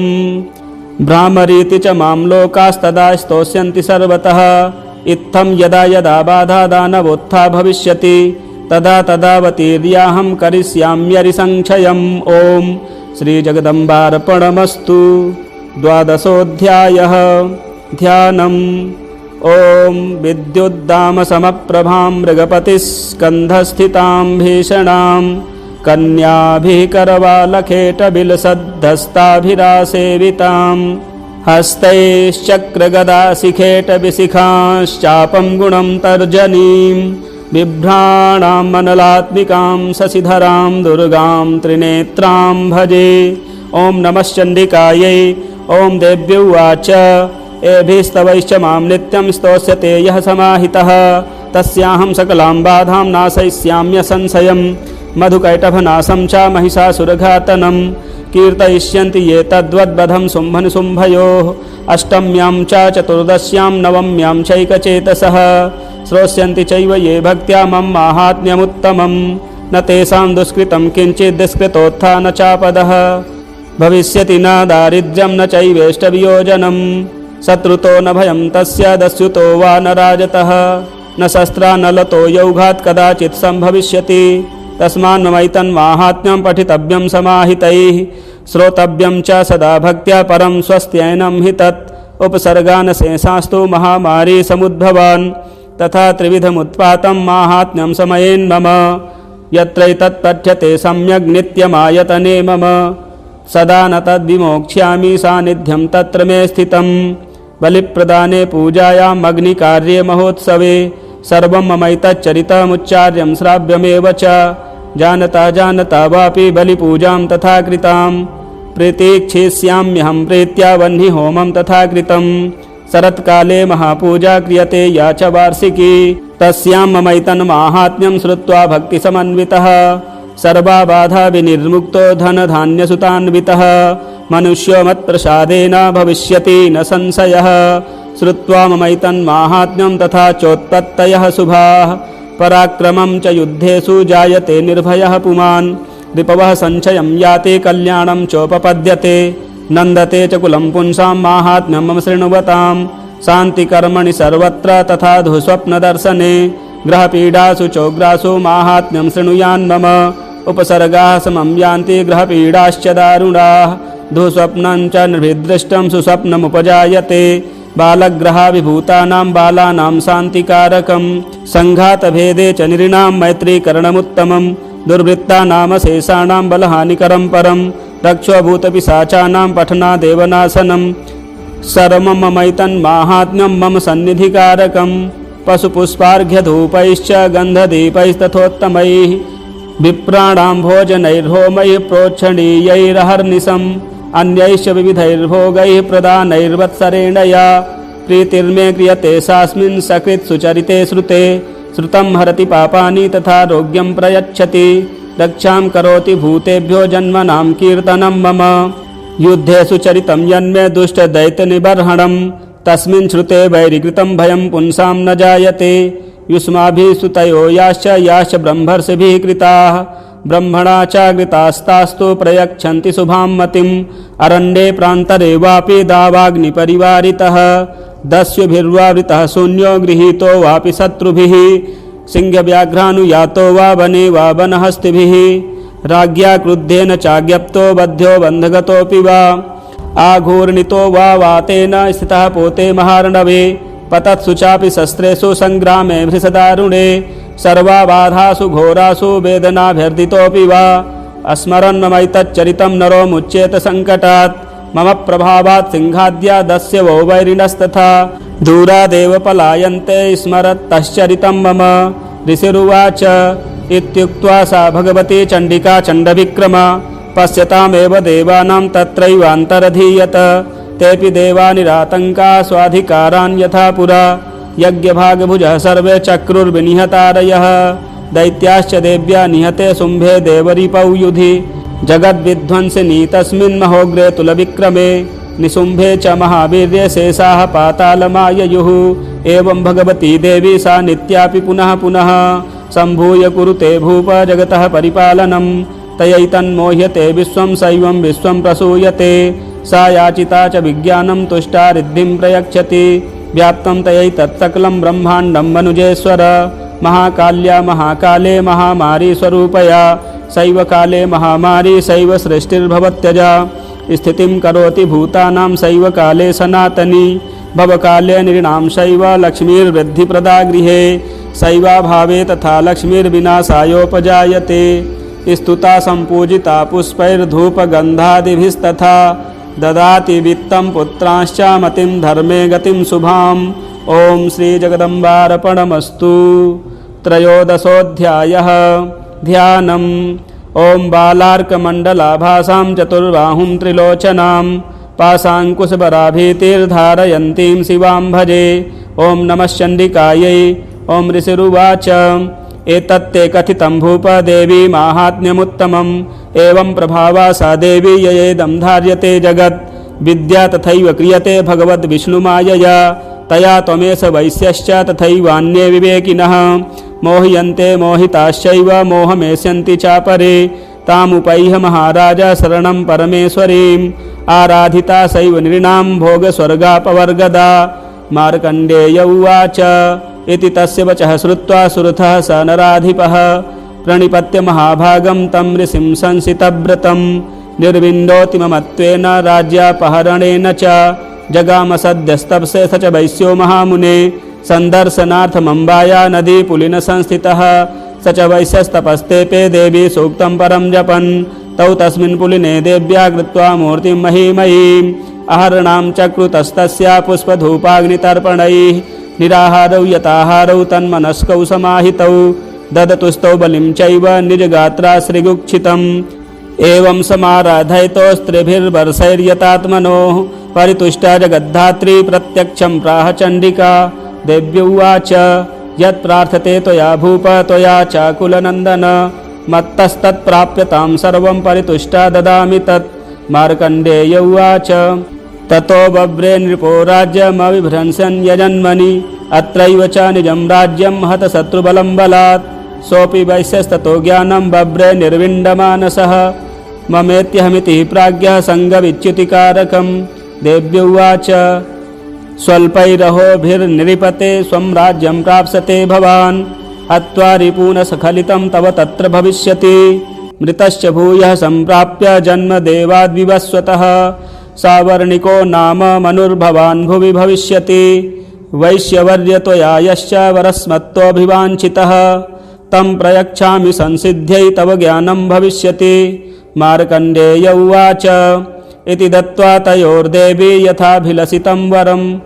भ्रामरीति च मां लोकास्तदा स्तोष्यन्ति सर्वतः इत्थं यदा यदा बाधा दानवोत्था भविष्यति तदा तदावतीर्याहं करिष्याम्यरिसंक्षयम् ॐ श्रीजगदम्बार्पणमस्तु। द्वादशोऽध्यायः ध्यानम् ॐ विद्युद्दामसमप्रभां मृगपतिस्कन्धस्थितां भीषणां कन्याभिः करवालखेटबिलसद्धस्ताभिरासेवितां हस्तैश्चक्रगदाशिखेटविशिखांश्चापं गुणं तर्जनीं बिभ्राणां मनलात्मिकां शशिधरां दुर्गां त्रिनेत्रां भजे। ॐ नमश्चण्डिकायै। ॐ देव्य उवाच एभिस्तवैश्च मां नित्यं स्तोष्यते यः समाहितः तस्याहं सकलां बाधां नाशयिष्याम्यसंशयं मधुकैटभनाशं च महिषासुरघातनं कीर्तयिष्यन्ति ये तद्वद्वधं शुम्भनिशुम्भयोः अष्टम्यां च चतुर्दश्यां नवम्यां चैकचेतसः श्रोष्यन्ति चैव ये भक्त्या मम माहात्म्यमुत्तमं न तेषां दुष्कृतं किञ्चित् दुष्कृतोत्था न चापदः भविष्यति न दारिद्र्यं न चैवेष्टवियोजनं शत्रुतो न भयं तस्य दस्युतो वा न राजतः न शस्त्रा न लतो यौघात् कदाचित् सम्भविष्यति तस्मान्ममैतन्माहात्म्यं पठितव्यं समाहितैः श्रोतव्यं च सदा भक्त्या परं स्वस्त्यैनं हि तत् उपसर्गान् शेषास्तु महामारी समुद्भवान् तथा त्रिविधमुत्पातं माहात्म्यं समयेन्मम यत्रैतत्पठ्यते सम्यग् नित्यमायतने मम सदा न तद्विमोक्ष्यामि सान्निध्यं तत्र मे स्थितं बलिप्रदाने पूजायाम् अग्निकार्ये महोत्सवे सर्वं ममैतच्चरितमुच्चार्यं श्राव्यमेव च जानता जानता वापि बलिपूजां तथा कृतां प्रीतीक्षिष्याम्यहं प्रीत्या वह्निहोमं तथा कृतं। शरत्काले महापूजा क्रियते या च वार्षिकी तस्यां ममैतन्माहात्म्यं श्रुत्वा भक्तिसमन्वितः सर्वाबाधा विनिर्मुक्तो धनधान्यसुतान्वितः मनुष्यो मत्प्रसादेन भविष्यति न संशयः। श्रुत्वा ममैतन्माहात्म्यं तथा चोत्पत्तयः शुभाः पराक्रमं च युद्धेषु जायते निर्भयः पुमान् रिपवः संशयं याति कल्याणं चोपपद्यते नन्दते च कुलं पुंसां माहात्म्यं मम शृण्वतां शान्तिकर्मणि सर्वत्र तथा दुःस्वप्नदर्शने ग्रहपीडासु चोग्रासु माहात्म्यं शृणुयान् मम उपसर्गाः समं यान्ति ग्रहपीडाश्च दारुणाः दुःस्वप्नं च निर्भिदृष्टं सुस्वप्नमुपजायते बालग्रहाभिभूतानां बालानां शान्तिकारकं सङ्घातभेदे च नृणां मैत्रीकरणमुत्तमं दुर्वृत्तानां शेषाणां बलहानिकरं परं रक्षोभूतपिशाचानां पठनादेव नाशनं सर्वं ममैतन्माहात्म्यं मम सन्निधिकारकं पशुपुष्पार्घ्यधूपैश्च गन्धदीपैस्तथोत्तमैः विप्राणां भोजनैर्होमैः प्रोक्षणीयैरहर्निशम् अन्यैश्च विविधैर्भोगैः प्रदानैर्वत्सरेण या प्रीतिर्मे क्रियते सास्मिन् सकृत् सुचरिते श्रुते श्रुतं हरति पापानि तथा रोग्यं प्रयच्छति रक्षां करोति भूतेभ्यो जन्मनां कीर्तनं मम युद्धे सुचरितं यन्मे दुष्टदैत्यनिबर्हणं तस्मिन् श्रुते वैरिकृतं भयं पुंसां न जायते युष्माभिः स्तुतयो याश्च ब्रह्मर्षिभिः कृताः ब्रह्मणा चागृतास्तास्तु प्रयच्छन्ति शुभां मतिम् अरण्ये प्रान्तरे वापि दावाग्निपरिवारितः दस्युभिर्वावृतः शून्यो गृहीतो वापि शत्रुभिः सिंहव्याघ्रानुयातो वा वने वा वनहस्तिभिः राज्ञा क्रुद्धेन चाज्ञप्तो बध्यो बन्धगतोऽपि वा आघूर्णितो वा वातेन स्थितः पोते महार्णवे पतत्सु चापि शस्त्रेषु सङ्ग्रामे भृशदारुणे सर्वाबाधासु घोरासु वेदनाभ्यर्थितोऽपि वा स्मरन् ममैतच्चरितं नरो मुच्येत सङ्कटात् मम प्रभावात् सिंहाद्या दस्य वो वैरिणस्तथा दूरादेव पलायन्ते स्मरत्तश्चरितं मम ऋषिरुवाच इत्युक्त्वा सा भगवती चण्डिका चण्डविक्रमा पश्यतामेव देवानां तत्रैवान्तरधीयत तेऽपि देवा निरातङ्का स्वाधिकारान् यथा पुरा यज्ञभागभुजः सर्वे चक्रुर्विनिहतारयः दैत्याश्च देव्या निहते शुम्भे देवरिपौ युधि जगद्विध्वंसिनी तस्मिन् महोग्रे तुलविक्रमे निशुम्भे च महावीर्ये शेषाः पातालमाययुः एवं भगवती देवी सा नित्यापि पुनः पुनः सम्भूय कुरुते भूप जगतः परिपालनं तयैतन्मोह्यते विश्वं सैवं विश्वं प्रसूयते सा याचिता च विज्ञानं तुष्टा रिद्धिं प्रयच्छति व्याप्तं तयैतत्सकलं ब्रह्माण्डं मनुजेश्वर महाकाल्या महाकाले महामारी स्वरूपया सैव काले महामारी सैव सृष्टिर्भवत्यजा स्थितिं करोति भूतानां सैव काले सनातनी भवकाले नृणां सैव लक्ष्मीर्वृद्धिप्रदा गृहे सैवाभावे तथा लक्ष्मीर्विनाशायोपजायते स्तुता सम्पूजिता पुष्पैर्धूपगन्धादिभिस्तथा ददाति वित्तं पुत्रांश्च मतिं धर्मे गतिं शुभाम् ॐ श्रीजगदम्बार्पणमस्तु। त्रयोदशोऽध्यायः ध्यानम् ॐ बालार्कमण्डलाभासां चतुर्बाहुं त्रिलोचनां पाशाङ्कुशबराभीतिर्धारयन्तीं शिवां भजे। ॐ नमः चण्डिकायै। ॐ ऋषिरुवाच एतत्ते कथितं भूपदेवी माहात्म्यमुत्तमम् एवं प्रभावा सा देवी ययेदं धार्यते जगत् विद्या तथैव क्रियते भगवद्विष्णुमायया तया त्वमेष वैश्यश्च तथैवान्ये विवेकिनः मोह्यन्ते मोहिताश्चैव मोहमेष्यन्ति चापरे तामुपैह महाराज शरणं परमेश्वरीम् आराधिता सैव नृणां भोगस्वर्गापवर्गदा। मार्कण्डेय उवाच इति तस्य वचः श्रुत्वा सुरथः स नराधिपः प्रणिपत्य महाभागं तं ऋषिं संसितव्रतं निर्विन्दोति ममत्वेन राज्यापहरणेन च जगाम सद्यस्तप्से स च वैश्यो महामुने सन्दर्शनार्थमम्बाया नदी पुलिनसंस्थितः स च वैश्यस्तपस्तेपे देवी सूक्तं परं जपन् तौ तस्मिन् पुलिने देव्या कृत्वा मूर्तिं महीमयीम् आहरणां चक्रुतस्तस्या पुष्पधूपाग्नितर्पणैः निराहारौ यताहारौ तन्मनस्कौ समाहितौ ददतुस्तौ बलिं चैव निजगात्रा श्रीगुक्षितम् एवं समाराधयतो स्त्रिभिर्वर्षैर्यतात्मनोः परितुष्टा जगद्धात्री प्रत्यक्षं प्राह चण्डिका। देव्य उवाच यत्प्रार्थते त्वया भूप त्वया चाकुलनन्दन मत्तस्तत्प्राप्यतां सर्वं परितुष्टा ददामि तत्। मार्कण्डेय उवाच ततो बभ्रे नृपो राज्यमविभ्रंशन् यजन्मनि अत्रैव च निजं राज्यं हतशत्रुबलं बलात्। सोऽपि वैश्यस्ततो ज्ञानं बभ्रे निर्विण्डमानसः ममेत्यहमिति प्राज्ञः सङ्गविच्युतिकारकं। देव्य उवाच स्वल्पैरहोभिर्निरिपते स्वं राज्यं प्राप्स्यते भवान् हत्वा रिपूनसखलितं तव तत्र भविष्यति। मृतश्च भूयः सम्प्राप्य जन्मदेवाद्विवस्वतः सावर्णिको नाम मनुर्भवान् भुवि भविष्यति। वैश्यवर्य त्वया यश्च वरस्मत्तोऽभिवाञ्छितः तं प्रयच्छामि संसिद्ध्यै तव ज्ञानं भविष्यति। मार्कण्डेय उवाच इति दत्त्वा तयोर्देवी यथाभिलषितं वरं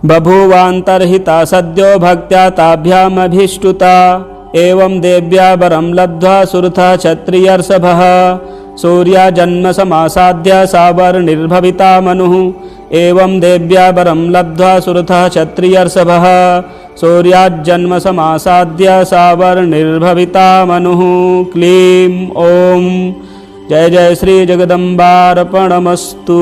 बभूवान्तर्हिता सद्यो भक्त्या ताभ्यामभीष्टुता। एवं देव्या वरं लब्ध्वा सुरथा क्षत्रियर्षभः सूर्याजन्म समासाद्य सावर्णिर्भविता मनुः। एवं देव्या वरं लब्ध्वा सुरथा क्षत्रियर्षभः सूर्याजन्म समासाद्य सावर्णिर्भविता मनुः। क्लीं ॐ जय जय श्री जगदम्बार्पणमस्तु।